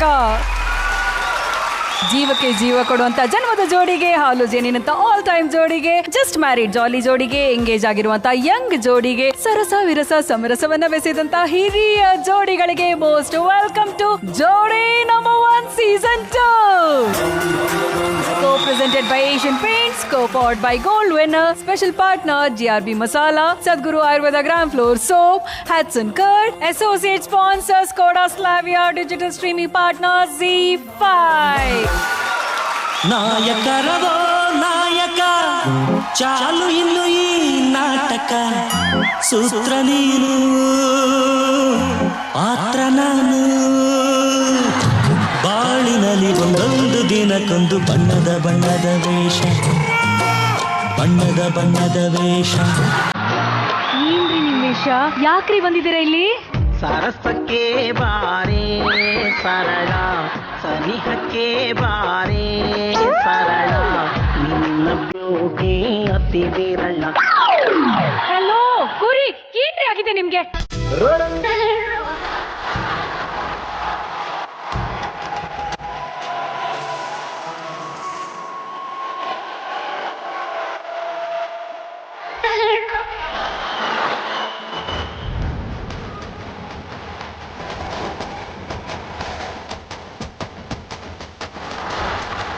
ಇವಾಗ ಜೀವಕ್ಕೆ ಜೀವ ಕೊಡುವಂತ ಜನ್ಮದ ಜೋಡಿಗೆ, ಹಾಲು ಜೇನಿನಂತ ಆಲ್ ಟೈಮ್ ಜೋಡಿಗೆ, ಜಸ್ಟ್ ಮ್ಯಾರಿಡ್ ಜಾಲಿ ಜೋಡಿಗೆ, ಎಂಗೇಜ್ ಆಗಿರುವಂತ ಯಂಗ್ ಜೋಡಿಗೆ, ಸರಸ ವಿರಸ ಸಮರಸವನ್ನ ಬೆಸೆದಂತ ಹಿರಿಯ ಜೋಡಿಗಳಿಗೆ ಮೋಸ್ಟ್ ವೆಲ್ಕಮ್ ಟು ಜೋಡಿ number 1 season 2. Co-presented by Asian Paints, co-powered by Gold Winner, special partner GRB Masala, Sadhguru Ayurveda Gram Floor Soap, Hudson Curd, associate sponsors Skoda Slavia, digital streaming partner Z5. ನಾಯಕರದೋ ನಾಯಕ ಚಾಲು ಇನ್ನು ಈ ನಾಟಕ, ಸೂತ್ರ ನೀನು ಪಾತ್ರ ನಾನು, ಬಾಳಿನಲ್ಲಿ ಒಂದೊಂದು ದಿನಕ್ಕೊಂದು ಬಣ್ಣದ ಬಣ್ಣದ ವೇಷ, ಬಣ್ಣದ ಬಣ್ಣದ ವೇಷ. ಏನ್ರಿ ನಿಮ್ ವೇಷ? ಯಾಕ್ರಿ ಬಂದಿದ್ದೀರಾ ಇಲ್ಲಿ? ಸರಸಕ್ಕೆ ಬಾರೇ ಸರಳ, ಸನಿಹಕ್ಕೆ ಬಾರೇ ಸರಳ, ನಿನ್ನ ಬ್ಯೂಟಿ ಅತಿ ವಿರಳ. ಹಲೋ ಕುರಿ, ಏನ್ರಿ ಆಗಿದೆ ನಿಮ್ಗೆ?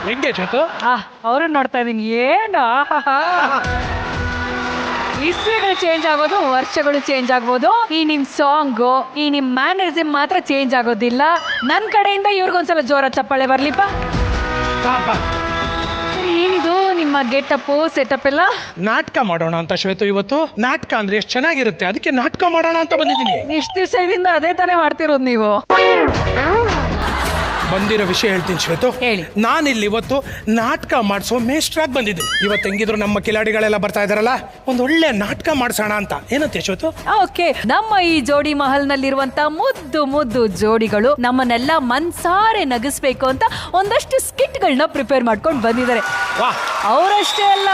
ಹೆಂಗೆ ಚೇತು? ಅವ್ರನ್ನ ನೋಡ್ತಾ ಇದೀನಿ. ಏನ ಇಸ್ವಿಗಳು ಚೇಂಜ್ ಆಗೋದು, ವರ್ಷಗಳು ಚೇಂಜ್ ಆಗ್ಬೋದು, ಈ ನಿಮ್ ಸಾಂಗು, ಈ ನಿಮ್ ಮ್ಯಾನರಿಸಮ್ ಮಾತ್ರ ಚೇಂಜ್ ಆಗೋದಿಲ್ಲ. ನನ್ ಕಡೆಯಿಂದ ಇವ್ರಿಗೊಂದ್ಸಲ ಜೋರ ಚಪ್ಪಾಳೆ ಬರ್ಲಿಪ್ಪ. ಏನಿದು ನಿಮ್ಮ ಗೆಟಪ್ ಸೆಟಪ್ ಎಲ್ಲ? ನಾಟಕ ಮಾಡೋಣ ಅಂತ ಶ್ವೇತು. ಇವತ್ತು ನಾಟಕ ಅಂದ್ರೆ ಎಷ್ಟು ಚೆನ್ನಾಗಿರುತ್ತೆ, ಅದಕ್ಕೆ ನಾಟಕ ಮಾಡೋಣ ಅಂತ ಬಂದಿದ್ದೀನಿ. ಇಷ್ಟು ದಿವಸದಿಂದ ಅದೇ ತಾನೇ ಮಾಡ್ತಿರೋದು ನೀವು. ಬಂದಿರೋ ವಿಷಯ ಹೇಳ್ತೀನಿ ಶ್ವೇತು. ಹೇಳಿ. ನಾನಿಲ್ಲಿ ಇವತ್ತು ನಾಟಕ ಮಾಡಿಸೋ ಮೇಸ್ಟ್ರಾಗಿ ಬಂದಿದ್ದೀನಿ. ಇವತ್ತು ಹೆಂಗಿದ್ರು ನಮ್ಮ ಕಿಲಾಡಿಗಳೆಲ್ಲ ಬರ್ತಾ ಇದಾರಲ್ಲ, ಒಂದು ಒಳ್ಳೆ ನಾಟಕ ಮಾಡಿಸೋಣ ಅಂತ. ಏನಂತೆ ಶ್ವೇತು? ಓಕೆ, ನಮ್ಮ ಈ ಜೋಡಿ ಮಹಲ್ ನಲ್ಲಿರುವಂತ ಮುದ್ದು ಮುದ್ದು ಜೋಡಿಗಳು ನಮ್ಮನ್ನೆಲ್ಲ ಮನ್ಸಾರೆ ನಗಿಸ್ಬೇಕು ಅಂತ ಒಂದಷ್ಟು ಸ್ಕಿಟ್ ಗಳನ್ನ ಪ್ರಿಪೇರ್ ಮಾಡ್ಕೊಂಡು ಬಂದಿದ್ದಾರೆ. ಅವರಷ್ಟೇ ಅಲ್ಲ,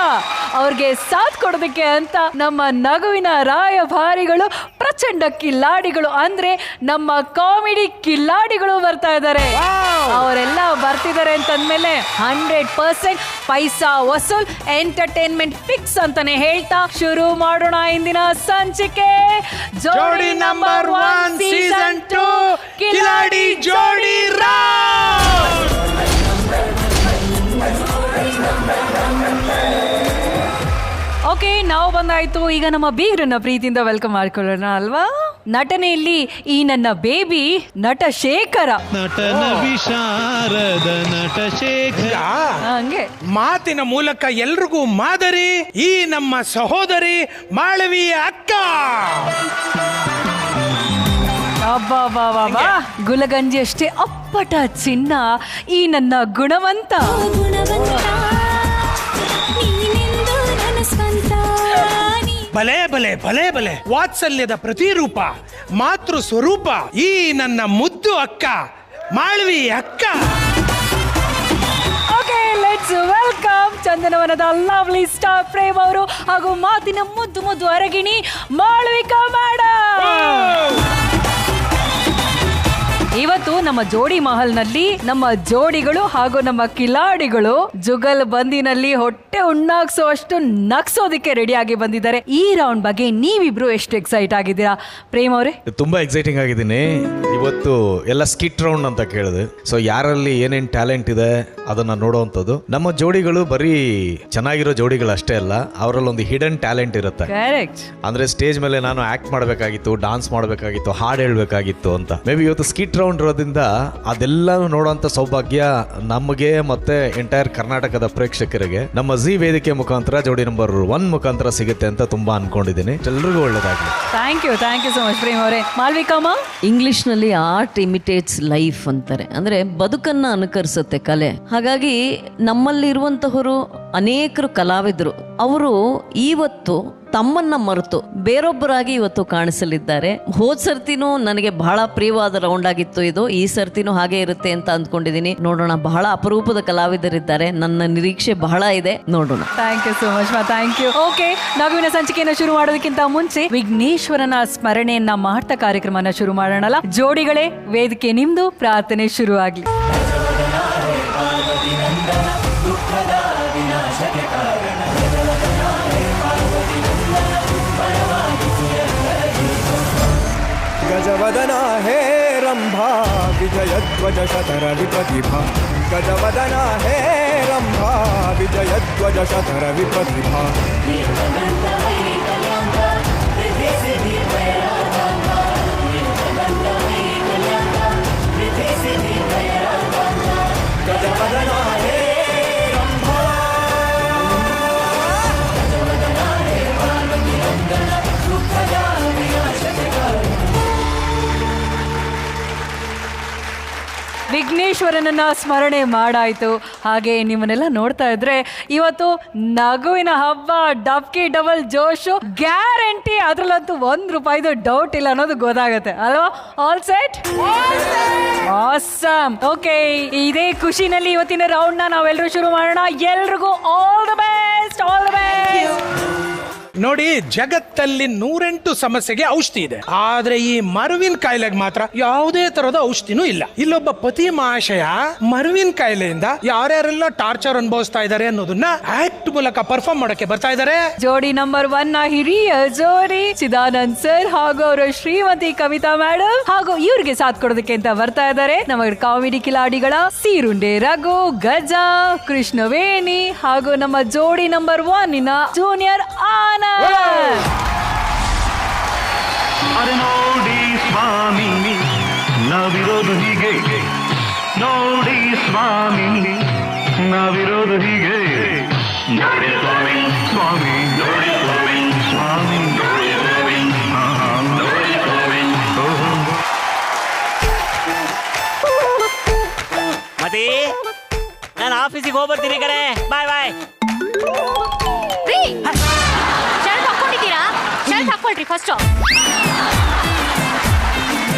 ಅವ್ರಿಗೆ ಸಾಥ್ ಕೊಡೋದಕ್ಕೆ ಅಂತ ನಮ್ಮ ನಗುವಿನ ರಾಯಭಾರಿಗಳು, ಪ್ರಚಂಡ ಕಿಲಾಡಿಗಳು ಅಂದ್ರೆ ನಮ್ಮ ಕಾಮಿಡಿ ಕಿಲಾಡಿಗಳು ಬರ್ತಾ ಇದ್ದಾರೆ. ಅವರೆಲ್ಲ ಬರ್ತಿದ್ದಾರೆ ಅಂತಂದ್ಮೇಲೆ 100% ಪೈಸಾ ವಸೂಲ್, ಎಂಟರ್ಟೈನ್ಮೆಂಟ್ ಫಿಕ್ಸ್ ಅಂತಾನೆ ಹೇಳ್ತಾ ಶುರು ಮಾಡೋಣ ಇಂದಿನ ಸಂಚಿಕೆ. ಜೋಡಿ ನಂಬರ್ 1 ಸೀಸನ್ 2 ಕಿಲಾಡಿ ಜೋಡಿ ರಾವ್. ಓಕೆ, ನಾವು ಬಂದಾಯ್ತು. ಈಗ ನಮ್ಮ ಬೀರನ್ನ ಪ್ರೀತಿಯಿಂದ ವೆಲ್ಕಮ್ ಮಾಡ್ಕೊಳ್ಳೋಣ ಅಲ್ವಾ? ನಟನೆಯಲ್ಲಿ ಈ ನನ್ನ ಬೇಬಿ ನಟ ಶೇಖರ, ನಟನ ವಿಶಾರದ ನಟ ಶೇಖರ. ಹಂಗೆ ಮಾತಿನ ಮೂಲಕ ಎಲ್ರಿಗೂ ಮಾದರಿ ಈ ನಮ್ಮ ಸಹೋದರಿ ಮಾಳವಿ ಅಕ್ಕ. ಅಬ್ಬಾ, ಗುಲಗಂಜಿ ಅಷ್ಟೇ ಅಪ್ಪಟ ಚಿನ್ನ ಈ ನನ್ನ ಗುಣವಂತ. ಬಲೆ ಬಲೆ ಬಲೆ ಬಲೆ ವಾತ್ಸಲ್ಯದ ಪ್ರತಿರೂಪ, ಮಾತೃ ಸ್ವರೂಪ ಈ ನನ್ನ ಮುದ್ದು ಅಕ್ಕ ಮಾಳವಿ ಅಕ್ಕ. ಓಕೆ, ಲೆಟ್ಸ್ ವೆಲ್ಕಮ್ ಚಂದನವನದ ಲವ್ಲಿ ಸ್ಟಾರ್ ಪ್ರೇಮ್ ಅವರು ಹಾಗೂ ಮಾತಿನ ಮುದ್ದು ಮುದ್ದು ಅರಗಿಣಿ ಮಾಳವಿಕಾ ಮೇಡಮ್. ಇವತ್ತು ನಮ್ಮ ಜೋಡಿ ಮಹಲ್ನಲ್ಲಿ ನಮ್ಮ ಜೋಡಿಗಳು ಹಾಗೂ ನಮ್ಮ ಕಿಲಾಡಿಗಳು ಜುಗಲ್ ಬಂದಿನಲ್ಲಿ ಹೊಟ್ಟೆ ಉಣ್ಣಾಕ್ಸೋಷ್ಟು ನಗ್ಸೋದಕ್ಕೆ ರೆಡಿ ಆಗಿ ಬಂದಿದ್ದಾರೆ. ಈ ರೌಂಡ್ ಬಗ್ಗೆ ನೀವಿಬ್ರು ಎಷ್ಟು ಎಕ್ಸೈಟ್ ಆಗಿದ್ದೀರಾ? ಪ್ರೇಮ್ ಅವರೇ? ತುಂಬಾ ಎಕ್ಸೈಟಿಂಗ್ ಆಗಿದ್ದೀನಿ. ಇವತ್ತು ಎಲ್ಲ ಸ್ಕಿಟ್ ರೌಂಡ್ ಅಂತ ಕೇಳಿದೆ. ಸೊ ಯಾರಲ್ಲಿ ಏನೇನ್ ಟ್ಯಾಲೆಂಟ್ ಇದೆ ಅದನ್ನ ನೋಡುವಂಥದ್ದು. ನಮ್ಮ ಜೋಡಿಗಳು ಬರೀ ಚೆನ್ನಾಗಿರೋ ಜೋಡಿಗಳು ಅಷ್ಟೇ ಅಲ್ಲ, ಅವರಲ್ಲಿ ಒಂದು ಹಿಡನ್ ಟ್ಯಾಲೆಂಟ್ ಇರುತ್ತೆ. ಕರೆಕ್ಟ್. ಅಂದ್ರೆ ಸ್ಟೇಜ್ ಮೇಲೆ ನಾನು ಆಕ್ಟ್ ಮಾಡಬೇಕಾಗಿತ್ತು, ಡಾನ್ಸ್ ಮಾಡಬೇಕಾಗಿತ್ತು, ಹಾಡು ಹೇಳ್ಬೇಕಾಗಿತ್ತು ಅಂತ. ಮೇ ಬಿ ಇವತ್ತು ಸ್ಕಿಟ್ ರೌಂಡ್ ಇರೋದ್ರಿಂದ ಅದೆಲ್ಲ ನೋಡುವಂತ ಸೌಭಾಗ್ಯ ನಮಗೆ ಮತ್ತೆ ಎಂಟೈರ್ ಕರ್ನಾಟಕದ ಪ್ರೇಕ್ಷಕರಿಗೆ ನಮ್ಮ ಜಿ ವೇದಿಕೆ ಮುಖಾಂತರ ಜೋಡಿ ನಂಬರ್ 1 ಮುಖಾಂತರ ಸಿಗುತ್ತೆ ಅಂತ ತುಂಬಾ ಅನ್ಕೊಂಡಿದ್ದೀನಿ. ಎಲ್ರಿಗೂ ಒಳ್ಳೇದಾಗ್ಲಿ. Thank you so much Prem ಅವರೇ. ಮಾಲ್ವಿಕಮ್ಮ? ಇಂಗ್ಲಿಷ್ ನಲ್ಲಿ ಆರ್ಟ್ ಇಮಿಟೇಟ್ಸ್ ಲೈಫ್ ಅಂತಾರೆ, ಅಂದ್ರೆ ಬದುಕನ್ನ ಅನುಕರಿಸುತ್ತೆ ಕಲೆ. ಹಾಗಾಗಿ ನಮ್ಮಲ್ಲಿರುವಂತಹವರು ಅನೇಕರು ಕಲಾವಿದರು. ಅವರು ಇವತ್ತು ತಮ್ಮನ್ನ ಮರೆತು ಬೇರೊಬ್ಬರಾಗಿ ಇವತ್ತು ಕಾಣಿಸಲಿದ್ದಾರೆ. ಹೋದ್ ಸರ್ತಿನೂ ನನಗೆ ಬಹಳ ಪ್ರಿಯವಾದ ರೌಂಡ್ ಆಗಿತ್ತು ಇದು, ಈ ಸರ್ತಿನೂ ಹಾಗೆ ಇರುತ್ತೆ ಅಂತ ಅಂದ್ಕೊಂಡಿದ್ದೀನಿ. ನೋಡೋಣ, ಬಹಳ ಅಪರೂಪದ ಕಲಾವಿದರಿದ್ದಾರೆ, ನನ್ನ ನಿರೀಕ್ಷೆ ಬಹಳ ಇದೆ, ನೋಡೋಣ. Thank you so much, thank you. Okay, ನಗುವಿನ ಸಂಚಿಕೆಯನ್ನು ಶುರು ಮಾಡೋದಕ್ಕಿಂತ ಮುಂಚೆ ವಿಘ್ನೇಶ್ವರನ ಸ್ಮರಣೆಯನ್ನ ಮಾಡ್ತಾ ಕಾರ್ಯಕ್ರಮನ ಶುರು ಮಾಡೋಣಲ್ಲ. ಜೋಡಿಗಳೇ, ವೇದಿಕೆ ನಿಮ್ದು, ಪ್ರಾರ್ಥನೆ ಶುರು ಆಗ್ಲಿ. ಗಜವದನ ಹೇ ರಂಭಾ ವಿಜಯಧ್ವಜ ಶತರ ವಿಪ್ರತಿಭಾ. ಗಜವದನ ಹೇ ರಂಭಾ ವಿಜಯಧ್ವಜ ಶತರ ವಿಪ್ರತಿಭಾ. ಗಜವದನ ಹೇ ರಂಭಾ ವಿಘ್ನೇಶ್ವರನನ್ನ ಸ್ಮರಣೆ ಮಾಡಾಯ್ತು. ಹಾಗೆ ನಿಮ್ಮನ್ನೆಲ್ಲ ನೋಡ್ತಾ ಇದ್ರೆ ಇವತ್ತು ನಗುವಿನ ಹಬ್ಬ, ಡಬ್ಕಿ ಡಬಲ್ ಜೋಶು ಗ್ಯಾರಂಟಿ. ಅದ್ರಲ್ಲಂತೂ ₹1 ಡೌಟ್ ಇಲ್ಲ ಅನ್ನೋದು ಗೊತ್ತಾಗತ್ತೆ ಅಲ್ವಾ? All set, awesome. ಓಕೆ, ಇದೇ ಖುಷಿನಲ್ಲಿ ಇವತ್ತಿನ ರೌಂಡ್ ನ ನಾವೆಲ್ಲರೂ ಶುರು ಮಾಡೋಣ. ಎಲ್ರಿಗೂ all the best, all the best. ನೋಡಿ, ಜಗತ್ತಲ್ಲಿ 108 ಸಮಸ್ಯೆಗೆ ಔಷಧಿ ಇದೆ, ಆದ್ರೆ ಈ ಮರುವಿನ ಕಾಯಿಲೆಗೆ ಮಾತ್ರ ಯಾವುದೇ ತರದ ಔಷಧಿನೂ ಇಲ್ಲ. ಇಲ್ಲೊಬ್ಬ ಪತಿ ಮಹಾಶಯ ಮರುವಿನ ಕಾಯಿಲೆಯಿಂದ ಯಾರ್ಯಾರೆಲ್ಲ ಟಾರ್ಚರ್ ಅನುಭವಿಸ್ತಾ ಇದ್ದಾರೆ ಅನ್ನೋದನ್ನ ಆಕ್ಟ್ ಮೂಲಕ ಪರ್ಫಾರ್ಮ್ ಮಾಡಕ್ಕೆ ಬರ್ತಾ ಇದ್ದಾರೆ. ಜೋಡಿ ನಂಬರ್ 1 ನ ಹಿರಿಯ ಜೋಡಿ ಚಿದಾನಂದ್ ಸರ್ ಹಾಗೂ ಅವರ ಶ್ರೀಮತಿ ಕವಿತಾ ಮೇಡಮ್, ಹಾಗೂ ಇವ್ರಿಗೆ ಸಾಥ್ ಕೊಡೋದಕ್ಕೆ ಅಂತ ಬರ್ತಾ ಇದ್ದಾರೆ ನಮ್ಮ ಕಾಮಿಡಿ ಕಿಲಾಡಿಗಳ ಸೀರುಂಡೆ ರಘು, ಗಜ, ಕೃಷ್ಣವೇಣಿ ಹಾಗೂ ನಮ್ಮ ಜೋಡಿ ನಂಬರ್ 1 ನ ಜೂನಿಯರ್ ಆನಂದ್. ಅರೆ ನೋಡಿ ಸ್ವಾಮಿ ನಾವಿರೋದು ಹೀಗೆ, ನೋಡಿ ಸ್ವಾಮಿ ನಾವಿರೋದು ಹೀಗೆ. ನೋಡಿ ಸ್ವಾಮಿ, ಸ್ವಾಮಿ ನೋಡಿ ಸ್ವಾಮಿ, ಸ್ವಾಮಿ ನೋಡಿ ಸ್ವಾಮಿ, ನೋಡಿ ಸ್ವಾಮಿ. ಮತಿ, ನಾನು ಆಫೀಸಿಗೆ ಹೋಗ್ಬರ್ತೀನಿ ಕಡೆ. Bye bye. ಶರ್ಟ್ ಹಾಕೊಂಡಿದ್ದೀರಾ? ಶರ್ಟ್ ಹಾಕೊಳ್ರಿ ಫಸ್ಟ್.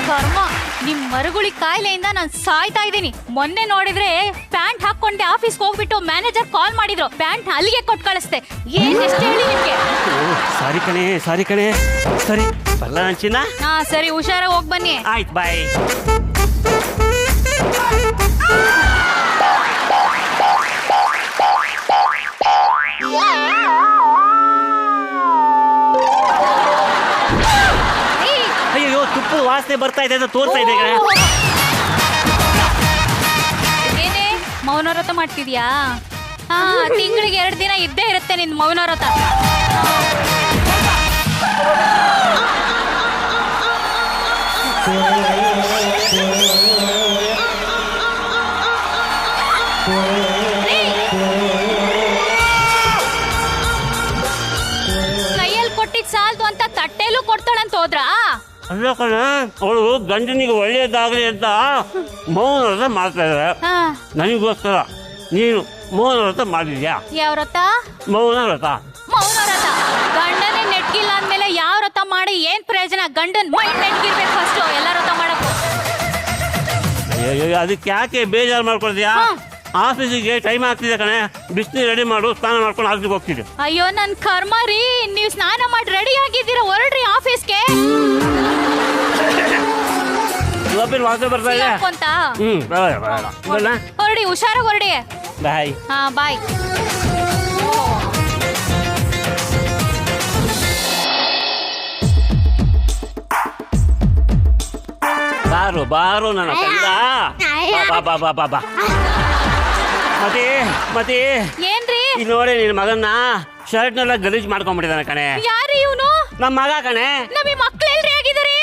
ಕರ್ಮ, ನಿಮ್ ಮರುಗುಳಿ ಕಾಯಿಲೆಯಿಂದ ನಾನು ಸಾಯ್ತಾ ಇದ್ದೀನಿ. ಮೊನ್ನೆ ನೋಡಿದ್ರೆ ಪ್ಯಾಂಟ್ ಹಾಕೊಂಡೆ ಆಫೀಸ್ಗೆ ಹೋಗ್ಬಿಟ್ಟು ಮ್ಯಾನೇಜರ್ ಕಾಲ್ ಮಾಡಿದ್ರು, ಪ್ಯಾಂಟ್ ಅಲ್ಲಿಗೆ ಕೊಟ್ಟು ಕಳಿಸ್ದೆ. ಎಷ್ಟು ಹೇಳಿ ನಿಮ್ಗೆ? ಸಾರಿ ಕಣೆ, ಸಾರಿ ಕಣೆ. ಸರಿ ಬಲ್ಲ ಅಂಚಿನ. ಹಾ ಸರಿ, ಹುಷಾರಾಗಿ ಹೋಗಿ ಬನ್ನಿ. ಆಯ್ತು, ಬಾಯ್. ಅಯ್ಯೋ, ತುಪ್ಪು ವಾಸನೆ ಬರ್ತಾ ಇದೆ ಅಂತ ತೋರ್ತಾ ಇದೆ. ಏನೇ ಮೌನವ್ರತ ಮಾಡ್ತಿದ್ಯಾ? ಹಾ, ತಿಂಗಳಿಗೆ 2 ದಿನ ಇದ್ದೇ ಇರುತ್ತೆ ನಿನ್ ಮೌನವ್ರತ. ಕೈಯಲ್ಲಿ ಕೊಟ್ಟಿದ್ ಸಾಲ್ದು ಅಂತ ತಟ್ಟೆಲ್ಲೂ ಕೊಡ್ತಾಳಂತ ಹೋದ್ರಾ? ಅಲ್ಲ ಕಣ, ಅವಳು ಗಂಡನಿಗೆ ಒಳ್ಳೇದಾಗ್ಲಿ ಅಂತ ಮೌನ ವ್ರತ ಮಾಡ್ತಾ ಇದ್ದಾರೆ. ನನಗೋಸ್ಕರ ನೀನು ಮೌನ ವ್ರತ ಮಾಡಿದ್ಯಾ? ಯಾವ ವ್ರತ? ಮೌನ ವ್ರತ. ಮೌನ ವ್ರತ? ಗಂಡನೇ ನೆಟ್ಗಿಲ್ಲ ಅಂದ್ಮೇಲೆ ಯಾವ ವ್ರತ ಮಾಡಿ ಏನ್ ಪ್ರಯೋಜನ? ಗಂಡನ್ ಮೈಂಡ್ ನೆಟ್ಗಿರ್ಬೇಕು ಫಸ್ಟ್ ಎಲ್ಲ ವ್ರತ ಮಾಡಕ್ಕೂ. ಅದಕ್ಕೆ ಯಾಕೆ ಬೇಜಾರು ಮಾಡ್ಕೊಳ್ತೀಯಾ? ಆಫೀಸಿಗೆ ಟೈಮ್ ಆಗ್ತಿದೆ ಕಣೆ, ಬಿಸಿನೀರು ರೆಡಿ ಮಾಡು, ಸ್ನಾನ ಮಾಡ್ಕೊಂಡು ಆಫೀಸ್ಗೆ ಹೋಗ್ತಿದ್ದೆ. ಅಯ್ಯೋ ನನ್ ಕರ್ಮ ರೀ, ನೀವು ಸ್ನಾನ ಮಾಡಿ ರೆಡಿ ಆಗಿದ್ದೀರಾ, ಹೊರಡ್ರಿ ಆಫೀಸ್ಗೆ. ವಾಸನೆ ಬರ್ತಾ ಇದೆ. ಹೊರಡಿ, ಹುಷಾರಾಗಿ ಹೊರಡಿ. ಬಾಯ್. ಹಾ ಬಾಯ್. ಬಾರು ಬಾರು ನನ್ನ ಕಂದ. ಬಾ ಬಾ ಬಾ ಬಾ. ಮತ್ತೆ ಮತ್ತೆ ಏನ್ರಿ? ಇಲ್ಲಿ ನೋಡಿ, ನಿನ್ ಮಗನ್ನ ಶರ್ಟ್ನೆಲ್ಲ ಗಲೀಜ್ ಮಾಡ್ಕೊಂಡ್ಬಿಟ್ಟಿದ್ದಾನೆ ಕಣೆ. ಯಾರು ಇವನು? ನಮ್ಮ ಮಗ ಕಣೆ. ನಮಗೆ ಮಕ್ಳು ಎಲ್ರಿ ಆಗಿದ್ದಾರೆ?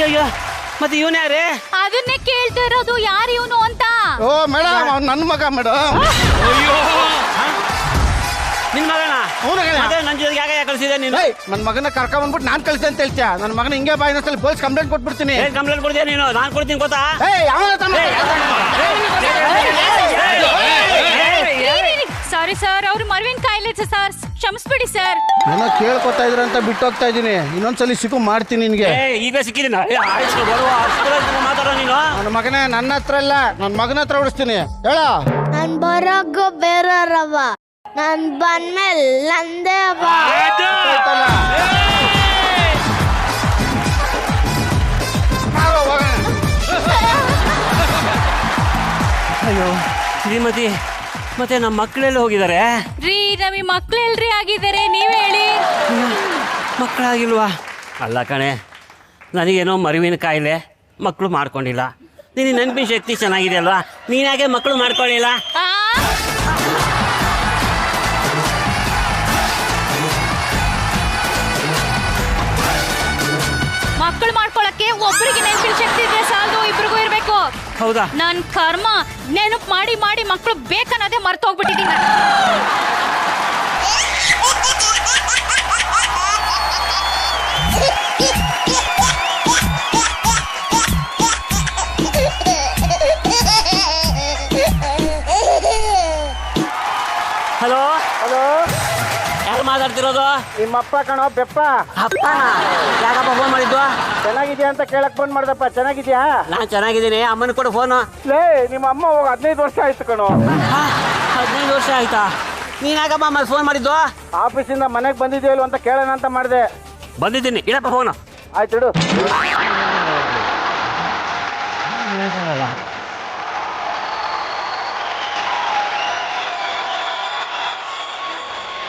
ಅಯ್ಯೋ, ಮತ್ತೆ ಇವನ್ ಯಾರೇ? ಅದನ್ನೇ ಕೇಳ್ತಾ ಇರೋದು, ಯಾರು ಇವನು ಅಂತ. ಓ ಮೇಡಮ್, ನನ್ನ ಮಗ ಮೇಡಮ್. ಅಯ್ಯೋ, ನಿನ್ ಮಗನ? ಅದೇ ನನ್ನ ಜೊತೆಗೆ ಯಾಕೆ ಕಳಿಸಿದೆ ನೀನು? ನನ್ನ ಮಗನ ಕರ್ಕೊಂಡ್ ಬಂದ್ಬಿಟ್ಟು ನಾನ್ ಕಳಿಸ್ದೆ ಅಂತ ಹೇಳ್ತೀಯ? ನನ್ನ ಮಗನ ಹಿಂಗೆ ಬಾಯ್ ಇನ್ನೊಂದ್ಸಲ ಪೊಲೀಸ್ ಕಂಪ್ಲೇಂಟ್ ಕೊಟ್ಬಿಡ್ತೀನಿ. ಏನ್ ಕಂಪ್ಲೇಂಟ್ ಕೊಡ್ತೀಯ ನೀನು? ನಾನ್ ಕೊಡ್ತೀನಿ ಗೊತ್ತಾ? ಸಾರಿ ಸರ್, ಅವ್ರು ಮರ್ವಿನ ಕಾಯಿಲೆ ಸರ್, ಕ್ಷಮಿಸ್ಬಿಡಿ ಸರ್. ಏನೋ ಕೇಳ್ಕೊತಾ ಇದ್ರ ಅಂತ ಬಿಟ್ಟು ಹೋಗ್ತಾ ಇದೀನಿ. ಇನ್ನೊಂದ್ಸಲಿ ಸಿಕ್ಕು ಮಾಡ್ತೀನಿ ನಿನ್ಗೆ. ಈಗ ಸಿಕ್ಕಿದ್ದೀನಿ ಮಾತಾಡೋ ನೀನು. ನನ್ನ ಮಗನೇ, ನನ್ನ ಹತ್ರ ಇಲ್ಲ, ನನ್ನ ಮಗನ ಹತ್ರ ಉಡಿಸ್ತೀನಿ. ಹೇಳ. ನಾನ್ ಬರೋಕ್ಕೂ ಬೇರೆಯವ್ರವ, ನಾನ್ ಬಂದ್ಮೇಲೆ ನಂದೇ ಬಾ. ಅಯ್ಯೋ ಶ್ರೀಮತಿ, ಮತ್ತೆ ನಮ್ಮ ಮಕ್ಕಳೆಲ್ಲ ಹೋಗಿದ್ದಾರೆ? ರೀ, ನಮಗೆ ಮಕ್ಳೆಲ್ರಿ ಆಗಿದ್ದಾರೆ, ನೀವೇ ಹೇಳಿ. ಮಕ್ಕಳಾಗಿಲ್ವಾ? ಅಲ್ಲ ಕಣೆ, ನನಗೇನೋ ಮರುವಿನ ಕಾಯಿಲೆ, ಮಕ್ಕಳು ಮಾಡ್ಕೊಂಡಿಲ್ಲ. ನಿನ್ನ ನೆನಪಿನ ಶಕ್ತಿ ಚೆನ್ನಾಗಿದೆ ಅಲ್ವಾ, ನೀನಾಗೆ ಮಕ್ಕಳು ಮಾಡ್ಕೊಳ್ಳಿಲ್ಲ? ಮಕ್ಕಳು ಮಾಡ್ಕೊಳಕ್ಕೆ ಒಬ್ರಿಗೆ ನೆನಪಿನ ಶಕ್ತಿ ಇದ್ರೆ ಸಾಲದು, ಇಬ್ರಿಗೂ ಇರ್ಬೇಕು. ಹೌದಾ? ನನ್ ಕರ್ಮ, ನೆನಪು ಮಾಡಿ ಮಾಡಿ ಮಕ್ಕಳು ಬೇಕನ್ನೋದೇ ಮರ್ತು ಹೋಗ್ಬಿಟ್ಟಿದ್ದೀನಿ. ಹಲೋ ಹಲೋ, ಯಾರು ಮಾತಾಡ್ತಿರೋದು? ನಿಮ್ಮಪ್ಪ ಕಣೋ, ಬೆಪ್ಪ. ಅಪ್ಪ? ಯಾಕಪ್ಪ ಫೋನ್ ಮಾಡಿದ್ದು? ಚೆನ್ನಾಗಿದ್ಯಾ ಅಂತ ಕೇಳಕ್ ಫೋನ್ ಮಾಡ್ದಪ್ಪ. ಚೆನ್ನಾಗಿದ್ಯಾ? ನಾನು ಚೆನ್ನಾಗಿದ್ದೀನಿ. ಅಮ್ಮನ ಕೂಡ ಫೋನು. ಲೇ, ನಿಮ್ಮ ಅಮ್ಮ ಹೋಗಿ 15 ವರ್ಷ ಆಯ್ತು ಕಣೋ. 15 ವರ್ಷ ಆಯ್ತಾ? ನೀನ್ ಯಾಕಪ್ಪ ಅಮ್ಮ ಫೋನ್ ಮಾಡಿದ್ದು? ಆಫೀಸಿಂದ ಮನೆಗೆ ಬಂದಿದ್ಯೋ ಇಲ್ವ ಅಂತ ಕೇಳೋಣ ಅಂತ ಮಾಡಿದೆ. ಬಂದಿದ್ದೀನಿ, ಇಡಪ್ಪ ಫೋನು. ಆಯ್ತು ಇಡು.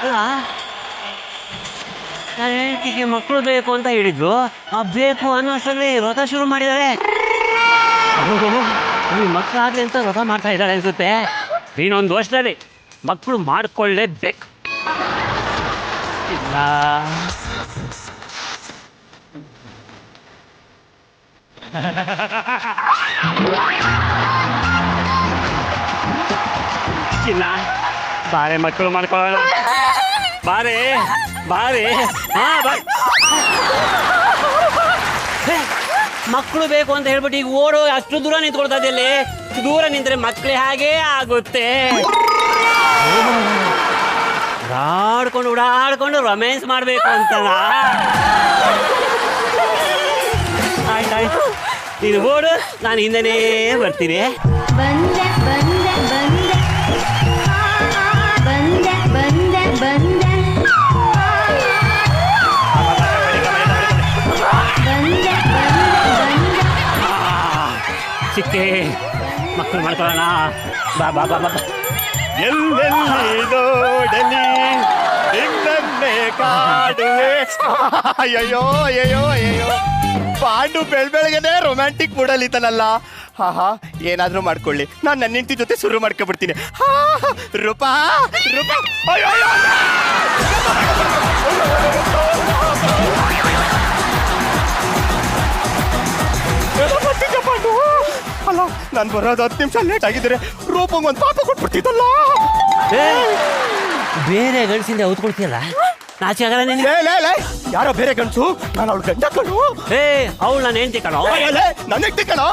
ಅಲ್ಲ, ನನ್ನ ಹೆಂಡತಿಗೆ ಮಕ್ಕಳು ಬೇಕು ಅಂತ ಹೇಳಿದ್ರು, ಆ ಬೇಕು ಅನ್ನೋಷ್ಟರಲ್ಲಿ ವ್ರತ ಶುರು ಮಾಡಿದ್ದಾರೆ. ಮಕ್ಕಳಾಗಲಿ ಅಂತ ವ್ರತ ಮಾಡ್ತಾ ಇದ್ದಾಳೆ ಅನ್ಸುತ್ತೆ. ಇನ್ನೊಂದು ವರ್ಷದಲ್ಲಿ ಮಕ್ಕಳು ಮಾಡಿಕೊಳ್ಳೇಬೇಕು. ಇಲ್ಲ ಇಲ್ಲ, ಬಾರೆ ಮಕ್ಕಳು ಮಾಡ್ಕೊಳ್ಳೋಣ. ಬಾರೆ ಬಾರೆ. ಹಾ, ಮಕ್ಕಳು ಬೇಕು ಅಂತ ಹೇಳ್ಬಿಟ್ಟು ಈಗ ಓಡೋ ಅಷ್ಟು ದೂರ ನಿಂತ್ಕೊಳ್ತಾ ಇದ್ದಲ್ಲಿ. ದೂರ ನಿಂತ್ರೆ ಮಕ್ಕಳೇ ಹಾಗೇ ಆಗುತ್ತೆ. ಓಡಾಡ್ಕೊಂಡು ರೊಮ್ಯಾನ್ಸ್ ಮಾಡ್ಬೇಕು ಅಂತನಾ? ಆಯ್ತಾಯ್ತು, ನೀನು ಓಡು, ನಾನು ಹಿಂದೆನೇ ಬರ್ತೀನಿ. ಬಂದೆ ಬಂದೆ ಬಂದೆ ಬಂದೆ ಬಂದೆ ಬಂದೆ ಬಂದೆ ಬಂದೆ ಸಿಕ್ಕೆ, ಮಕ್ಕಳು ಮಾಡ್ಕೊಳ್ಳೋಣ. ಬಾ ಬಾ ಬಾ ಬಾ. ಎಲ್ಲೆಲ್ಲಿ ನೋಡಲಿ ನಿನ್ನನ್ನೇ ಕಾಡುವೆ. ಅಯ್ಯಯ್ಯೋ ಅಯ್ಯಯ್ಯೋ ಅಯ್ಯಯ್ಯೋ, ಪಾಂಡು ಬೆಳಬೆಳಗ್ಗೆನೆ ರೊಮ್ಯಾಂಟಿಕ್ ಮೂಡಲಿತಾನಲ್ಲ. ಹಾ, ಏನಾದ್ರೂ ಮಾಡ್ಕೊಳ್ಳಿ, ನಾನು ನನ್ನ ಹೆಂಡತಿ ಜೊತೆ ಶುರು ಮಾಡ್ಕೊಬಿಡ್ತೀನಿ. ರೂಪಾ ರೂಪಾ. ಅಯ್ಯೋ, ಅಲ್ಲ, ನಾನು ಬರೋದು 10 ನಿಮಿಷ ಲೇಟ್ ಆಗಿದ್ರೆ ರೂಪಂಗ್ ಒಂದು ಪಾಪ ಕೊಟ್ಬಿಡ್ತಿದ್ದಲ್ಲ. ಬೇರೆ ಗಂಡಸಿಂದ ಹೊತ್ಕೊಳ್ತೀಯಲ್ಲ, ನಾಚಿ ಆಗಲ್ಲ ನಿನಗೆ? ಯಾರೋ ಬೇರೆ ಗಂಡಸು, ನಾನು ಅವಳು ಗಂಡ ಕಣು. ಅವಳು ನಾನು ಹೆಂಡತಿ ಕಣೋ. ನನ್ನ ಹೆಂಡತಿ ಕಣೋ.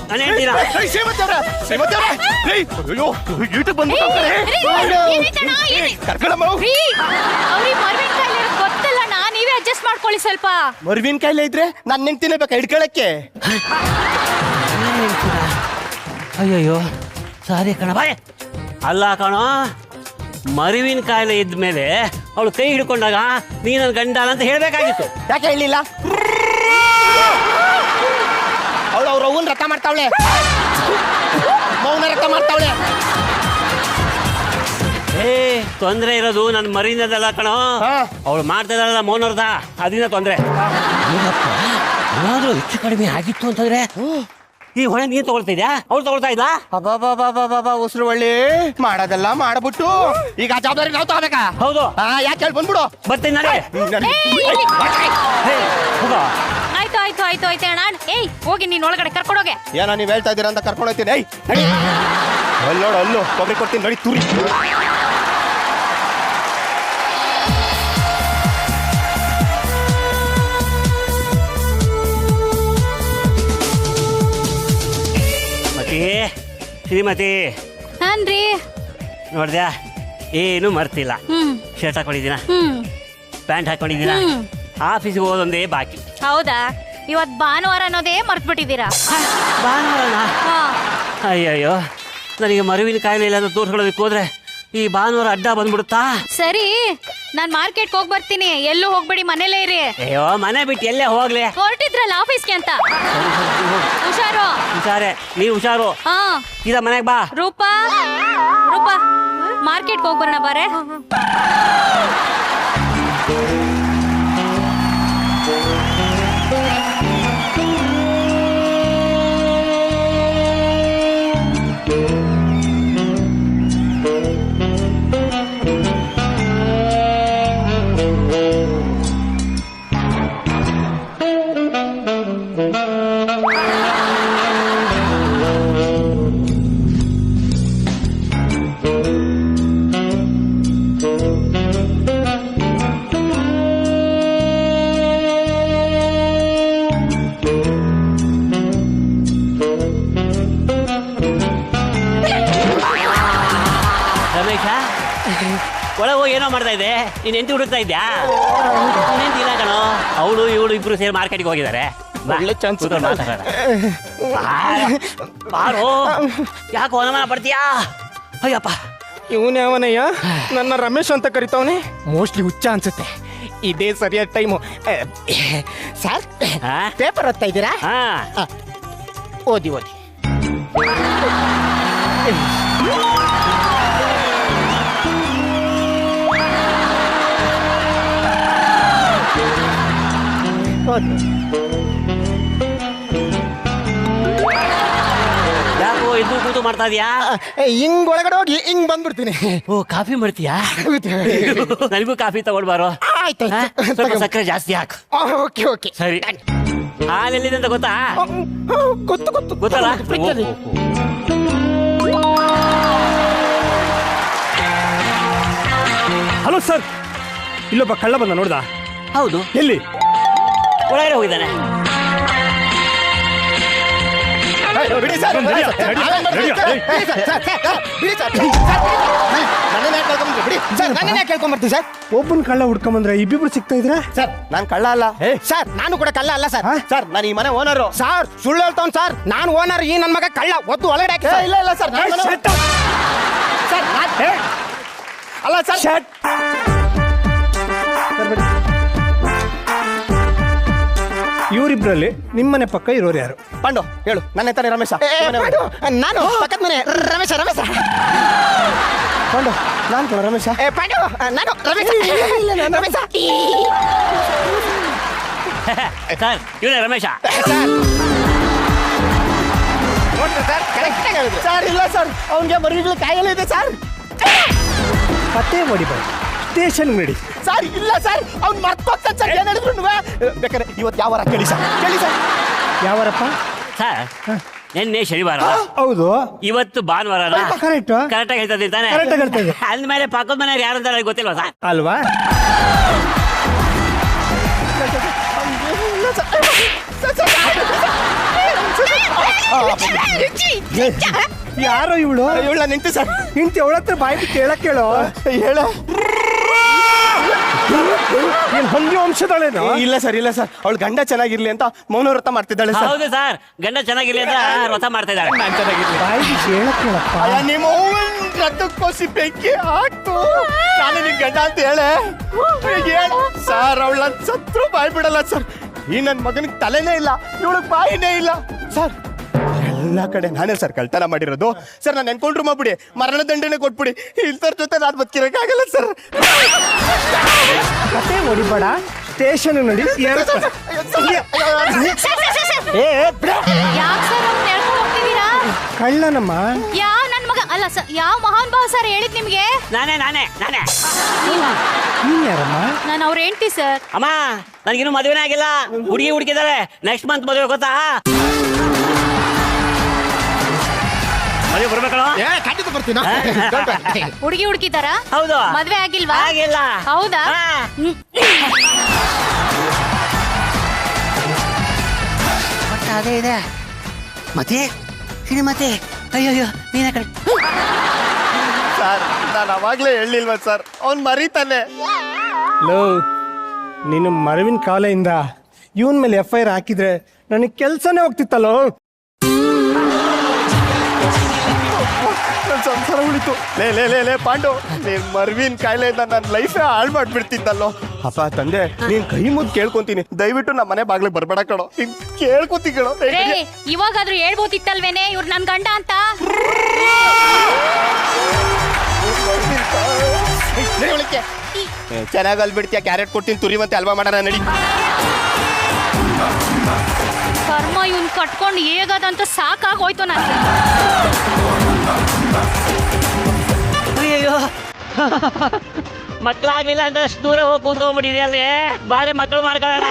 ನಾನು ಹೇಳ್ತೀನ ಕರ್ಕೊಳಮ್ಮ. ಗೊತ್ತಲ್ಲಣ್ಣ, ನೀವೇ ಅಡ್ಜಸ್ಟ್ ಮಾಡ್ಕೊಳ್ಳಿ ಸ್ವಲ್ಪ. ಮರುವಿನ ಕಾಯಿಲೆ ಇದ್ರೆ ನನ್ನ ಹೆಂಡತಿನೇ ಬೇಕಾ ಹಿಡ್ಕೊಳಕ್ಕೆ? ಅಯ್ಯಯ್ಯೋ, ಸಾರಿ ಕಣ. ಬಾಯ್. ಅಲ್ಲ ಕಣೋ, ಮರುವಿನ ಕಾಯಿಲೆ ಇದ್ಮೇಲೆ ಅವಳು ಕೈ ಹಿಡ್ಕೊಂಡಾಗ ನೀ ನನ್ನ ಗಂಡ ಅಂತ ಹೇಳ್ಬೇಕಾಗಿತ್ತು. ಯಾಕೆ ಹೇಳಿಲ್ಲ? ಅವಳು ಅವ್ರ ಅವ್ವನ್ ರಥ ಮಾಡ್ತಾವಳೆ, ಮೌನ ರಥ ಮಾಡ್ತಾವಳೆ. ತೊಂದ್ರೆ ಇರೋದು ನನ್ನ ಮರಿಯಿಂದಲ್ಲ ಕಣೋ, ಅವಳು ಮಾಡ್ತಾ ಇದ್ದಾಳಲ್ಲ ಮೌನ ರಥ, ಅದರಿಂದ ತೊಂದ್ರೆ. ಏನಾದ್ರೂ ಹೆಚ್ಚು ಕಡಿಮೆ ಆಗಿತ್ತು ಅಂತಂದ್ರೆ ಈ ಹೊಣೆ ನೀನ್ ತಗೊಳ್ತಿದ್ಯಾ, ಅವ್ಳು ತಗೊಳ್ತಾ ಇದ್ದ? ಉಸಿರು ಒಳ್ಳೆ ಮಾಡೋದೆಲ್ಲ ಮಾಡ್ಬಿಟ್ಟು ಈಗ ಆ ಜವಾಬ್ದಾರಿ ನಾವು ತಗೋಬೇಕಾ? ಹೌದು. ಯಾಕೆ ಹೇಳಿ ಬಂದ್ಬಿಡು. ಬರ್ತೀನಿ ನಾಳೆ. ಆಯ್ತು ಆಯ್ತು ಆಯ್ತು ಆಯ್ತು ಅಣ್ಣ. ಏಯ್, ಹೋಗಿ ನೀನ್ ಒಳಗಡೆ ಕರ್ಕೊಂಡೋಗೆ. ಏನೋ ನೀವ್ ಹೇಳ್ತಾ ಇದ್ದೀರಾ ಅಂತ ಕರ್ಕೊಂಡು ಹೋಗ್ತೀನಿ. ಅಲ್ಲಿ ನೋಡು, ಅಲ್ಲೂ ಕೊಬ್ಬರಿ ಕೊಡ್ತೀನಿ ನೋಡಿ, ತುರಿ. ಶ್ರೀಮತಿ, ಹಾನ್ರಿ, ನೋಡ್ದ್ಯಾ ಏನು ಮರ್ತಿಲ್ಲ. ಶರ್ಟ್ ಹಾಕೊಂಡಿದ್ದೀನ, ಪ್ಯಾಂಟ್ ಹಾಕೊಂಡಿದ್ದೀನ, ಆಫೀಸ್ಗೆ ಹೋದೊಂದೇ ಬಾಕಿ. ಹೌದಾ? ಇವತ್ ಭಾನುವಾರ ಅನ್ನೋದೇ ಮರ್ತ್ಬಿಟ್ಟಿದ್ದೀರಾ. ಭಾನುವಾರನ? ಅಯ್ಯಯ್ಯೋ, ನನಗೆ ಮರುವಿನ ಕಾಯಿಲೆ ಇಲ್ಲ ಅಂತ ತೋರ್ಸ್ಕೊಳ್ಳೋದಕ್ಕೆ ಹೋದ್ರೆ ಈ ಭಾನುವಾರ ಅಡ್ಡ ಬಂದ್ಬಿಡುತ್ತಾ? ಸರಿ, ನಾನ್ ಮಾರ್ಕೆಟ್ಗೆ ಹೋಗಿ ಬರ್ತೀನಿ. ಎಲ್ಲೂ ಹೋಗ್ಬೇಡಿ, ಮನೇಲೇ ಇರಿ. ಅಯ್ಯೋ, ಮನೆ ಬಿಟ್ಟು ಎಲ್ಲೇ ಹೋಗ್ಲಿ? ಹೊರಟಿದ್ರಲ್ಲ ಆಫೀಸ್ಗೆ ಅಂತ. ಹುಷಾರು. ಹುಷಾರೆ, ನೀವು ಹುಷಾರು. ಇದ ಮನೆಗೆ ಬಾ. ರೂಪಾ, ಮಾರ್ಕೆಟ್ಗೆ ಹೋಗಿ ಬರೋಣ ಬಾರೆ. ಒಳಗೆ ಹೋಗಿ ಏನೋ ಮಾಡ್ತಾ ಇದ್ದೆ, ನೀನ್ ಎಂಟಿ ಹುಡುಕ್ತಾ ಇದ್ಯಾ? ಇಲ್ಲ ಕಣೋ, ಅವಳು ಇವಳು ಇಬ್ರು ಸೇರಿ ಮಾರ್ಕೆಟ್ಗೆ ಹೋಗಿದ್ದಾರೆ. ಬಾರೋ, ಯಾಕೋ ಅನುಮಾನ ಪಡ್ತೀಯಾ? ಅಯ್ಯಪ್ಪ, ಇವನೇ ಅವನಯ್ಯ, ನನ್ನ ರಮೇಶ್ ಅಂತ ಕರಿತಾವನೆ. ಮೋಸ್ಟ್ಲಿ ಹುಚ್ಚ ಅನ್ಸುತ್ತೆ. ಇದೇ ಸರಿಯಾದ ಟೈಮು. ಸರ್, ಪೇಪರ್ ಓದ್ತಾ ಇದ್ದೀರಾ? ಓದಿ. ಯಾಕೋ ಇದು ಕೂತು ಮಾಡ್ತಾ ಇದೀಯಾ? ಹಿಂಗ್ ಒಳಗಡೆ ಹೋಗಿ ಹಿಂಗ್ ಬಂದ್ಬಿಡ್ತೀನಿ. ಓ, ಕಾಫಿ ಮಾಡ್ತೀಯಾ? ನನಗೂ ಕಾಫಿ ತಗೊಳ್ಬಾರೋ? ಆಯ್ತು, ಸ್ವಲ್ಪ ಸಕ್ಕರೆ ಜಾಸ್ತಿ ಹಾಕು. ಓಕೆ. ಸರಿ. ಹಾಲೆಲ್ಲಿದೆ ಅಂತ ಗೊತ್ತಾ? ಗೊತ್ತಲ್ಲ? ಹಲೋ ಸರ್, ಇಲ್ಲೊಬ್ಬ ಕಳ್ಳ ಬಂದ, ನೋಡ್ದ? ಹೌದು. ಎಲ್ಲಿ? ಒಳಗಡೆ ಹೋಗಿದ್ದಾನೆ. ಒಬ್ಬನ್ ಕಳ್ಳ ಹುಡ್ಕೊಂಬಂದ್ರೆ ಇಬ್ಬಿಬ್ರು ಸಿಗ್ತಾ ಇದ್ರ? ಸರ್, ನಾನ್ ಕಳ್ಳ ಅಲ್ಲ ಸರ್. ನಾನು ಕೂಡ ಕಳ್ಳ ಅಲ್ಲ ಸರ್. ಸರ್, ನಾನು ಈ ಮನೆ ಓನರು ಸರ್. ಸುಳ್ಳು ಹೇಳ್ತಾವ್ ಸರ್. ನಾನು ಓನರ್, ಈ ನನ್ ಮಗ ಕಳ್ಳ. ಒದ್ದು ಒಳಗಡೆ ಹಾಕಿ. ಇಲ್ಲ ಸರ್, ಅಲ್ಲ ಸರ್. ಇವರಿಬ್ರಲ್ಲಿ ನಿಮ್ಮನೆ ಪಕ್ಕ ಇರೋರು ಯಾರು? ಪಂಡು, ಹೇಳು. ನನ್ನ ತಾನೆ ರಮೇಶ. ನಾನು ಪಕ್ಕದ ಮನೆ ರಮೇಶ. ಪಂಡು, ನಾನು ಕೂಡ ರಮೇಶ. ಪಂಡು, ನಾನು ರಮೇಶ. ಸರ್, ಇವನೇ ರಮೇಶ. ಸರ್, ಇಲ್ಲ ಸರ್, ಅವನಿಗೆ ಮರಿಗಳು ಕಾಯಲ್ಲ ಇದೆ ಸರ್. ಕತೆ ಹೊಡಿಬಾರ್ದು, ಸ್ಟೇಷನ್ ನಡಿ. ಸರ್, ಇಲ್ಲ ಸರ್, ಅವ್ನು ಮರ್ತೋಗ್ತಾನೆ ಸರ್. ಏನ್ ಹೇಳಿದ್ರು ಬೇಕಾದ್ರೆ ಇವತ್ತು ಯಾವ ವಾರ ಕೇಳಿ ಸರ್. ಯಾವರಪ್ಪ? ಸರ್, ನಿನ್ನೆ ಶನಿವಾರ. ಹೌದು. ಇವತ್ತು ಭಾನುವಾರ. ಕರೆಕ್ಟಾಗಿ ಹೇಳ್ತದೆ ತಾನೆ? ಅಂದ್ಮೇಲೆ ಪಕ್ಕದ ಮನೆಯವ್ರು ಯಾರು ಅಂತ ಗೊತ್ತಿಲ್ವಾ ಸರ್? ಅಲ್ವಾ? ಯಾರೋ ಇವಳು? ಇವಳ ನಿಂತು ಸರ್. ನಿಂತು ಅವಳ ಹತ್ರ ಬಾಯಿ ಬಿಟ್ಟು ಹೇಳಕ್ ಹೇಳೋ. ಹೇಳ. ಹೊಂದಿ ವಂಶದಳೇನು? ಇಲ್ಲ ಸರ್, ಅವಳು ಗಂಡ ಚೆನ್ನಾಗಿರ್ಲಿ ಅಂತ ಮೌನ ವ್ರತ ಮಾಡ್ತಿದ್ದಾಳೆ ಸರ್. ಹೌದು ಸರ್, ಗಂಡ ಚೆನ್ನಾಗಿರ್ಲಿ ಅಂತ ವ್ರತ ಮಾಡ್ತಾ ಇದ್ದಾಳೆ. ನಾನು ಚೆನ್ನಾಗಿರ್ಲಿ. ಬಾಯಿ ಬಿಟ್ಟು ಹೇಳಕ್ ಹೇಳಪ್ಪ. ನಿಮ್ಮ ರಕ್ತಕ್ಕೋಸಿ ಬೆಂಕಿ ಹಾಕ್ತು. ನಾನು ನಿನ್ ಗಂಡ ಅಂತ ಹೇಳೆ ಸರ್. ಅವಳ ಸತ್ರು ಬಾಯಿ ಬಿಡಲ್ಲ ಸರ್. ಈ ನನ್ನ ಮಗನಿಗೆ ತಲೆನೇ ಇಲ್ಲ, ಇವಳಿಗೆ ಬಾಯಿನೇ ಇಲ್ಲ ಸರ್. ಎಲ್ಲ ಕಡೆ ನಾನೇ ಸರ್ ಕಳ್ತನ ಮಾಡಿರೋದು ಸರ್. ನಾನು ಎನ್ಕೌಂಟ್ರ್ ಮಾಡ್ಬಿಡಿ, ಮರಣ ದಂಡನೆ ಕೊಟ್ಬಿಡಿ. ಇಲ್ತರ ಜೊತೆ ನಾನು ಬದುಕಿರಕ್ಕಾಗಲ್ಲ ಸರ್. ಕತೆ ಹೊಡಿಬೇಡ, ಸ್ಟೇಷನ್ ನಡಿ. ಕಳ್ಳನಮ್ಮ. ಯಾವ ನನ್ ಮಗ ಅಲ್ಲ ಸರ್, ಯಾವ ಮಹಾನ್ ಭಾವ ಸರ್ ಹೇಳಿದ್ ನಿಮ್ಗೆ? ನಾನೇ. ನೀನ್ ಯಾರಮ್ಮ? ನಾನು ಅವ್ರ ಹೆಂಡತಿ ಸರ್. ಅಮ್ಮ, ನನಗಿನ್ನೂ ಮದುವೆನೇ ಆಗಿಲ್ಲ. ಹುಡುಗಿ ಹುಡುಕಿದ್ದಾರೆ. ನೆಕ್ಸ್ಟ್ ಮಂತ್ ಮದುವೆ, ಗೊತ್ತಾ? ಮದುವೆ ಬರ್ಬೇಕಲ್ಲ? ಖಂಡಿತ ಬರ್ತೀನ. ಹುಡುಗಿ ಹುಡುಕಿದಾರ? ಹೌದು. ಮದ್ವೆ ಆಗಿಲ್ವಾ? ಆಗಿಲ್ಲ. ಹೌದಾ? ಅದೇ ಇದೆ ಮತ್ತೆ. ಅಯ್ಯೋ, ನೀನ ಕಡೆ ಸರ್ ನಾನು ಅವಾಗ್ಲೇ ಹೇಳಿಲ್ವ ಸರ್ ಅವ್ನು ಮರೀತಾನೆ. ಲೋ ನೀನು ಮರವಿನ ಕಾಲೆಯಿಂದ ಇವನ್ ಮೇಲೆ FIR ಹಾಕಿದ್ರೆ ನನಗೆ ಕೆಲಸನೇ ಹೋಗ್ತಿತ್ತಲ್ಲೋ. ನನ್ನ ಸಂಸಾರ ಉಳಿತು. ಲೇ ಲೇ ಲೇ ಲೇ ಪಾಂಡು, ನೀನ್ ಮರ್ವಿನ್ ಕಾಯಿಲೆಯಿಂದ ನನ್ನ ಲೈಫೇ ಹಾಳು ಮಾಡ್ಬಿಡ್ತಿದ್ದಲ್ಲೋ. ಅಪ್ಪ ತಂದೆ ನೀನ್ ಕೈ ಮುದ್ದು ಕೇಳ್ಕೊಂತೀನಿ, ದಯವಿಟ್ಟು ನಮ್ಮ ಮನೆ ಬಾಗ್ಲಿಗೆ ಬರ್ಬೇಡ ಕಣೋ, ಕೇಳ್ಕೊಂತೀನಿ ಕಣೋ. ಇವಾಗಾದ್ರೂ ಹೇಳ್ಬೋದಿತ್ತಲ್ವೇನೆ ಇವ್ರು ನನ್ ಗಂಡ ಅಂತ. ಚೆನ್ನಾಗಿ ಅಲ್ಬಿಡ್ತೀಯ, ಕ್ಯಾರೆಟ್ ಕೊಡ್ತೀನಿ, ತುರಿವಂತೆ ಅಲ್ವಾ ಮಾಡೋಣ ನಡಿ. ಕರ್ಮ ಇವ್ನ್ ಕಟ್ಕೊಂಡು ಹೇಗದಂತ ಸಾಕಾಗೋಯ್ತು ನನಗೆ. ಅಯ್ಯೋ ಮಕ್ಕಳಾಗಿಲ್ಲ ಅಂದ್ರೆ ಅಷ್ಟು ದೂರ ಹೋಗಿ ಕೂತ್ಕೊಂಡ್ಬಿಟ್ಟಿದೆ ಅಲ್ಲಿ. ಬಾರಿ ಮಕ್ಕಳು ಮಾಡ್ಕೊಳ್ಳೋಣ.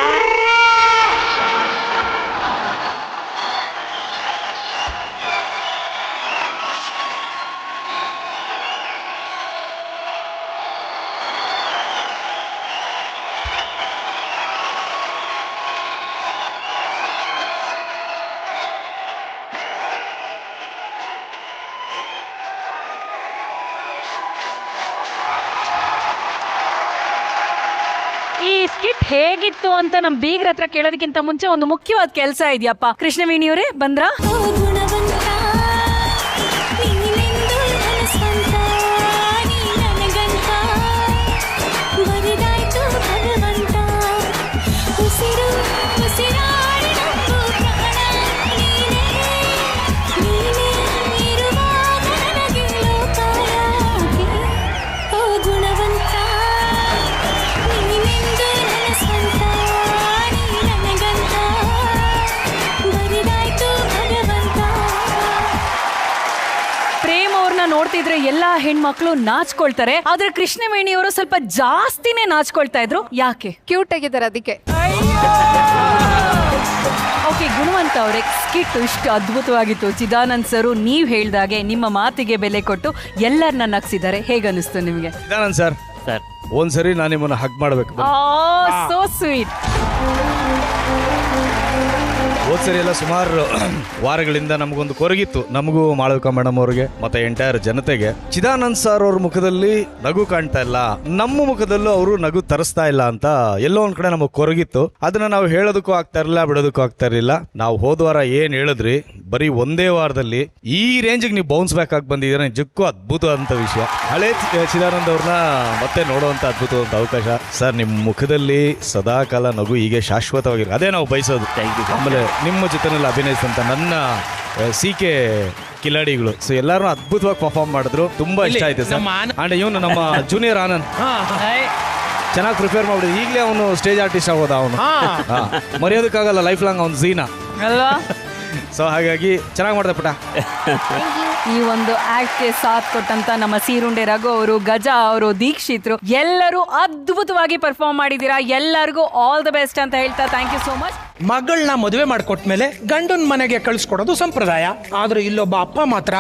ಈ ಸ್ಕಿಟ್ ಹೇಗಿತ್ತು ಅಂತ ನಮ್ ಬೀಗ್ರ ಹತ್ರ ಕೇಳೋದಕ್ಕಿಂತ ಮುಂಚೆ ಒಂದು ಮುಖ್ಯವಾದ ಕೆಲಸ ಇದೆಯಪ್ಪ. ಕೃಷ್ಣವೇಣಿಯವರೇ ಬಂದ್ರಾ? ನೋಡ್ತಿದ್ರೆ ಎಲ್ಲಾ ಹೆಣ್ಮಕ್ಳು ನಾಚ್ಕೊಳ್ತಾರೆ, ಆದ್ರೆ ಕೃಷ್ಣವೇಣಿಯವರು ಸ್ವಲ್ಪ ಜಾಸ್ತಿನೇ ನಾಚ್ಕೊಳ್ತಾ ಇದ್ರು. ಯಾಕೆ? ಕ್ಯೂಟ್ ಆಗಿದ್ದಾರೆ ಅದಕ್ಕೆ. ಓಕೆ, ಗುಣವಂತ ಅವರೇ, ಸ್ಕಿಟ್ ಇಷ್ಟು ಅದ್ಭುತವಾಗಿತ್ತು. ಚಿದಾನಂದ್ ಸರ್ ನೀವ್ ಹೇಳ್ದಾಗೆ ನಿಮ್ಮ ಮಾತಿಗೆ ಬೆಲೆ ಕೊಟ್ಟು ಎಲ್ಲರನ್ನ ನಗ್ಸಿದ್ದಾರೆ. ಹೇಗನ್ನಿಸ್ತು ನಿಮ್ಗೆ? ಚಿದಾನಂದ್ ಸರ್ ಒಂದ್ಸರಿ ನಾನು ನಿಮ್ಮನ್ನ ಹಗ್ ಮಾಡ್ಬೇಕು. So sweet. ಹೋದ್ಸರಿ ಎಲ್ಲ ಸುಮಾರು ವಾರಗಳಿಂದ ನಮಗೊಂದು ಕೊರಗಿತ್ತು, ನಮಗೂ ಮಾಳವಿಕಾ ಮೇಡಮ್ ಅವ್ರಿಗೆ ಮತ್ತೆ ಎಂಟೈರ್ ಜನತೆಗೆ. ಚಿದಾನಂದ್ ಸರ್ ಅವ್ರ ಮುಖದಲ್ಲಿ ನಗು ಕಾಣ್ತಾ ಇಲ್ಲ, ನಮ್ಮ ಮುಖದಲ್ಲೂ ಅವರು ನಗು ತರಿಸ್ತಾ ಇಲ್ಲ ಅಂತ ಎಲ್ಲೋ ಒಂದ್ ಕಡೆ ನಮಗ್ ಕೊರಗಿತ್ತು. ಅದನ್ನ ನಾವು ಹೇಳೋದಕ್ಕೂ ಆಗ್ತಾ ಇರಲಿಲ್ಲ, ಬಿಡೋದಕ್ಕೂ ಆಗ್ತಾ ಇರಲಿಲ್ಲ. ನಾವು ಹೋದ್ವಾರ ಏನ್ ಹೇಳಿದ್ರಿ, ಬರೀ ಒಂದೇ ವಾರದಲ್ಲಿ ಈ ರೇಂಜಿಗೆ ನೀವು ಬೌನ್ಸ್ ಬ್ಯಾಕ್ ಆಗಿ ಬಂದಿದ್ದೀರಾ, ನಿಜಕ್ಕೂ ಅದ್ಭುತವಾದಂತ ವಿಷಯ. ಹಳೆ ಚಿದಾನಂದ್ ಅವ್ರನ್ನ ಮತ್ತೆ ನೋಡುವಂತ ಅದ್ಭುತವಾದಂತ ಅವಕಾಶ. ಸರ್ ನಿಮ್ಮ ಮುಖದಲ್ಲಿ ಸದಾ ಕಾಲ ನಗು ಹೀಗೆ ಶಾಶ್ವತವಾಗಿರೋ ಅದೇ ನಾವು ಬಯಸೋದು. ಆಮೇಲೆ ನಿಮ್ಮ ಜೊತೆನಲ್ಲಿ ಅಭಿನಯಿಸಿದಂತ ನನ್ನ CK ಕಿಲಾಡಿಗಳು, ಸೊ ಎಲ್ಲರೂ ಅದ್ಭುತವಾಗಿ ಪರ್ಫಾರ್ಮ್ ಮಾಡಿದ್ರು. ತುಂಬಾ ಇಷ್ಟ ಆಯ್ತು ಸರ್. ಅಂಡ್ ಇವನು ನಮ್ಮ ಜೂನಿಯರ್ ಆನಂದ್ ಚೆನ್ನಾಗಿ ಪ್ರಿಪೇರ್ ಮಾಡಿದ್ರು. ಈಗಲೇ ಅವನು ಸ್ಟೇಜ್ ಆರ್ಟಿಸ್ಟ್ ಆಗೋದ. ಅವನು ಮರೆಯೋದಕ್ಕಾಗಲ್ಲ, ಲೈಫ್ ಲಾಂಗ್ ಅವನು ಝೀನಾ ಅಲ್ವಾ. ಸೊ ಹಾಗಾಗಿ ಚೆನ್ನಾಗಿ ಮಾಡಿದೆ ಪುಟ. ಈ ಒಂದು ಆಕ್ಟ್ಗೆ ಸಾಥ್ ಕೊಟ್ಟಂತ ನಮ್ಮ ಸೀರುಂಡೆ ರಘು ಅವರು, ಗಜ ಅವರು, ದೀಕ್ಷಿತ್ರು ಎಲ್ಲರೂ ಅದ್ಭುತವಾಗಿ ಪರ್ಫಾರ್ಮ್ ಮಾಡಿದೀರಾ. ಎಲ್ಲರಿಗೂ ಆಲ್ ದ ಬೆಸ್ಟ್ ಅಂತ ಹೇಳ್ತಾ ಥ್ಯಾಂಕ್ ಯು ಸೋ ಮಚ್. ಮಗಳನ್ನ ಮದುವೆ ಮಾಡ್ಕೊಟ್ಮೇಲೆ ಗಂಡನ ಮನೆಗೆ ಕಳ್ಸಿಕೊಡೋದು ಸಂಪ್ರದಾಯ. ಆದ್ರೆ ಇಲ್ಲೊಬ್ಬ ಅಪ್ಪ ಮಾತ್ರ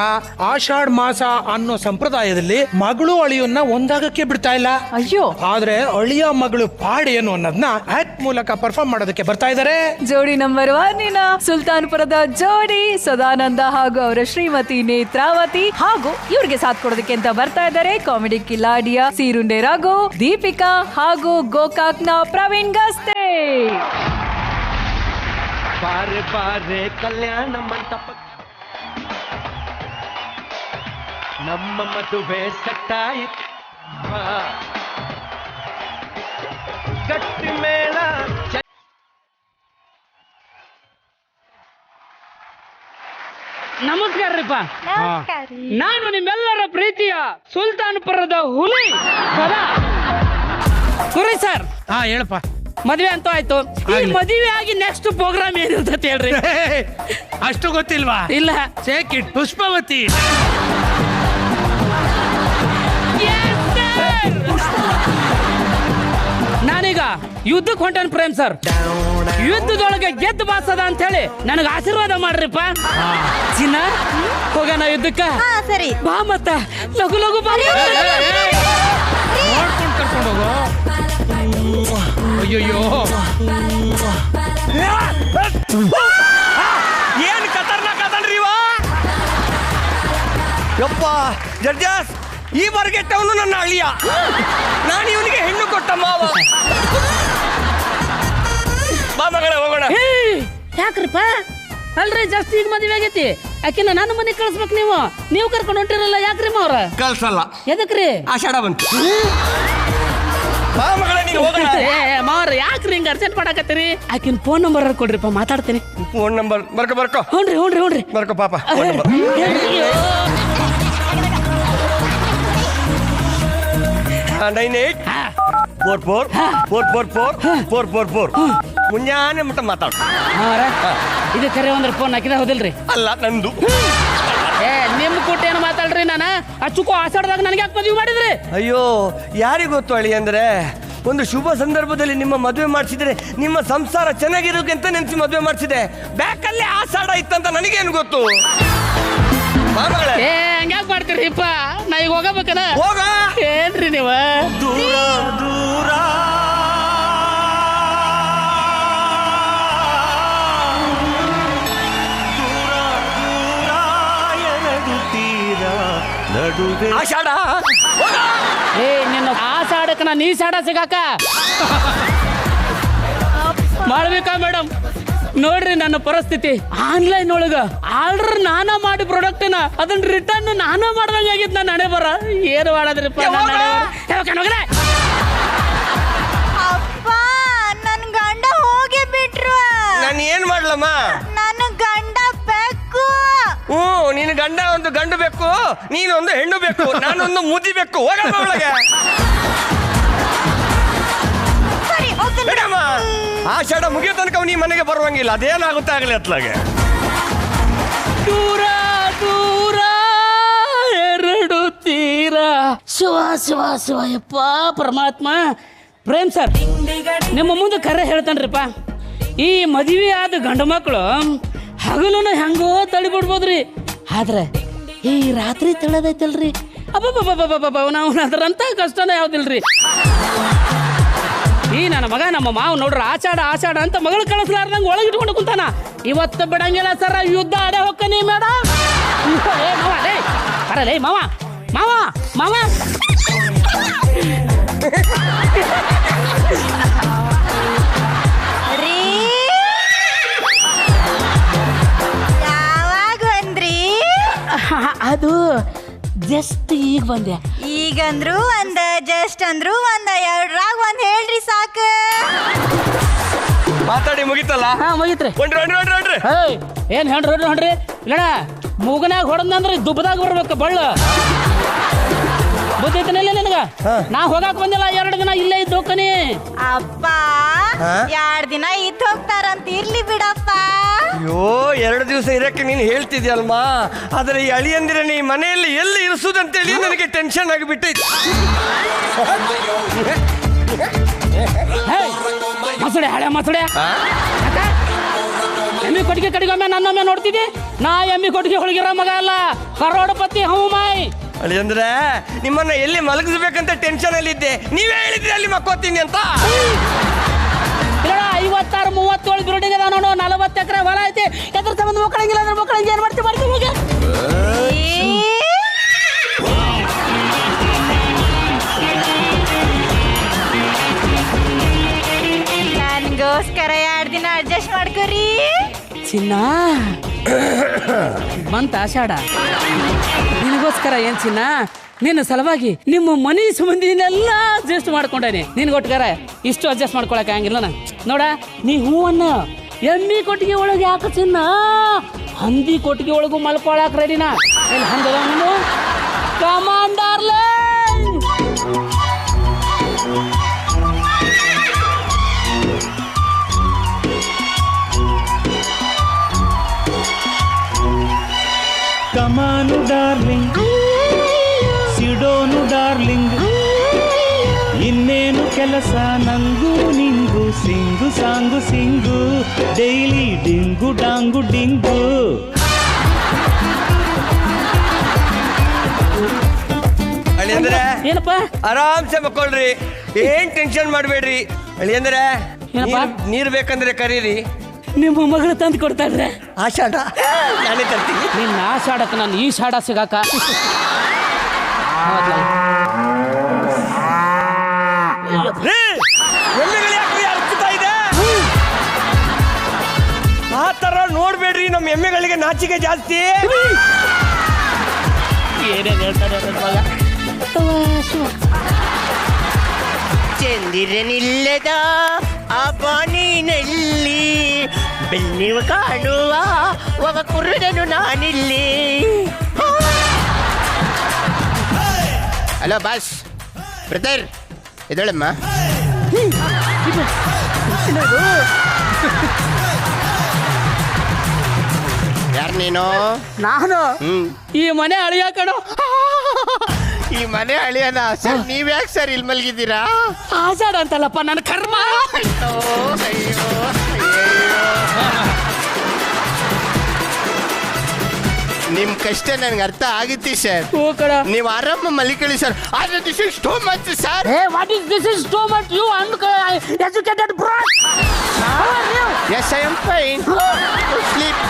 ಆಷಾಢ ಮಾಸ ಅನ್ನೋ ಸಂಪ್ರದಾಯದಲ್ಲಿ ಮಗಳು ಅಳಿಯನ್ನ ಒಂದಾಗಕ್ಕೆ ಬಿಡ್ತಾ ಇಲ್ಲ. ಅಯ್ಯೋ, ಆದ್ರೆ ಅಳಿಯ ಮಗಳು ಪಾಡೇನು ಅನ್ನೋದನ್ನ ಆಕ್ಟ್ ಮೂಲಕ ಪರ್ಫಾರ್ಮ್ ಮಾಡೋದಕ್ಕೆ ಬರ್ತಾ ಇದಾರೆ. ಜೋಡಿ ನಂಬರ್ 1 ಸುಲ್ತಾನ್ಪುರದ ಜೋಡಿ ಸದಾನಂದ ಹಾಗೂ ಅವರ ಶ್ರೀಮತಿ ನೇತ್ರಾವತಿ, ಹಾಗೂ ಇವ್ರಿಗೆ ಸಾಥ್ ಕೊಡೋದಕ್ಕೆ ಅಂತ ಬರ್ತಾ ಇದ್ದಾರೆ ಕಾಮಿಡಿ ಕಿಲಾಡಿಯ ಸೀರುಂಡೆ ರಘು, ದೀಪಿಕಾ ಹಾಗೂ ಗೋಕಾಕ್ನ ಪ್ರವೀಣ್ ಗಸ್ತೆ. ಬಾರೆ ಬಾರೆ ಕಲ್ಯಾಣ ಮಂಟಪ ನಮ್ಮ ಮದುವೆ ಸೆಟ್ಟಾಯಿತು, ಗಟ್ಟಿ ಮೇಳ. ನಮಸ್ಕಾರ ರೀಪ, ನಾನು ನಿಮ್ಮೆಲ್ಲರ ಪ್ರೀತಿಯ ಸುಲ್ತಾನ್ಪುರದ ಹುಲಿ ಸದಾ ಕುರಿ ಸರ್. ಹೇಳಪ್ಪ. ಮದ್ವೆ ಅಂತೂ ಆಯ್ತು, ಈ ಮದುವೆ ಆಗಿ ನೆಕ್ಸ್ಟ್ ಪ್ರೋಗ್ರಾಮ್ ಏನಿರ್ತದೆ ಹೇಳ್ರಿ? ಅಷ್ಟು ಗೊತ್ತಿಲ್ವಾ? ಇಲ್ಲ. ಸೇಕಿಟ್ ಪುಷ್ಪವತಿ. ನಾನೀಗ ಯುದ್ಧಕ್ಕೆ ಹೊಂಟನ್ ಪ್ರೇಮ್ ಸರ್. ಯುದ್ಧದೊಳಗೆ ಗೆದ್ದು ಬಾಸದ ಅಂತ ಹೇಳಿ ನನಗೆ ಆಶೀರ್ವಾದ ಮಾಡ್ರಿಪ್ಪ. ಚಿನ್ನ ಹೋಗೋಣ ಯುದ್ಧಕ್ಕ? ಸರಿ ಬಾ ಮತ್ತ ಲಘು ಲಘು ಬಾ. ನೋಡ್ಕೊಂಡು ಕರ್ಕೊಂಡು ಹೋಗೋ. ಅಯ್ಯಯ್ಯೋ, ಏನ್ ಖತರ್ನಾಕ್ ಅದನ್ರಿ ಇವ. ಯಪ್ಪ ಜಡ್ಜಸ್, ಈ ಬರ್ಗೆಟ್ಟವನು ನನ್ನ ಅಳಿಯ, ನಾನು ಇವನಿಗೆ ಹೆಣ್ಣು ಕೊಟ್ಟ ಮಾವ. ಬಾ ಮಗಳೇ ಹೋಗೋಣ. ಯಾಕ್ರಿಪ್ಪ? ಅಲ್ರಿ ಜಾಸ್ತಿ ಈಗ ಮದುವೆ ಆಗೈತಿ, ಆಕಿನ ನನ್ನ ಮನೆಗೆ ಕಳಿಸ್ಬೇಕು. ನೀವು ಕರ್ಕೊಂಡು ಹೊಂಟಿರಲ್ಲ, ಯಾಕ್ರಿ ಮಾವ್ರ? ಕಳ್ಸಲ್ಲ. ಎದಕ್ರಿ? ಆಷಾಢ ಬಂತು. ಬಾ ಮಗಳೇ ನೀನು ಹೋಗೋಣ. ಮಾವ್ರ ಯಾಕ್ರಿ ಹಿಂಗ ಅರ್ಜೆಂಟ್ ಮಾಡಕತ್ತೀರಿ? ಆಕಿನ ಫೋನ್ ನಂಬರ್ ಕೊಡ್ರಿಪ್ಪ, ಮಾತಾಡ್ತೀನಿ. ಫೋನ್ ನಂಬರ್ ಬರ್ಕೋ. ಹ್ಞೂನ್ರಿ ಬರ್ಕೋ ಪಾಪ. 9844444444 ಮುಂಜಾನೆ ಮಟ್ಟ ಮಾತಾಡು. ಇದು ಕರೆ ಒಂದ್ರ ಫೋನ್ ಹಾಕಿದ ಹೌದಿಲ್ರಿ? ಅಲ್ಲ ನಂದು. ನಿಮ್ ಕೂಟ ಏನು ಮಾತಾಡ್ರಿ? ನಾನು ಅಚ್ಚುಕೋ ಆಷಾಢದಾಗ ನನಗೆ ಯಾಕೆ ಮದುವೆ ಮಾಡಿದ್ರಿ? ಅಯ್ಯೋ ಯಾರಿಗೂ ಗೊತ್ತು ಅಳಿ ಅಂದ್ರೆ, ಒಂದು ಶುಭ ಸಂದರ್ಭದಲ್ಲಿ ನಿಮ್ಮ ಮದುವೆ ಮಾಡಿಸಿದ್ರೆ ನಿಮ್ಮ ಸಂಸಾರ ಚೆನ್ನಾಗಿರೋಕೆ ಅಂತ ನೆನ್ಸಿ ಮದುವೆ ಮಾಡಿಸಿದೆ. ಬ್ಯಾಕಲ್ಲಿ ಆಷಾಢ ಇತ್ತಂತ ನನಗೇನು ಗೊತ್ತು? ಹಂಗ್ಯಾಕ್ ಮಾಡ್ತೀರಿಪ್ಪ? ನಾ ಈಗ ಹೋಗಬೇಕನ? ಹೋಗ. ಏನ್ರಿ ನೀವ? ದೂರ ದೂರ ನಡುವೆ ಆಷಾಢ. ನಿನ್ನ ಆಷಾಢಕ್ಕೆ ನಾನು ಈ ಸಾಡ ಸಿಗಾಕ ಮಾಡ್ಬೇಕಾ ಮೇಡಮ್? ನೋಡ್ರಿ ನನ್ನ ಪರಿಸ್ಥಿತಿ. ಆನ್ಲೈನ್ ಒಳಗ ಆರ್ಡರ್ ನಾನಾ ಮಾಡಿ ಪ್ರಾಡಕ್ಟ್ನ ಅದನ್ನ ರಿಟರ್ನ್ ನಾನಾ ಮಾಡ್ದಂಗ ಆಗಿತ್ತು. ನನ್ನ ಹಣೆ ಬರ ಏನು ಮಾಡೋದ್ರಿಪ್ಪ? ಅಪ್ಪ ನನ್ ಗಂಡ ಹೋಗಿ ಬಿಟ್ರು. ನಾನು ಏನ್ ಮಾಡ್ಲಮ್ಮ? ನನ್ನ ಗಂಡ ಬೇಕು. ನಿನ್ನ ಗಂಡ ಒಂದು ಗಂಡು ಬೇಕು, ನೀನೊಂದು ಹೆಣ್ಣು ಬೇಕು, ನಾನೊಂದು ಮುದಿ ಬೇಕು. ಹೋಗಮ್ಮ ಒಳಗೆ. ಬಿಡಮ್ಮ, ಆಷಾಢ ಮುಗಿಯೋ ತನಕ ನೀ ಮನೆಗೆ ಬರುವಂಗಿಲ್ಲ. ಅದೇನಾಗುತ್ತೆ ಆಗಲಿ ಅತ್ಲಾಗೆ. ದೂರ ದೂರ ಎರಡು ತೀರ. ಶಿವ ಯಪ್ಪ ಪರಮಾತ್ಮ. ಪ್ರೇಮ್ ಸರ್, ನಿಮ್ಮ ಮುಂದೆ ಕರೆ ಹೇಳ್ತಾನ್ರಿಪ್ಪ. ಈ ಮದುವೆ ಆದ ಗಂಡು ಮಕ್ಕಳು ಹಗಲುನ ಹೆಂಗೋ ತಳಿ ಬಿಡ್ಬೋದ್ರಿ, ಆದ್ರೆ ಈ ರಾತ್ರಿ ತಳದೈತಲ್ರಿ, ಅಬ್ಬಬ್ಬಬ್ಬಬ್ಬಬ್ಬ ನಾವು ಅದರಂತ ಕಷ್ಟನೇ ಯಾವ್ದಿಲ್ರಿ. ಈ ನನ್ನ ಮಗ ನಮ್ಮ ಮಾವು ನೋಡ್ರಿ ಆಷಾಢ ಅಂತ ಮಗಳು ಕಳಿಸ್ಲಾರ್ದಂಗೆ ಒಳಗಿಟ್ಕೊಂಡು ಕುಂತಾನ. ಇವತ್ತು ಬಿಡಂಗಿಲ್ಲ ಸರ, ಯುದ್ಧ ಆಡೇ ಹೋಗ್ತಾನೆ ಮೇಡಮ್. ಬರಲೇ ಮಾವ ಮಾವ ಮಾವ. ಯಾವಾಗ ಬಂದ್ರಿ? ಅದು ಜಸ್ಟ್ ಈಗ ಬಂದೆ. ಈಗಂದ್ರು ಜಸ್ಟ್ ಅಂದ್ರು ಎರಡ್ರಾಗ ಒಂದ್ ಹೇಳ್ರಿ ಸಾಕು. ಮಾತಾಡಿ ಮುಗಿತಲ್ಲ? ಮುಗಿತ್ರಿ. ಹೊಂಡ್ರಿ. ಏನ್ ಹೇಳ್ರಿ ಇಲ್ಲ ಮೂಗನಾಗ ಹೊಡೆದಂದ್ರೆ ದುಬ್ಬದಾಗ ಬರ್ಬೇಕು ಬಳ್ಳ. ಬುದ್ಧಿಲ್ಲ ನಿನಗ? ನಾ ಹೋಗಾಕ್ ಬಂದಿಲ್ಲ, 2 ದಿನ ಇಲ್ಲೇ ಇದ್ದು ಹೋಗ್ತಾನೆ. ಅಪ್ಪ 2 ದಿನ ಇದ್ದು ಹೋಗ್ತಾರಂತ ಇರ್ಲಿ ಬಿಡಪ್ಪ. ಅಯ್ಯೋ 2 ದಿವಸ ಇರಕ್ಕೆ ನೀನು ಹೇಳ್ತಿದ್ಯಲ್ಮ, ಆದ್ರೆ ಈ ಅಳಿಯಂದಿರ ನೀ ಮನೆಯಲ್ಲಿ ಎಲ್ಲಿ ಇರಿಸುದಂತೇಳಿ ನನಗೆ ಟೆನ್ಷನ್ ಆಗಿಬಿಟ್ಟೈತಿ. ಮಸಡೆ ಹಳೆ ಮಸಡೆ. ಎಮ್ಮಿ ಕೊಟ್ಟಿಗೆ ಕಡೆಗೊಮ್ಮೆ ನನ್ನೊಮ್ಮೆ ನೋಡ್ತಿದ್ದೆ. ನಾ ಎಮ್ಮಿ ಕೊಟ್ಟಿಗೆ ಹೊಳಗಿರೋ ಮಗ ಅಲ್ಲ, ಕರೋಡಪತಿ ಹೌಮಾಯ್. ಅಳಿಯಂದ್ರೆ ನಿಮ್ಮನ್ನ ಎಲ್ಲಿ ಮಲಗಿಸ್ಬೇಕಂತ ಟೆನ್ಷನ್ ಅಲ್ಲಿ ಇದ್ದೆ, ನೀವೇ ಹೇಳಿದ್ರಿ ಅಲ್ಲಿ ಮಕ್ಕೋತೀನಿ ಅಂತ. 56 37 ಬಿಲ್ಡಿಂಗ್ ಅದ ನೋಡು, 40 ಎಕರೆ ಹೊಲ ಐತಿ. ಎದ್ರ ಸಂಬಂಧ ಮಕ್ಕಳಂಗಿಲ್ಲ ಅಂದ್ರೆ ಮಕ್ಕಳಂಗೆ ಏನ್ ಮಾಡ್ತೀವಿ ಹೋಗಿ. ನನ್ಗೋಸ್ಕರ 2 ದಿನ ಅಡ್ಜಸ್ಟ್ ಮಾಡ್ಕೊರಿ ಚಿನ್ನ. ಬಂತ ಆಷಾಢ, ನಿನಗೋಸ್ಕರ ಏನ್ ಚಿನ್ನ, ನಿನ್ನ ಸಲುವಾಗಿ ನಿಮ್ಮ ಮನೆ ಸಂಬಂಧಿನೆಲ್ಲ ಅಡ್ಜಸ್ಟ್ ಮಾಡ್ಕೊಂಡೇನಿ. ನಿನ್ಗೊಟ್ಗಾರ ಇಷ್ಟು ಅಡ್ಜಸ್ಟ್ ಮಾಡ್ಕೊಳಕ್ ಆಗಂಗಿಲ್ಲ ನಾ. ನೋಡ ನೀ ಹೂವನ್ನ ಎಮ್ಮಿ ಕೊಟ್ಟಿಗೆ ಒಳಗೆ ಯಾಕ ಚಿನ್ನ, ಹಂದಿ ಕೊಟ್ಟಿಗೆ ಒಳಗೂ ಮಲ್ಕೊಳಕ್ ರೆಡಿನಾ? ಎಲ್ಲಿ ಹಂಗದ ನೀನು? ಕಮಾಂಡರ್ಲೇ ಕಮಾನು ಡಾರ್ಲಿಂಗ್, ಸಿಡೋನು ಡಾರ್ಲಿಂಗ್, ಇನ್ನೇನು ಕೆಲಸ ನಂಗೂ ನಿಂಗು, ಸಿಂಗು ಸಾಂಗು ಸಿಂಗು, ಡೈಲಿ ಡಿಂಗು ಡಾಂಗು ಡಿಂಗು. ಅಳಿಯಂದ್ರೆ ಏನಪ್ಪ ಆರಾಮ್ಸೆ ಮಕ್ಕೊಳ್ರಿ, ಏನ್ ಟೆನ್ಷನ್ ಮಾಡ್ಬೇಡ್ರಿ. ಅಳಿಯಂದ್ರೆ ನೀರ್ ಬೇಕಂದ್ರೆ ಕರೀರಿ, ನಿಮ್ಮ ಮಗಳು ತಂದು ಕೊಡ್ತಾ ಇದ್ರೆ. ಆಷಾಢ ನಾನೇ ತರ್ತೀನಿ. ನಿನ್ನ ಆಷಾಢಕ್ಕೆ ನಾನು ಈ ಶಾಡ ಸಿಗಾಕ ಎಮ್ಮೆಗಳು ಯಾಕ್ರಿ ಅರ್ಚುತ್ತಾ ಇದೆ? ಆ ತರ ನೋಡ್ಬೇಡ್ರಿ, ನಮ್ಮ ಎಮ್ಮೆಗಳಿಗೆ ನಾಚಿಕೆ ಜಾಸ್ತಿ. ಏನೇನು ಹೇಳ್ತಾರೆ ಚಂದಿರನಿಲ್ಲದ ಆ ಬಾನಿನಲ್ಲಿ ಬೆಳ್ಳಿವ ಕಾಣುವ ಒಬ್ಬ ಕುರುಡನು ನಾನಿಲ್ಲಿ. ಹಲೋ ಬಾಸ್, ಬ್ರದರ್ ಎದಳಮ್ಮ. ಯಾರು ನೀನು? ನಾನು ಈ ಮನೆ ಅಳಿಯ ಕಣೋ. ಈ ಮನೆ ಅಳಿಯನ ಸರ್, ನೀವ್ಯಾಕೆ ಸರ್ ಇಲ್ಲಿ ಮಲಗಿದ್ದೀರಾ? ಆಷಾಢ ಅಂತಲ್ಲಪ್ಪ ನನ್ನ ಕರ್ಮ. ನಿಮ್ ಕಷ್ಟ ನನ್ಗೆ ಅರ್ಥ ಆಗಿತ್ತು ಸರ್. ನೀವು ಆರಾಮ ಮಲಿಕಳಿ ಸರ್. ಆದ್ರೆ this is too much sir. What is this is too much? You educated bro. Yes I am fine. Sleep.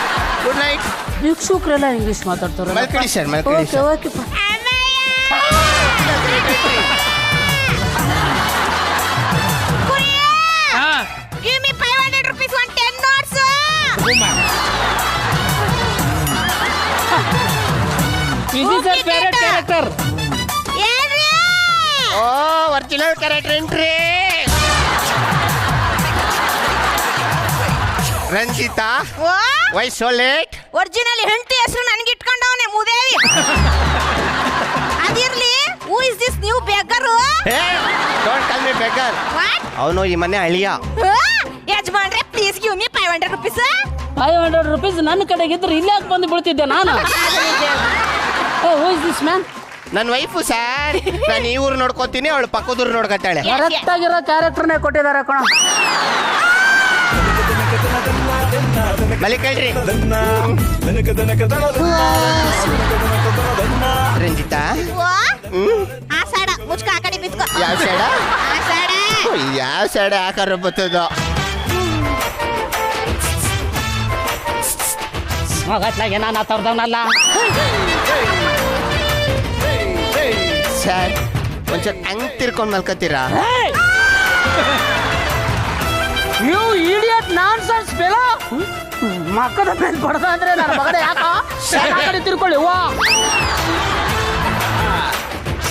Good night. ಭಿಕ್ಷುಕರೆಲ್ಲ ಇಂಗ್ಲಿಷ್ ಮಾತಾಡ್ತಾರೆ. ಮಲ್ಕಳಿ ಸರ್, ಮಲ್ಕಳಿ sir. Okay Give me 500 rupees, 10 notes. This is a favorite character. ಓ, original character entry. Ranjita, why so late? Original ಹೆಂಡತಿ ಹೆಸರು ನನಗೆ ಇಟ್ಕೊಂಡವನೆ ಮುದೇವಿ. ಅದಿರ್ಲಿ, who is this new beggar? Don't call me beggar. ಅವನು ಈ ಮನೆ ಅಳಿಯ. ಯಜಮಾನ್ರೆ, please give me 500 rupees. 500 rupees ನನ್ನ ಕಡೆಗೆ ಇದ್ರೆ ಇಲ್ಲೇ ಬಂದು ಬಿಡ್ತಿದ್ದೆ ನಾನು. ಹೂ ಇಸ್ ದಿಸ್ ಮ್ಯಾನ್? ನನ್ನ ವೈಫು ಸರ್. ನಾನು ಈ ಊರು ನೋಡ್ಕೋತೀನಿ, ಅವಳು ಪಕ್ಕದೂರು ನೋಡ್ಕೊತಾಳೆ. ಕರೆಕ್ಟ್ ಆಗಿರೋ ಕ್ಯಾರೆಕ್ಟರ್ನೇ ಕೊಟ್ಟಿದ್ದಾರೆ ಕಣ. ಮಲಿಕಳ್ರಿ. ರಂಜಿತಾ, ಆಷಾಢ ಮುಚ್ಕ ಆ ಕಡೆ ಬಿತ್ಕೋ. ಯಾವ ಸೈಡ? ಆಷಾಢ. ಯಾವ ಸೈಡ ಆಕಾರ ಬರ್ತದೋ? ಮಗತ್ಲಾಗೆ ನಾನು ಆ ಥರದವನಲ್ಲ ಸರ್. ಒಂಚೂರು ಹಂಗ್ ತಿರ್ಕೊಂಡ್ ಮಲ್ಕೋತೀರಾ? You idiot nonsense fellow. ಮಕ್ಕದ ಮೇಲೆ ಕೊಡ್ದ ಅಂದ್ರೆ ನನ್ನ ಮಗನ ಯಾಕ ಕಡೆ ತಿರ್ಕೊಳ್ಳಿ. ವಾ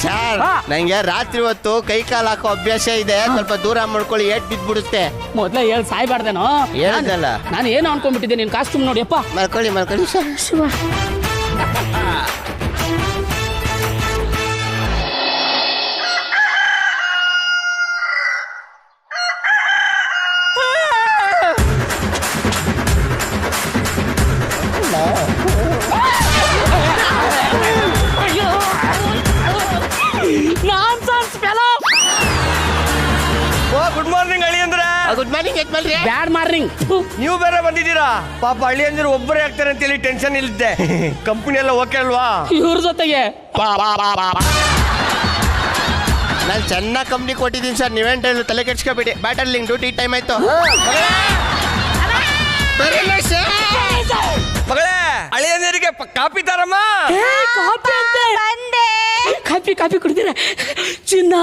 ಸರ್, ನಂಗೆ ರಾತ್ರಿ ಹೊತ್ತು ಕೈ ಕಾಲು ಹಾಕೋ ಅಭ್ಯಾಸ ಇದೆ. ಸ್ವಲ್ಪ ದೂರ ಮಾಡ್ಕೊಳ್ಳಿ, ಏಟ್ ಬಿದ್ಬಿಡುತ್ತೆ. ಮೊದ್ಲೇ ಹೇಳಿ ಸಾಯ್ಬಾರ್ದೇನೋ. ಹೇಳದಲ್ಲ, ನಾನು ಏನು ಅನ್ಕೊಂಡ್ಬಿಟ್ಟಿದ್ದೆ ನಿನ್ ಕಾಸ್ಟ್ಯೂಮ್ ನೋಡಿ. ಅಪ್ಪ ಮಲ್ಕೊಳ್ಳಿ ಮಲ್ಕೊಳ್ಳಿ ಸರ್. ಶಿವ. ಗುಡ್ ಮಾರ್ನಿಂಗ್ ಅಳಿ ಅಂದ್ರೆ. ಗುಡ್ ಮಾರ್ನಿಂಗ್ ಯಜಮಾನ್ರೆ. ಬ್ಯಾಡ್ ಮಾರ್ನಿಂಗ್. ನೀವು ಬೇರೆ ಬಂದಿದ್ದೀರಾ? ಪಾಪ ಅಳಿ ಅಂದ್ರೆ ಒಬ್ಬರೇ ಆಗ್ತಾರೆ ಅಂತ ಹೇಳಿ ಟೆನ್ಷನ್ ಇಲ್ಲಿದ್ದೆ. ಕಂಪನಿ ಎಲ್ಲ ಓಕೆ ಅಲ್ವಾ? ಇವ್ರ ಜೊತೆಗೆ ನಾನು ಚೆನ್ನಾಗಿ ಕಂಪ್ನಿ ಕೊಟ್ಟಿದ್ದೀನಿ ಸರ್. ನೀವೇನ್ ಹೇಳಿ ತಲೆ ಕೆಡ್ಸ್ಕೊಬೇಡಿ. ಬ್ಯಾಟರ್ಲಿಂಗ್ ಡ್ಯೂಟಿ ಟೈಮ್ ಆಯ್ತು. ಮಗಳೇ, ಅಳಿಯಂದರಿಗೆ ಕಾಪಿ ತಾರಮ್ಮ. ಕಾಪಿ ಕಾಪಿ ಕುಡ್ತೀರ ಚಿನ್ನ?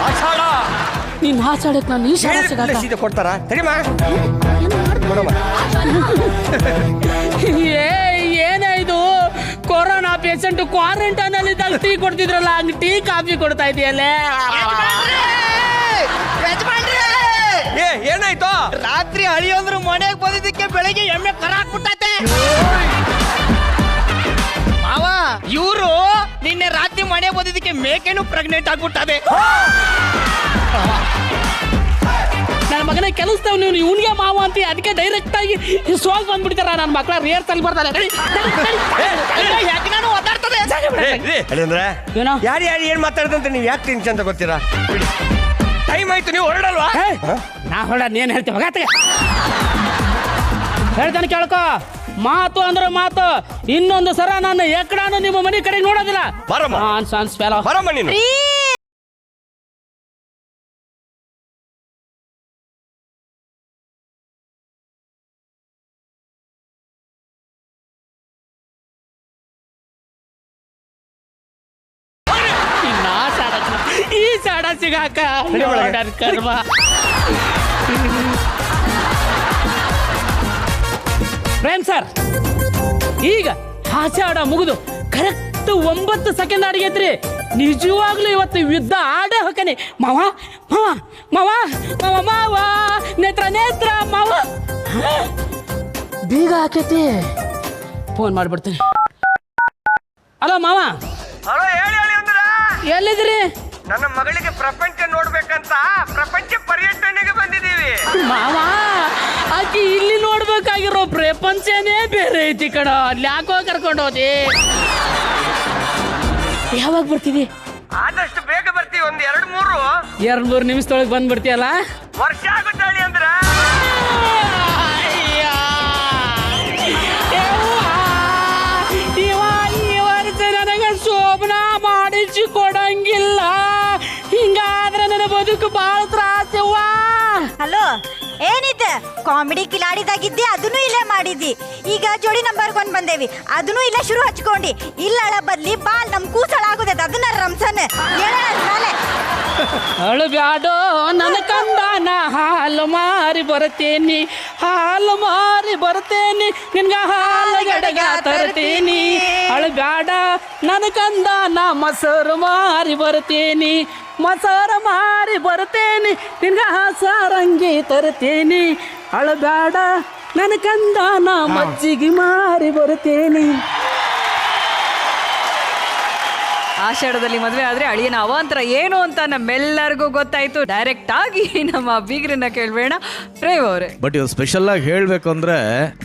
ಆಷಾಢ. ನೀನ್ ಆಷಾಢಕ್ಕೆ ನಾನು ಈ ಸೀದೆ ಕೊಡ್ತಾರ? ತಡಿಮ. ಏನೇ ಇದು? ಕೊರೋನಾ ಪೇಷಂಟ್ ಕ್ವಾರಂಟೈನ್ ಅಲ್ಲಿ ಇದ್ದಾಗ ಟೀ ಕೊಡ್ತಿದ್ರಲ್ಲ, ಹಂಗ ಟೀ ಕಾಫಿ ಕೊಡ್ತಾ ಇದೆಯಲ್ಲೇ. ಏನಾಯ್ತು? ರಾತ್ರಿ ಅಳಿಯೋಂದ್ರು ಮನೆಗೆ ಬಂದಿದ್ದಕ್ಕೆ ಬೆಳಿಗ್ಗೆ ಎಮ್ಮೆ ಕರ ಹಾಕ್ಬಿಟ್ಟೈತೆ. ಮಾವ, ಇವರು ನಿನ್ನೆ ರಾತ್ರಿ ಮನೆ ಬಂದಿದ್ದಕ್ಕೆ ಮೇಕೆನು ಪ್ರೆಗ್ನೆಂಟ್ ಆಗ್ಬಿಟ್ಟದೆ. ನನ್ನ ಮಗನ ಕೆಲಸದವ್ ನೀವು ಇವನ್ಗೆ ಮಾವ ಅಂತ ಅದಕ್ಕೆ ಡೈರೆಕ್ಟ್ ಆಗಿ ಸೋಲ್ ಬಂದ್ಬಿಡ್ತಾರ. ನನ್ನ ಮಕ್ಕಳ ರಿಹರ್ಸಲ್ ಬರ್ತಾರೆ. ನಾನು ಒದ್ದಾಡ್ತದೆ. ಯಾರು ಯಾರು ಏನ್ ಮಾತಾಡ್ದಂತ ನೀವು ಯಾಕೆ ಟೆನ್ಷನ್ ಅಂತ ಗೊತ್ತೀರಾ? ಟೈಮ್ ಆಯ್ತು, ನೀವು ಹೊರಡಲ್ವಾ? ನಾ ಹೊರಡ ನೀನ್ ಹೇಳ್ತೀವಿ ಮಗತ್ತಿಗೆ ಹೇಳ್ತಾನೆ ಕೇಳ್ಕೊ. ಮಾತು ಅಂದ್ರೆ ಮಾತು. ಇನ್ನೊಂದು ಸರ ನಾನು ಎಕ್ಕಡಾನು ನಿಮ್ಮ ಮನೆ ಕಡೆ ನೋಡೋದಿಲ್ಲ. ಬರಮ್ಮ ನೀನು. ಹಾಸ್ಯಾಡ ಸಿಗಾಕ ನನ್ ಕರ್ಮ. ಪ್ರೇಮ್ ಸರ್, ಈಗ ಹಾಸ್ಯಾಡ ಮುಗಿದು ಕರೆಕ್ಟ್ 9 ಸೆಕೆಂಡ್ ಅಡಿಗೆತ್ರಿ. ನಿಜವಾಗ್ಲೂ ಇವತ್ತು ಯುದ್ಧ ಆಡೇ ಹೋಗ್ತಾನೆ. ಮಾವ ಮಾವ ಮಾವ ಮಾವ ಮಾವ ನೇತ್ರ ನೇತ್ರ ಮಾವ. ಬೀಗ ಹಾಕೈತಿ, ಫೋನ್ ಮಾಡ್ಬಿಡ್ತೀನಿ. ಹಲೋ ಮಾವ. ಹಲೋ, ಹೇಳಿ ಅಂದ್ರ ಎಲ್ಲಿದ್ರಿ? ನನ್ನ ಮಗಳಿಗೆ ಪ್ರಪಂಚ ನೋಡ್ಬೇಕಂತ ಪ್ರಪಂಚ ಪರ್ಯಟನೆಗೆ ಬಂದಿದ್ದೀವಿ. ಮಾವ, ಆಕಿ ಇಲ್ಲಿ ನೋಡ್ಬೇಕಾಗಿರೋ ಪ್ರಪಂಚನೇ ಬೇರೆ ಐತಿ ಕಣ. ಅಲ್ಲಿ ಯಾಕೋ ಕರ್ಕೊಂಡು ಹೋದಿ? ಯಾವಾಗ ಬರ್ತೀವಿ? ಆದಷ್ಟು ಬೇಗ ಬರ್ತೀವಿ. 2-3 ನಿಮಿಷದೊಳಗೆ ಬಂದ್ಬಿಡ್ತೀಯಲ್ಲ? ವರ್ಷ ಆಗುತ್ತಾಳಿ ಅಂದ್ರ ನನಗೆ ಶೋಭನ ಮಾಡಿಸಿ ಕೊಡಂಗಿಲ್ಲ. ಹಿಂಗಾದ್ರೆ ನನ್ನ ಬದುಕು ಬಾಳ ತ್ರಾಸವ್ವ. ಹಲೋ, ಏನಿದೆ ಕಾಮಿಡಿ ಕಿಲಾಡಿದಾಗಿದ್ದಿ, ಅದನ್ನು ಇಲ್ಲೇ ಮಾಡಿದ್ದಿ. ಈಗ ಜೋಡಿ ನಂಬರ್ 1 ಬಂದೇವಿ, ಅದನ್ನು ಇಲ್ಲೇ ಶುರು ಹಚ್ಕೊಂಡಿ. ಇಲ್ಲಳ ಬದ್ಲಿ ಬಾಲ್ ನಮ್ ಕೂಸಳ ಆಗುದದ, ಅದನ್ನ ರಂಸನ್ ಮೇಲೆ ಅಳು ಬ್ಯಾಡೋ ನನ್ನ ಕಂದಾನ, ಹಾಲು ಮಾರಿ ಬರ್ತೇನಿ, ಹಾಲು ಮಾರಿ ಬರ್ತೇನಿ, ನಿನ್ಗ ಹಾಲು ಗಡಗ ತರ್ತೀನಿ. ಅಳು ಬ್ಯಾಡ ನನ್ನ ಕಂದಾನ, ಮೊಸರು ಮಾರಿ ಬರ್ತೇನಿ, ಮೊಸರು ಮಾರಿ ಬರ್ತೇನಿ, ನಿನ್ಗ ಸಾರಂಗಿ ತರ್ತೇನಿ. ಅಳು ಬ್ಯಾಡ ನನ್ನ ಕಂದಾನ, ಮಜ್ಜಿಗೆ ಮಾರಿ ಬರ್ತೇನಿ. ಆಷಾಢದಲ್ಲಿ ಮದುವೆ ಆದ್ರೆ ಅಳಿಯನ ಅವಾಂತರ ಏನು ಅಂತ ನಮ್ಮೆಲ್ಲರಿಗೂ ಗೊತ್ತಾಯ್ತು. ಡೈರೆಕ್ಟ್ ಆಗಿ ನಮ್ಮ ಬೀಗ್ರನ್ನ ಕೇಳ್ಬೇಡ ಪ್ರೇಮ್ ಅವರೇ. ಬಟ್ ಇದು ಸ್ಪೆಷಲ್ ಆಗಿ ಹೇಳ್ಬೇಕು ಅಂದ್ರೆ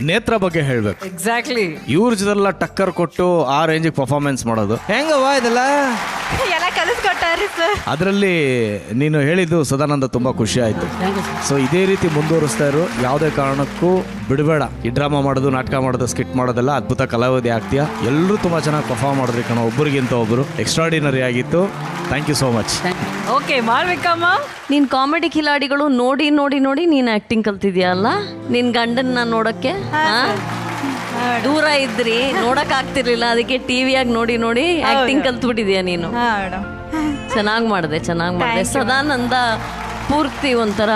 ನೇತ್ರ ಬಗ್ಗೆ ಹೇಳ್ಬೇಕು. ಎಕ್ಸಾಕ್ಟ್ಲಿ. ಇವ್ರ ಜೊತೆಲ್ಲ ಟಕ್ಕರ್ ಕೊಟ್ಟು ಆ ರೇಂಜಿಗೆ ಪರ್ಫಾರ್ಮೆನ್ಸ್ ಮಾಡೋದು ಹೆಂಗವ್ವ ಇದೆಲ್ಲ ಎಲ್ಲ ಕಲಿಸ್ಕೊಟ್ಟಾರಿ ಸರ್. ಅದರಲ್ಲಿ ನೀನು ಹೇಳಿದ್ದು ಸದಾನಂದ ತುಂಬಾ ಖುಷಿ ಆಯ್ತು. ಸೊ ಇದೇ ರೀತಿ ಮುಂದುವರಿಸ್ತಾ ಇರು, ಯಾವುದೇ ಕಾರಣಕ್ಕೂ ಬಿಡಬೇಡ. ಈ ಡ್ರಾಮಾ ಮಾಡೋದು, ನಾಟಕ ಮಾಡೋದು, ಸ್ಕಿಟ್ ಮಾಡೋದೆಲ್ಲ ಅದ್ಭುತ ಕಲಾವಿದೆ ಆಗ್ತೀಯಾ. ಎಲ್ಲರೂ ತುಂಬಾ ಚೆನ್ನಾಗಿ ಪರ್ಫಾರ್ಮ್ ಮಾಡಿದ್ರಿ ಕಣ, ಒಬ್ಬರಿಗಿಂತ ಒಬ್ಬರು ಎಕ್ಸ್ಟ್ರಾಡಿನರಿ ಆಗಿತ್ತು. Thank you so much. Okay, ಮಾಡ್ಬೇಕಮ್ಮ. ನೀನ್ ಕಾಮಿಡಿ ಕಿಲಾಡಿಗಳು ನೋಡಿ ನೋಡಿ ನೋಡಿ ನೀನ್ ಆಕ್ಟಿಂಗ್ ಕಲ್ತಿದ್ಯಲ್ಲ. ನಿನ್ ಗಂಡನ್ನ ನೋಡಕ್ಕೆ ದೂರ ಇದ್ರಿ, ನೋಡಕ್ ಆಗ್ತಿರ್ಲಿಲ್ಲ, ಅದಕ್ಕೆ ಟಿವಿಯಾಗ ನೋಡಿ ನೋಡಿ ಆಕ್ಟಿಂಗ್ ಕಲ್ತ್ಬಿಟ್ಟಿದ್ಯಾ ನೀನು. ಚೆನ್ನಾಗ್ ಮಾಡಿದೆ. ಸದಾನಂದ ಪೂರ್ತಿ ಒಂಥರ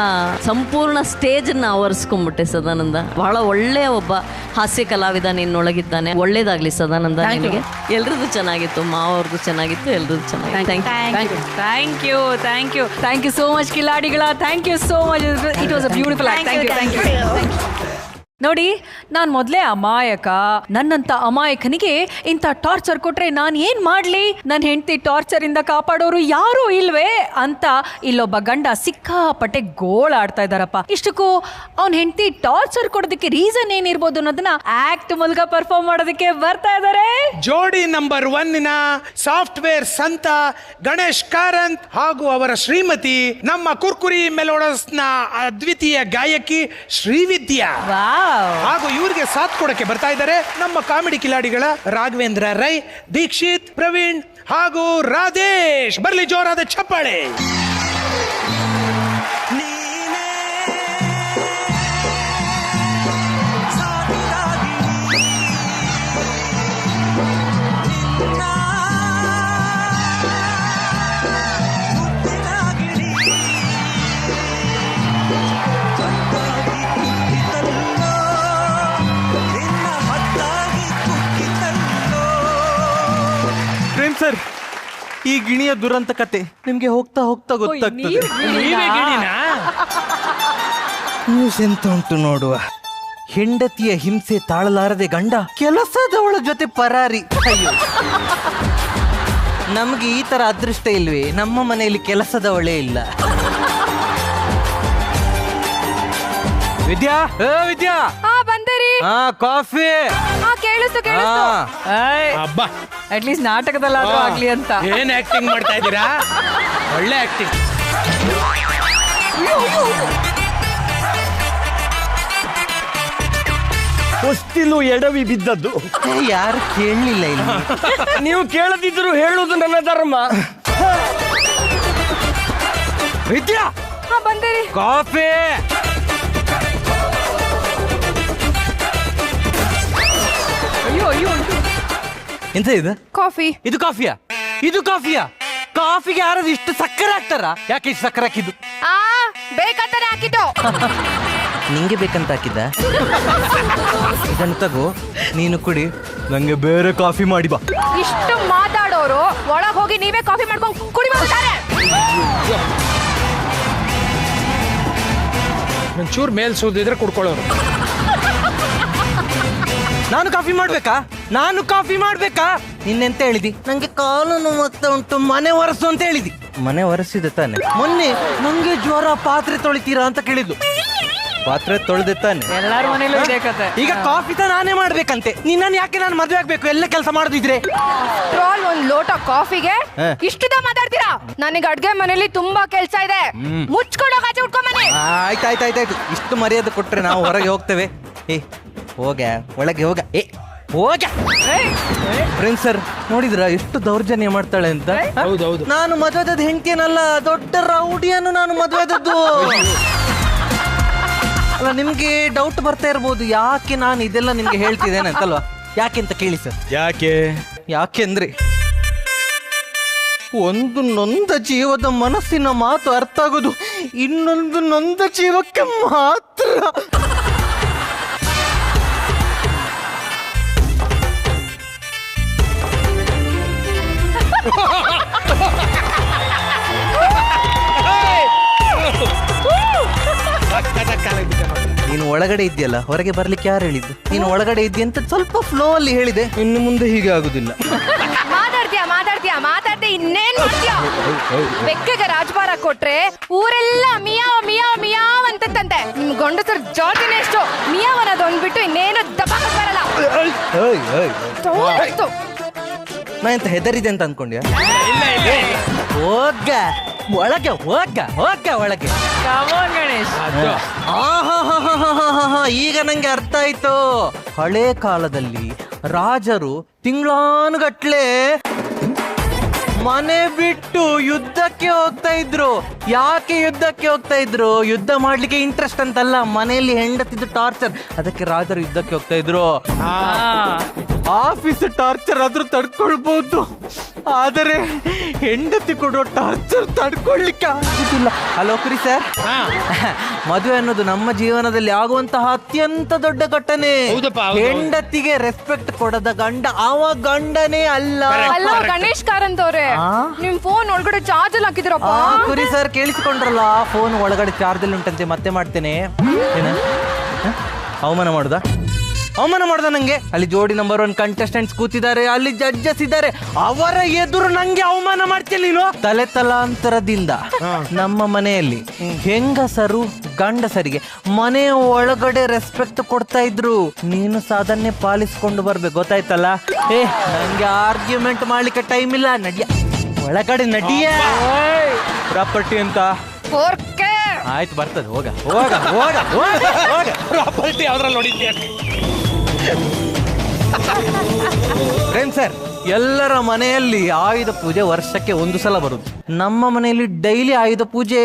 ಸಂಪೂರ್ಣ ಸ್ಟೇಜನ್ನ ಆವರಿಸ್ಕೊಂಡ್ಬಿಟ್ಟೆ ಸದಾನಂದ. ಬಹಳ ಒಳ್ಳೆಯ ಒಬ್ಬ ಹಾಸ್ಯ ಕಲಾವಿದ ನಿನ್ನೊಳಗಿದ್ದಾನೆ. ಒಳ್ಳೇದಾಗ್ಲಿ ಸದಾನಂದ ನಿನಗೆ. ಎಲ್ರದ್ದು ಚೆನ್ನಾಗಿತ್ತು, ಮಾವವ್ರದ್ದು ಚೆನ್ನಾಗಿತ್ತು, ಎಲ್ರದ್ದು ಚೆನ್ನಾಗಿತ್ತು. ಥ್ಯಾಂಕ್ ಯು ಸೋ ಮಚ್ ಕಿಲಾಡಿಗಳ. Thank you so much. It was a beautiful act. Thank you. ನೋಡಿ, ನಾನು ಮೊದಲೇ ಅಮಾಯಕ. ನನ್ನಂತ ಅಮಾಯಕನಿಗೆ ಇಂಥ ಟಾರ್ಚರ್ ಕೊಟ್ರೆ ನಾನು ಏನ್ ಮಾಡ್ಲಿ? ನನ್ನ ಹೆಂಡತಿ ಟಾರ್ಚರ್ ಇಂದ ಕಾಪಾಡೋರು ಯಾರೂ ಇಲ್ವೇ ಅಂತ ಇಲ್ಲೊಬ್ಬ ಗಂಡ ಸಿಕ್ಕಾಪಟ್ಟೆ ಗೋಳಾಡ್ತಾ ಇದ್ದಾರಪ್ಪ. ಇಷ್ಟಕ್ಕೂ ಅವ್ನ ಹೆಂಡತಿ ಟಾರ್ಚರ್ ಕೊಡೋದಕ್ಕೆ ರೀಸನ್ ಏನಿರ್ಬೋದು ಅನ್ನೋದನ್ನ ಆಕ್ಟ್ ಮೂಲಕ ಪರ್ಫಾರ್ಮ್ ಮಾಡೋದಕ್ಕೆ ಬರ್ತಾ ಇದ್ದಾರೆ. ಜೋಡಿ ನಂಬರ್ 1 ಸಾಫ್ಟ್ವೇರ್ ಸಂತ ಗಣೇಶ್ ಕಾರಂತ್ ಹಾಗೂ ಅವರ ಶ್ರೀಮತಿ, ನಮ್ಮ ಕುರ್ಕುರಿ ಮೆಲೋಡಸ್ ನ ಅದ್ವಿತೀಯ ಗಾಯಕಿ ಶ್ರೀವಿದ್ಯಾ. ಹಾಗೂ ಇವರಿಗೆ ಸಾಥ್ ಕೊಡಕ್ಕೆ ಬರ್ತಾ ಇದ್ದಾರೆ ನಮ್ಮ ಕಾಮಿಡಿ ಕಿಲಾಡಿಗಳ ರಾಘವೇಂದ್ರ ರೈ, ದೀಕ್ಷಿತ್, ಪ್ರವೀಣ್ ಹಾಗೂ ರಾಧೇಶ್. ಬರ್ಲಿ ಜೋರಾದ ಚಪ್ಪಾಳೆ. ಸರ್, ಈ ಗಿಣಿಯ ದುರಂತ ಕತೆ ನಿಮ್ಗೆ ಹೋಗ್ತಾ ಹೋಗ್ತಾ ಗೊತ್ತಾಗ್ತದೆ. ನ್ಯೂಸ್ ಎಂತ ಉಂಟು ನೋಡುವ. ಹೆಂಡತಿಯ ಹಿಂಸೆ ತಾಳಲಾರದೆ ಗಂಡ ಕೆಲಸದವಳ ಜೊತೆ ಪರಾರಿ. ಅಯ್ಯೋ, ನಮ್ಗೆ ಈ ತರ ಅದೃಷ್ಟ ಇಲ್ವೇ? ನಮ್ಮ ಮನೆಯಲ್ಲಿ ಕೆಲಸದವಳೇ ಇಲ್ಲ. ವಿದ್ಯಾ, ವಿದ್ಯಾ ಬಂದಿರಿ. ಕಾಫಿ ಕೇಳಿಸ್ತು. ಅಬ್ಬಾ, ಅಟ್ಲೀಸ್ಟ್ ನಾಟಕದಲ್ಲಾದ್ರೂ ಆಗ್ಲಿ ಅಂತ. ಏನ್ ಆಕ್ಟಿಂಗ್ ಮಾಡ್ತಾ ಇದ್ದೀರಾ? ಒಳ್ಳೆ ಆಕ್ಟಿಂಗ್. ಹೊಸ್ತಿಲು ಎಡವಿ ಬಿದ್ದದ್ದು ಯಾರು ಕೇಳಲಿಲ್ಲ ಇಲ್ಲಿ. ನೀವು ಕೇಳದಿದ್ರು ಹೇಳುವುದು ನನ್ನ ಧರ್ಮ. ವಿದ್ಯಾ, ಬಂದಿರಿ. ಕಾಫಿ. ಅಯ್ಯೋ, ಎಂತ ಇದು? ಕಾಫಿ. ಇದು ಕಾಫಿಯಾ? ಇದು ಕಾಫಿಯಾ? ಕಾಫಿಗೆ ಯಾರಾದ್ರೂ ಇಷ್ಟು ಸಕ್ಕರೆ ಹಾಕ್ತಾರ? ಯಾಕೆ ಇಷ್ಟು ಸಕ್ಕರೆ ಹಾಕಿದ್ದು? ಬೇಕಂತಾನೆ ಹಾಕಿದ್ದು. ನಿಂಗೆ ಬೇಕಂತ ಹಾಕಿದ್ದ? ಇದನ್ನು ತಗೋ, ನೀನು ಕುಡಿ, ನಂಗೆ ಬೇರೆ ಕಾಫಿ ಮಾಡಿ ಬಾ. ಇಷ್ಟು ಮಾತಾಡೋರು ಒಳಗ್ ಹೋಗಿ ನೀವೇ ಕಾಫಿ ಮಾಡ್ಕೊಂಡು ಕುಡಿತಾರೆ. ಒಂಚೂರು ಮೇಲ್ ಸೂದಿದ್ರೆ ಕುಡ್ಕೊಳ್ಳೋರು. ನಾನು ಕಾಫಿ ಮಾಡ್ಬೇಕಾ? ನಿನ್ನೆಂತ ಹೇಳಿದಿ? ನಂಗೆ ಕಾಲು ನೋವಾಗ್ತಾ ಉಂಟು, ಮನೆ ಒರೆಸು ಅಂತ ಹೇಳಿದಿ. ಮನೆ ಒರೆಸಿದೆ ತಾನೆ? ಮೊನ್ನೆ ನಂಗೆ ಜ್ವರ, ಪಾತ್ರೆ ತೊಳಿತೀರಾ ಅಂತ ಕೇಳಿದ್ಲು. ಪಾತ್ರೆ ತೊಳೆದೆ ತಾನೆ? ಎಲ್ಲಾರ ಮನೇಲೂ ಇದೆ ಕತೆ. ಈಗ ಕಾಫಿ ನಾನೇ ಮಾಡ್ಬೇಕಂತೆ. ನಿನ್ನನ್ನು ಯಾಕೆ ನಾನು ಮದ್ವೆ ಆಗ್ಬೇಕು? ಎಲ್ಲ ಕೆಲಸ ಮಾಡೋದಿದ್ರೆ ಒಂದ್ ಲೋಟ ಕಾಫಿಗೆ ಇಷ್ಟುದ ಮಾತಾಡ್ತೀರಾ? ನನಗೆ ಅಡ್ಗೆ ಮನೇಲಿ ತುಂಬಾ ಕೆಲ್ಸ ಇದೆ. ಮುಚ್ಕೊಂಡು ಆಚೆ ಉಟ್ಕೊಂಡ್ ಬನ್ನಿ. ಆಯ್ತಾಯ್ತಾಯ್ತಾಯ್ತು. ಇಷ್ಟು ಮರ್ಯಾದೆ ಕೊಟ್ರೆ ನಾವು ಹೊರಗೆ ಹೋಗ್ತೇವೆ. ಹೋಗ ಒಳಗೆ ಹೋಗ. ಫ್ರೆಂಡ್ಸ್ ಸರ್, ನೋಡಿದ್ರ ಎಷ್ಟು ದೌರ್ಜನ್ಯ ಮಾಡ್ತಾಳೆ ಅಂತ? ಹೌದೌದು. ನಾನು ಮದುವೆದ ಹೆಂಡತಿಯನಲ್ಲ, ದೊಡ್ಡ ರೌಡಿಯನ್ನು ನಾನು ಮದುವೆದದ್ದು. ಅಲ್ಲ, ನಿಮ್ಗೆ ಡೌಟ್ ಬರ್ತಾ ಇರ್ಬೋದು, ಯಾಕೆ ನಾನು ಇದೆಲ್ಲ ನಿಮ್ಗೆ ಹೇಳ್ತಿದ್ದೇನೆ ಅಂತಲ್ವಾ? ಯಾಕೆ ಅಂತ ಕೇಳಿ ಸರ್. ಯಾಕೆಂದ್ರೆ ಒಂದು ನೊಂದ ಜೀವದ ಮನಸ್ಸಿನ ಮಾತು ಅರ್ಥ ಆಗೋದು ಇನ್ನೊಂದು ನೊಂದ ಜೀವಕ್ಕೆ ಮಾತ್ರ. ನೀನು ಒಳಗಡೆ ಇದೆಯಲ್ಲ, ಹೊರಗೆ ಬರ್ಲಿಕ್ಕೆ ಯಾರು ಹೇಳಿದ್ದು? ನೀನು ಒಳಗಡೆ ಇದ್ದಿ ಅಂತ ಸ್ವಲ್ಪ ಫ್ಲೋ ಅಲ್ಲಿ ಹೇಳಿದೆ. ಇನ್ನು ಮುಂದೆ ಹೀಗೆ ಆಗುದಿಲ್ಲ. ಮಾತಾಡ್ತೀಯ ಇನ್ನೇನ್ ಮಾಡ್ತೀಯ? ಬೆಕ್ಕಗೆ ರಾಜಭಾರ ಕೊಟ್ರೆ ಊರೆಲ್ಲ ಮಿಯಾವ್ ಮಿಯಾವ್ ಮಿಯಾವ್ ಅಂತಂತೆ. ನಿಮ್ ಗಂಡಸರ್ ಜಾತಿನೇ ಎಷ್ಟು ಮಿಯಾವ್ ಅನ್ನೋದೊಂದ್ಬಿಟ್ಟು ಇನ್ನೇನು ದಬ್ಬಾಕ ಬರಲ್ಲ. ನಾ ಎಂತ ಹೆದರಿದೆ ಅಂತ ಅನ್ಕೊಂಡ್ಯಾ? ಹೋಗ ಒಳಗೆ, ಒಳಗೆ. ಗಣೇಶ್, ಈಗ ನಂಗೆ ಅರ್ಥ ಆಯ್ತು. ಹಳೆ ಕಾಲದಲ್ಲಿ ರಾಜರು ತಿಂಗಳಾನುಗಟ್ಲೆ ಮನೆ ಬಿಟ್ಟು ಯುದ್ಧಕ್ಕೆ ಹೋಗ್ತಾ ಇದ್ರು. ಯಾಕೆ ಯುದ್ಧಕ್ಕೆ ಹೋಗ್ತಾ ಇದ್ರು? ಯುದ್ಧ ಮಾಡ್ಲಿಕ್ಕೆ ಇಂಟ್ರೆಸ್ಟ್ ಅಂತಲ್ಲ, ಮನೆಯಲ್ಲಿ ಹೆಂಡತಿದ್ದು ಟಾರ್ಚರ್, ಅದಕ್ಕೆ ರಾಜರು ಯುದ್ಧಕ್ಕೆ ಹೋಗ್ತಾ ಇದ್ರು. ಆಫೀಸ್ ಟಾರ್ಚರ್ ಆದ್ರೂ ತಡ್ಕೊಳ್ಬಹುದು, ಆದರೆ ಹೆಂಡತಿ ಕೊಡೋ ಟಾರ್ಚರ್ ತಡ್ಕೊಳ್ಲಿಕ್ಕೆ ಆಗುದಿಲ್ಲ. ಹಲೋ ಕುರಿ ಸರ್, ಮದುವೆ ಅನ್ನೋದು ನಮ್ಮ ಜೀವನದಲ್ಲಿ ಆಗುವಂತಹ ಅತ್ಯಂತ ದೊಡ್ಡ ಘಟನೆ. ಹೆಂಡತಿಗೆ ರೆಸ್ಪೆಕ್ಟ್ ಕೊಡದ ಗಂಡ ಅವ ಗಂಡನೇ ಅಲ್ಲ. ಅಲ್ಲ ಗಣೇಶ್ ಕಾರಂತ್ ಅವ್ರೆ, ನಿಮ್ ಫೋನ್ ಒಳಗಡೆ ಚಾರ್ಜ್ ಅಲ್ಲಿ ಹಾಕಿದ್ರಪ್ಪ. ಕುರಿ ಸರ್ ಕೇಳಿಸಿಕೊಂಡ್ರಲ್ಲ, ಫೋನ್ ಒಳಗಡೆ ಚಾರ್ಜ್ ಅಲ್ಲಿ ಉಂಟಂತೆ, ಮತ್ತೆ ಮಾಡ್ತೇನೆ. ಅವಮಾನ ಮಾಡ್ದ ನಂಗೆ. ಅಲ್ಲಿ ಜೋಡಿ ನಂಬರ್ 1 ಕಂಟೆಸ್ಟೆಂಟ್ಸ್ ಕೂತಿದ್ದಾರೆ, ಅಲ್ಲಿ ಜಡ್ಜಸ್ ಇದ್ದಾರೆ, ಅವರ ಎದುರು ನಂಗೆ ಅವಮಾನ ಮಾಡ್ತೀನಿ ನೀನು. ತಲೆ ತಲಾಂತರದಿಂದ ನಮ್ಮ ಮನೆಯಲ್ಲಿ ಹೆಂಗಸರು ಗಂಡಸರಿಗೆ ಮನೆ ಒಳಗಡೆ ರೆಸ್ಪೆಕ್ಟ್ ಕೊಡ್ತಾ ಇದ್ರು. ನೀನು ಸಾಧನೆ ಪಾಲಿಸ್ಕೊಂಡು ಬರ್ಬೇಕು, ಗೊತ್ತಾಯ್ತಲ್ಲ? ನಂಗೆ ಆರ್ಗ್ಯುಮೆಂಟ್ ಮಾಡ್ಲಿಕ್ಕೆ ಟೈಮ್ ಇಲ್ಲ. ನಡಿಯ ಒಳಗಡೆ, ನಡಿಯ. ಪ್ರಾಪರ್ಟಿ ಅಂತ ಆಯ್ತು, ಬರ್ತದೆ. ಹೋಗ ಪ್ರಾಪರ್ಟಿ ಯಾವ್ದ್ರಲ್ಲಿ ನೋಡಿದ್ಯಾ? ಪ್ರೇಮ್ ಸರ್, ಎಲ್ಲರ ಮನೆಯಲ್ಲಿ ಆಯುಧ ಪೂಜೆ ವರ್ಷಕ್ಕೆ 1 ಸಲ ಬರುದು. ನಮ್ಮ ಮನೆಯಲ್ಲಿ ಡೈಲಿ ಆಯುಧ ಪೂಜೆ.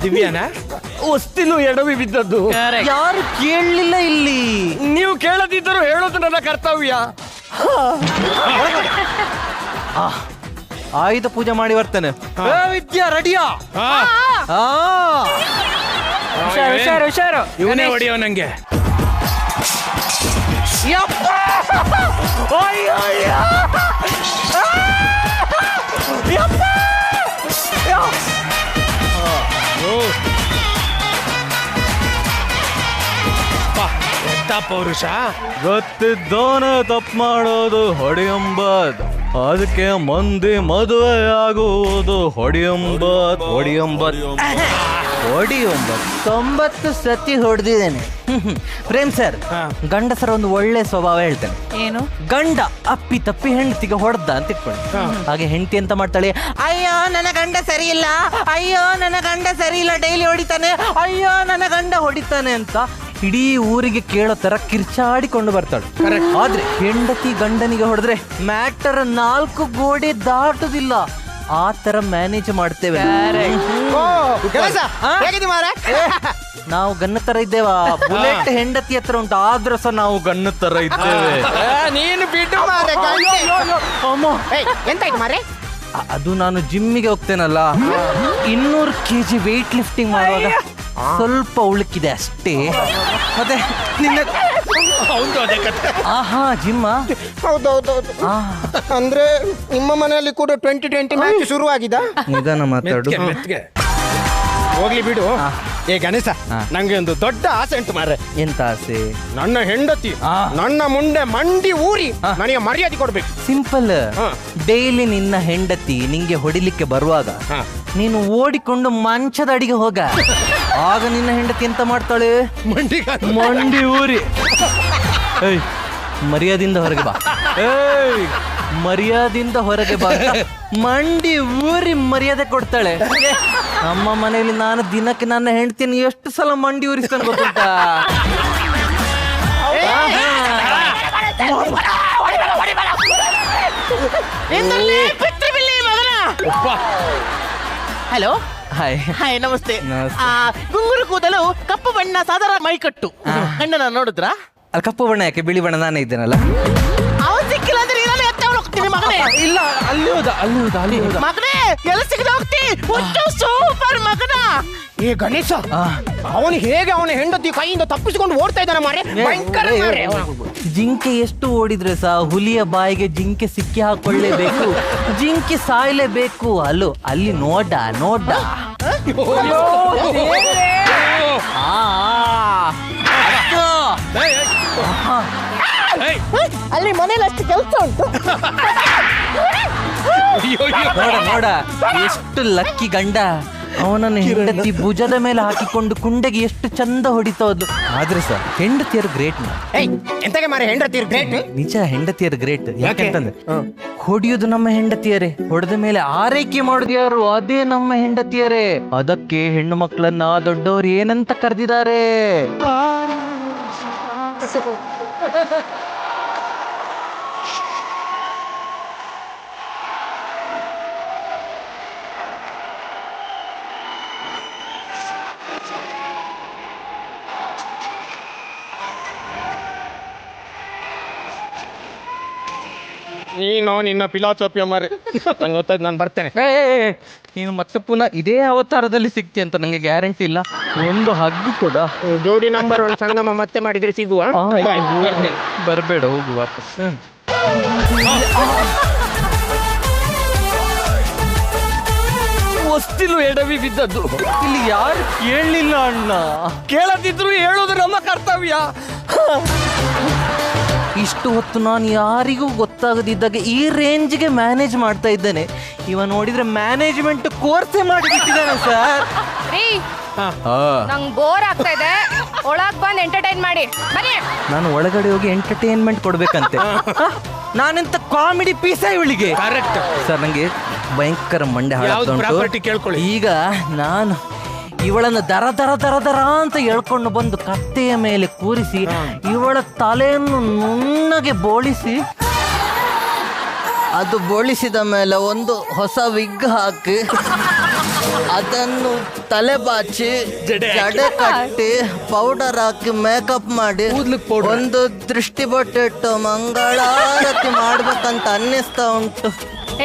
ದಿವ್ಯಾನ ಹೊಸ್ತಿಲು ಎಡವಿ ಬಿದ್ದದ್ದು ಯಾರು ಕೇಳಲಿಲ್ಲ ಇಲ್ಲಿ. ನೀವು ಕೇಳದಿದ್ದರೂ ಹೇಳೋದು ನನ್ನ ಕರ್ತವ್ಯ. ಆಯುಧ ಪೂಜೆ ಮಾಡಿ ಬರ್ತೇನೆ. ವಿದ್ಯಾ ರೆಡಿಯಾ? ಹುಷಾರು. ಇವನೇ ಹೊಡಿಯೋ ನಂಗೆ. ಪೌರುಷ ಗೊತ್ತಿದ್ದೋನೆ ತಪ್ಪು ಮಾಡೋದು ಹೊಡಿಯಂಬದ್, ಅದಕ್ಕೆ ಮಂದಿ ಮದುವೆ ಆಗುವುದು ಹೊಡಿಯಂಬದ್. 90 ಸತಿ ಹೊಡೆದಿದ್ದೇನೆ. ಪ್ರೇಮ್ ಸರ್, ಗಂಡಸರ ಒಂದು ಒಳ್ಳೆ ಸ್ವಭಾವ ಹೇಳ್ತೇನೆ. ಏನು? ಗಂಡ ಅಪ್ಪಿ ತಪ್ಪಿ ಹೆಂಡತಿಗೆ ಹೊಡೆದ ಅಂತ ಇಟ್ಕೊಳ್ಳಿ. ಹಾಗೆ ಹೆಂಡತಿ ಅಂತ ಮಾಡ್ತಾಳೆ, ಅಯ್ಯೋ ನನ್ನ ಗಂಡ ಸರಿ ಇಲ್ಲ, ಅಯ್ಯೋ ನನ್ನ ಗಂಡ ಸರಿ ಇಲ್ಲ, ಡೈಲಿ ಹೊಡಿತಾನೆ, ಅಯ್ಯೋ ನನ್ನ ಗಂಡ ಹೊಡಿತಾನೆ ಅಂತ ಇಡೀ ಊರಿಗೆ ಕೇಳೋ ತರ ಕಿರ್ಚಾಡಿಕೊಂಡು ಬರ್ತಾಳೆ. ಆದ್ರೆ ಹೆಂಡತಿ ಗಂಡನಿಗೆ ಹೊಡೆದ್ರೆ ಮ್ಯಾಟರ್ 4 ಗೋಡೆ ದಾಟುದಿಲ್ಲ. ಆ ತರ ಮ್ಯಾನೇಜ್ ಮಾಡ್ತೇವೆ. ನಾವು ಗನ್ನ ತರ ಇದ್ದೇವಾ? ಬುಲೆಟ್ ಹೆಂಡತಿ ಹತ್ರ ಉಂಟು, ಆದ್ರೂ ಸಹ ನಾವು ಗನ್ನ ತರ ಇದ್ದೇವೆ. ನೀನು ಬಿಟ್ಟು ಎಂತಾಯ್ತು ಮಾರೆ? ಅದು ನಾನು ಜಿಮ್ಮಿಗೆ ಹೋಗ್ತೇನಲ್ಲ, 200 kg ವೇಟ್ ಲಿಫ್ಟಿಂಗ್ ಮಾಡುವಾಗ ಸ್ವಲ್ಪ ಉಳುಕಿದೆ ಅಷ್ಟೇ. ಮತ್ತೆ ನಿನ್ನ ಆಹಾ ಜಿಮ್ಮ. ಹೌದೌದೌದು. ಅಂದ್ರೆ ನಿಮ್ಮ ಮನೆಯಲ್ಲಿ ಕೂಡ 2020 ಮ್ಯಾಚ್ ಶುರುವಾಗಿದೆ. ನಿಧಾನ ಮಾತಾಡು. ಹೋಗ್ಲಿ ಬಿಡು. ಏ ಗಣೇಶ, ನಂಗೆ ಒಂದು ದೊಡ್ಡ ಆಸೆ ಉಂಟು ಮಾರ್ರೆ. ಎಂತ ಆಸೆ? ನನ್ನ ಹೆಂಡತಿ ನನ್ನ ಮುಂದೆ ಮಂಡಿ ಊರಿ ನನಗೆ ಮರ್ಯಾದೆ ಕೊಡ್ಬೇಕು. ಸಿಂಪಲ್. ಡೈಲಿ ನಿನ್ನ ಹೆಂಡತಿ ನಿಂಗೆ ಹೊಡಿಲಿಕ್ಕೆ ಬರುವಾಗ ನೀನು ಓಡಿಕೊಂಡು ಮಂಚದ ಅಡಿಗೆ ಹೋಗ. ಆಗ ನಿನ್ನ ಹೆಂಡತಿ ಎಂತ ಮಾಡ್ತಾಳೆ? ಮಂಡಿ ಊರಿ ಮರ್ಯಾದಿಂದ ಹೊರಗೆ ಬಾ, ಮರ್ಯಾದಿಂದ ಹೊರಗೆ ಬಾ, ಮಂಡಿ ಊರಿ ಮರ್ಯಾದೆ ಕೊಡ್ತಾಳೆ. ನಮ್ಮ ಮನೆಯಲ್ಲಿ ನಾನು ದಿನಕ್ಕೆ ನನ್ನ ಹೆಂಡತಿಯನ್ನು ಎಷ್ಟು ಸಲ ಮಂಡಿ ಊರಿಸ್ತಾನೆ ಗೊತ್ತುಂಟಾ? ಹಲೋ, ಹಾಯ್ ಹಾಯ್, ನಮಸ್ತೆ. ಗುಂಗುರು ಕೂದಲು, ಕಪ್ಪು ಬಣ್ಣ, ಸಾಧಾರಣ ಮೈಕಟ್ಟು. ಗಂಡನ ನೋಡಿದ್ರಾ? ಅಲ್ಲಿ ಕಪ್ಪು ಬಣ್ಣ ಯಾಕೆ? ಬಿಳಿ ಬಣ್ಣ ನಾನೇ ಇದ್ದೇನಲ್ಲ. ಅವನು ಸಿಕ್ಕಿಲ್ಲ ಅಂದ್ರೆ ಇರಲ್ಲ, ಎತ್ತವನು ಹೋಗ್ತೀನಿ ಮಗನೇ. ಇಲ್ಲ, ಅಲ್ಲಿ ಹೋದ, ಅಲ್ಲಿ ಹೋದ, ಅಲ್ಲಿ ಹೋದ. ಮಗನೇ, ಎಲ್ಲ ಸಿಗದ ಹೋಗ್ತಿ. ಸೂಪರ್ ಮಗನ. ಏ ಗಣೇಶ, ಅವನು ಹೇಗೆ ಅವನ ಹೆಂಡತಿ ಕೈಯಿಂದ ತಪ್ಪಿಸಿಕೊಂಡು ಓಡ್ತಾ ಇದ್ದಾನೆ ಮಾರೆ. ಭಯಂಕರ ಮಾರೆ. ಜಿಂಕೆ ಎಷ್ಟು ಓಡಿದ್ರೆ ಸಹ ಹುಲಿಯ ಬಾಯಿಗೆ ಜಿಂಕೆ ಸಿಕ್ಕಿ ಹಾಕೊಳ್ಳೇಬೇಕು, ಜಿಂಕೆ ಸಾಯ್ಲೇಬೇಕು. ಅಲ್ಲೋ ಅಲ್ಲಿ ನೋಡ ನೋಡ. ಅಲ್ಲಿ ಮನೇಲಿ ಅಷ್ಟು ಕೆಲಸ ಉಂಟು. ನೋಡ ನೋಡ, ಎಷ್ಟು ಲಕ್ಕಿ ಗಂಡ. ಅವನನ್ನು ಹೆಂಡತಿ ಭುಜದ ಮೇಲೆ ಹಾಕಿಕೊಂಡು ಕುಂಡೆಗೆ ಎಷ್ಟು ಚಂದ ಹೊಡಿತೋದು. ಆದ್ರೆ ಸರ್ ಹೆಂಡತಿಯರು ಗ್ರೇಟ್. ಎಂತಗೆ ಮಾರೆ ಹೆಂಡತಿಯರು ಗ್ರೇಟ್? ನಿಜ, ಹೆಂಡತಿಯರು ಗ್ರೇಟ್. ಯಾಕೆಂತಂದ್ರೆ ಹೊಡಿಯೋದು ನಮ್ಮ ಹೆಂಡತಿಯರೇ, ಹೊಡೆದ ಮೇಲೆ ಆರೈಕೆ ಮಾಡುದು ಯಾರು? ಅದೇ ನಮ್ಮ ಹೆಂಡತಿಯರೇ. ಅದಕ್ಕೆ ಹೆಣ್ಣು ಮಕ್ಕಳನ್ನ ದೊಡ್ಡವರು ಏನಂತ ಕರೆದಿದ್ದಾರೆ? ನೀನು ನಿನ್ನ ಫಿಲಾಸಫಿಯ ಮಾರೆ. ನಂಗೆ ಗೊತ್ತಾಯ್ತು, ನಾನು ಬರ್ತೇನೆ. ನೀನು ಮತ್ತೆ ಪುನಃ ಇದೇ ಅವತಾರದಲ್ಲಿ ಸಿಗ್ತಿ ಅಂತ ನಂಗೆ ಗ್ಯಾರಂಟಿ ಇಲ್ಲ. ಒಂದು ಹಗ್ಗು ಕೂಡ. ಜೋಡಿ ನಂಬರ್ 1 ಸಂಗಮ ಮತ್ತೆ ಮಾಡಿದ್ರೆ ಸಿಗುವ. ಬರಬೇಡ, ಹೋಗು ವಾಪಸ್. ಹೊಸ್ತಿಲು ಎಡವಿ ಬಿದ್ದದ್ದು. ಇಲ್ಲಿ ಯಾರು ಕೇಳಲಿಲ್ಲ ಅಣ್ಣ. ಕೇಳದಿದ್ರು ಹೇಳೋದು ನಮ್ಮ ಕರ್ತವ್ಯ. ಇಷ್ಟು ಹೊತ್ತು ನಾನು ಯಾರಿಗೂ ಗೊತ್ತಾಗದಿದ್ದಾಗ ಈ ರೇಂಜ್ಗೆ ಮ್ಯಾನೇಜ್ ಮಾಡ್ತಾ ಇದ್ದೇನೆ. ಇವ ನೋಡಿದ್ರೆ ಮ್ಯಾನೇಜ್ಮೆಂಟ್ ಕೋರ್ಸೇ ಮಾಡಿಬಿಟ್ಟಿದ್ದಾನೆ ಸರ್. ನಂಗೆ ಬೋರ್ ಆಗ್ತಾ ಇದೆ, ಒಳಗ್ ಬಂದು ಎಂಟರ್ಟೈನ್ ಮಾಡಿ ಬನ್ನಿ. ನಾನು ಒಳಗಡೆ ಹೋಗಿ ಎಂಟರ್ಟೈನ್ಮೆಂಟ್ ಕೊಡ್ಬೇಕಂತೆ. ನಾನೆಂತ ಕಾಮಿಡಿ ಪೀಸ ಇವಳಿಗೆ? ಕರೆಕ್ಟ್ ಸರ್, ನಂಗೆ ಭಯಂಕರ ಮಂಡೆ ಹಾಳಾಗ್ತಾ. ಈಗ ನಾನು ಇವಳನ್ನು ದರ ದರ ದರ ದರ ಅಂತ ಎಳ್ಕೊಂಡು ಬಂದು ಕತ್ತೆಯ ಮೇಲೆ ಕೂರಿಸಿ ಇವಳ ತಲೆಯನ್ನು ನುಣ್ಣಗೆ ಬೋಳಿಸಿ, ಅದು ಬೋಳಿಸಿದ ಮೇಲೆ ಒಂದು ಹೊಸ ವಿಗ್ ಹಾಕಿ ಅದನ್ನು ತಲೆ ಬಾಚಿ ಜಡೆ ಕಟ್ಟಿ ಪೌಡರ್ ಹಾಕಿ ಮೇಕಪ್ ಮಾಡಿ ಒಂದು ದೃಷ್ಟಿ ಬೊಟ್ಟಿಟ್ಟು ಮಂಗಳಾರತಿ ಮಾಡ್ಬೇಕಂತ ಅನ್ನಿಸ್ತಾ ಉಂಟು.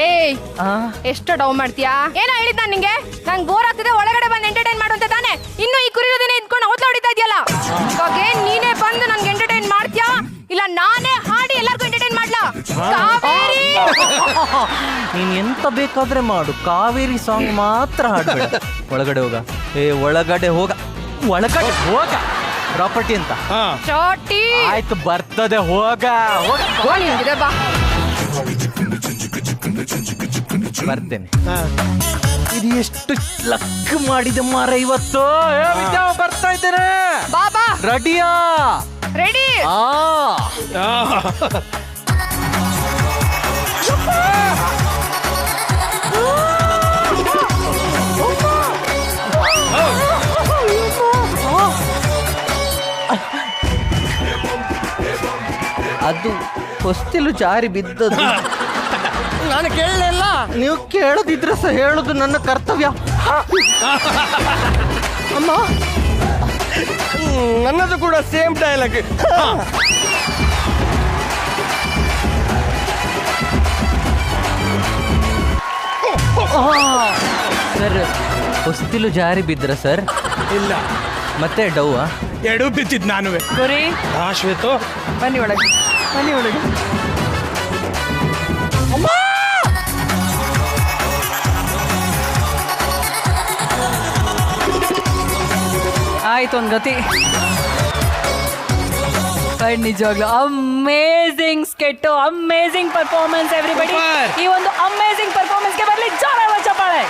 ಏಯ್, ಎಷ್ಟು ಡೌನ್ ಮಾಡ್ತೀಯಾ? ಏನ ಹೇಳಿದ್ ನಾನು ನಿಂಗೆ? ನಂಗೆ ಬೋರ್ ಆಗ್ತಿದೆ, ಒಳಗಡೆ ಬಂದು ಎಂಟರ್ಟೈನ್ ಮಾಡುವಂತ ತಾನೆ. ಇನ್ನು ಈ ಕುರಿಯೋದನ್ನೇ ಇದ್ಕೊಂಡು ಔತ್ಲ ಹೊಡಿತಾ ಇದೆಯಲ್ಲ. ಇವಾಗ ನೀನೇ ಬಂದು ನನ್ಗೆ ಎಂಟರ್ಟೈನ್ ಮಾಡ್ತೀಯಾ, ಇಲ್ಲ ನಾನೇ ಹಾಡಿ ಎಲ್ಲರಿಗೂ ಎಂಟರ್ಟೈನ್ ಮಾಡ್ಲಾ? ಕಾವೇರಿ, ನೀನ್ ಎಂತ ಬೇಕಾದ್ರೆ ಮಾಡು, ಕಾವೇರಿ ಸಾಂಗ್ ಮಾತ್ರ ಹಾಡ್ಬೇಡ. ಒಳಗಡೆ ಹೋಗ. ಒಳಗಡೆ ಹೋಗ, ಒಳಗಡೆ ಹೋಗ. ಪ್ರಾಪರ್ಟಿ ಅಂತ ಚೋಟಿ ಆಯ್ತು, ಬರ್ತದೆ. ಹೋಗ ಬಾ. ಬರ್ತೇನೆ. ಇದು ಎಷ್ಟು ಲಕ್ ಮಾಡಿದೆ ಮಾರ ಇವತ್ತು. ಬರ್ತಾ ಇದ್ದೇನೆ. ಬಾಬಾ ರೆಡಿಯಾ? ರೆಡಿ. ಅದು ಹೊಸ್ತಿಲು ಜಾರಿ ಬಿದ್ದದ್ದು. ನಾನು ಕೇಳಲಿಲ್ಲ. ನೀವು ಕೇಳದಿದ್ರೆ ಸಹ ಹೇಳುದು ನನ್ನ ಕರ್ತವ್ಯ. ಅಮ್ಮ, ನನ್ನದು ಕೂಡ ಸೇಮ್ ಡೈಲಾಗ್. ಸರ್, ಹೊಸ್ತಿಲು ಜಾರಿ ಬಿದ್ರ ಸರ್? ಇಲ್ಲ. ಮತ್ತೆ ಡೌ ಎಡು ಬಿದ್ದಿದ್ ನಾನುವೆ. ಗುರಿ ಶ್ವೇತು, ಬನ್ನಿ ಒಳಗೆ, ಬನ್ನಿ ಒಳಗೆ. ಆಯ್ತು ಒಂದ್ ಗತಿ. ನಿಜವಾಗ್ಲು ಅಮೇಝಿಂಗ್ ಸ್ಕೆಟ್, ಅಮೇಝಿಂಗ್ ಪರ್ಫಾರ್ಮೆನ್ಸ್ ಎವ್ರಿಬಡಿ. ಈ ಒಂದು ಅಮೇಝಿಂಗ್ ಪರ್ಫಾರ್ಮೆನ್ಸ್ಗೆ ಬರಲಿ ಜೋರಾದ ಚಪ್ಪಾಳೆ.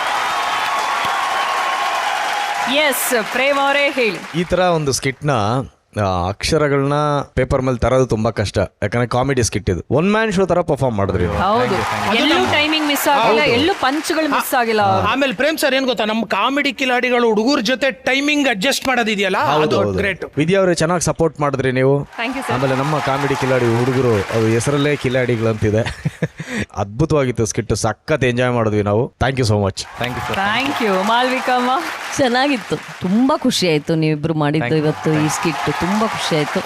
ಎಸ್, ಪ್ರೇಮ್ ಅವರೇ ಹೇಳಿ. ಈ ತರ ಒಂದು ಸ್ಕಿಟ್ನ ಅಕ್ಷರಗಳನ್ನ ಪೇಪರ್ ಮೇಲೆ ತರೋದು ತುಂಬಾ ಕಷ್ಟ, ಯಾಕಂದ್ರೆ ಕಾಮಿಡಿ ಸ್ಕಿಟ್ ಇದು. ಒನ್ ಮ್ಯಾನ್ ಶೋ ತರ ಪರ್ಫಾರ್ಮ್ ಮಾಡಿದ್ರಿ. ಹೌದು, ಎಲ್ಲೂ ಟೈಮಿಂಗ್ ಮಿಸ್ ಆಗಿಲ್ಲ, ಎಲ್ಲೂ ಪಂಚ್ಗಳು ಮಿಸ್ ಆಗಿಲ್ಲ. ಆಮೇಲೆ ಪ್ರೇಮ್ ಸರ್ ಏನ್ ಗೊತ್ತಾ, ನಮ್ಮ ಕಾಮಿಡಿ ಕಿಲಾಡಿಗಳು ಹುಡುಗರ ಜೊತೆ ಟೈಮಿಂಗ್ ಅಡ್ಜಸ್ಟ್ ಮಾಡೋದಿದೆಯಲ್ಲ, ಅದು ಗ್ರೇಟ್. ವಿದ್ಯಾ ಅವ್ರೆ ಚೆನ್ನಾಗಿ ಸಪೋರ್ಟ್ ಮಾಡಿದ್ರಿ ನೀವು. Thank you sir. ಆಮೇಲೆ ನಮ್ಮ ಕಾಮಿಡಿ ಕಿಲಾಡಿ ಹುಡುಗರು, ಅದು ಹೆಸರಲ್ಲೇ ಕಿಲಾಡಿಗಳಂತಿದೆ. ಅದ್ಭುತವಾಗಿತ್ತು ಸ್ಕಿಟ್, ಸಖತ್ ಎಂಜಾಯ್ ಮಾಡಿದ್ವಿ ನಾವು. Thank you so much. Thank you sir. Thank you ಮಾಲ್ವಿಕಮ್ಮ. ಚೆನ್ನಾಗಿತ್ತು, ತುಂಬಾ ಖುಷಿ ಆಯ್ತು ನೀವಿಬ್ರು ಮಾಡಿದ್ದು ಇವತ್ತು ಈ ಸ್ಕಿಟ್. ತುಂಬಾ ಖುಷಿ ಆಯ್ತು.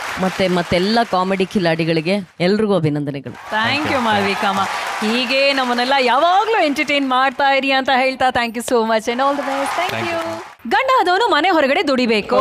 ಮತ್ತೆಲ್ಲ ಕಾಮಿಡಿ ಕಿಲಾಡಿಗಳಿಗೆ ಎಲ್ರಿಗೂ ಅಭಿನಂದನೆಗಳು. ಥ್ಯಾಂಕ್ ಯು ಮಾಲ್ವಿಕಮ್ಮ. ಹೀಗೆ ನಮ್ಮನ್ನೆಲ್ಲ ಯಾವಾಗ್ಲೂ ಎಂಟರ್ಟೈನ್ ಮಾಡ್ತಾ ಇರಿ ಅಂತ ಹೇಳ್ತಾ thank you so much and all the best. Thank you. ಗಂಡ ಆದವನು ಮನೆ ಹೊರಗಡೆ ದುಡಿಬೇಕು,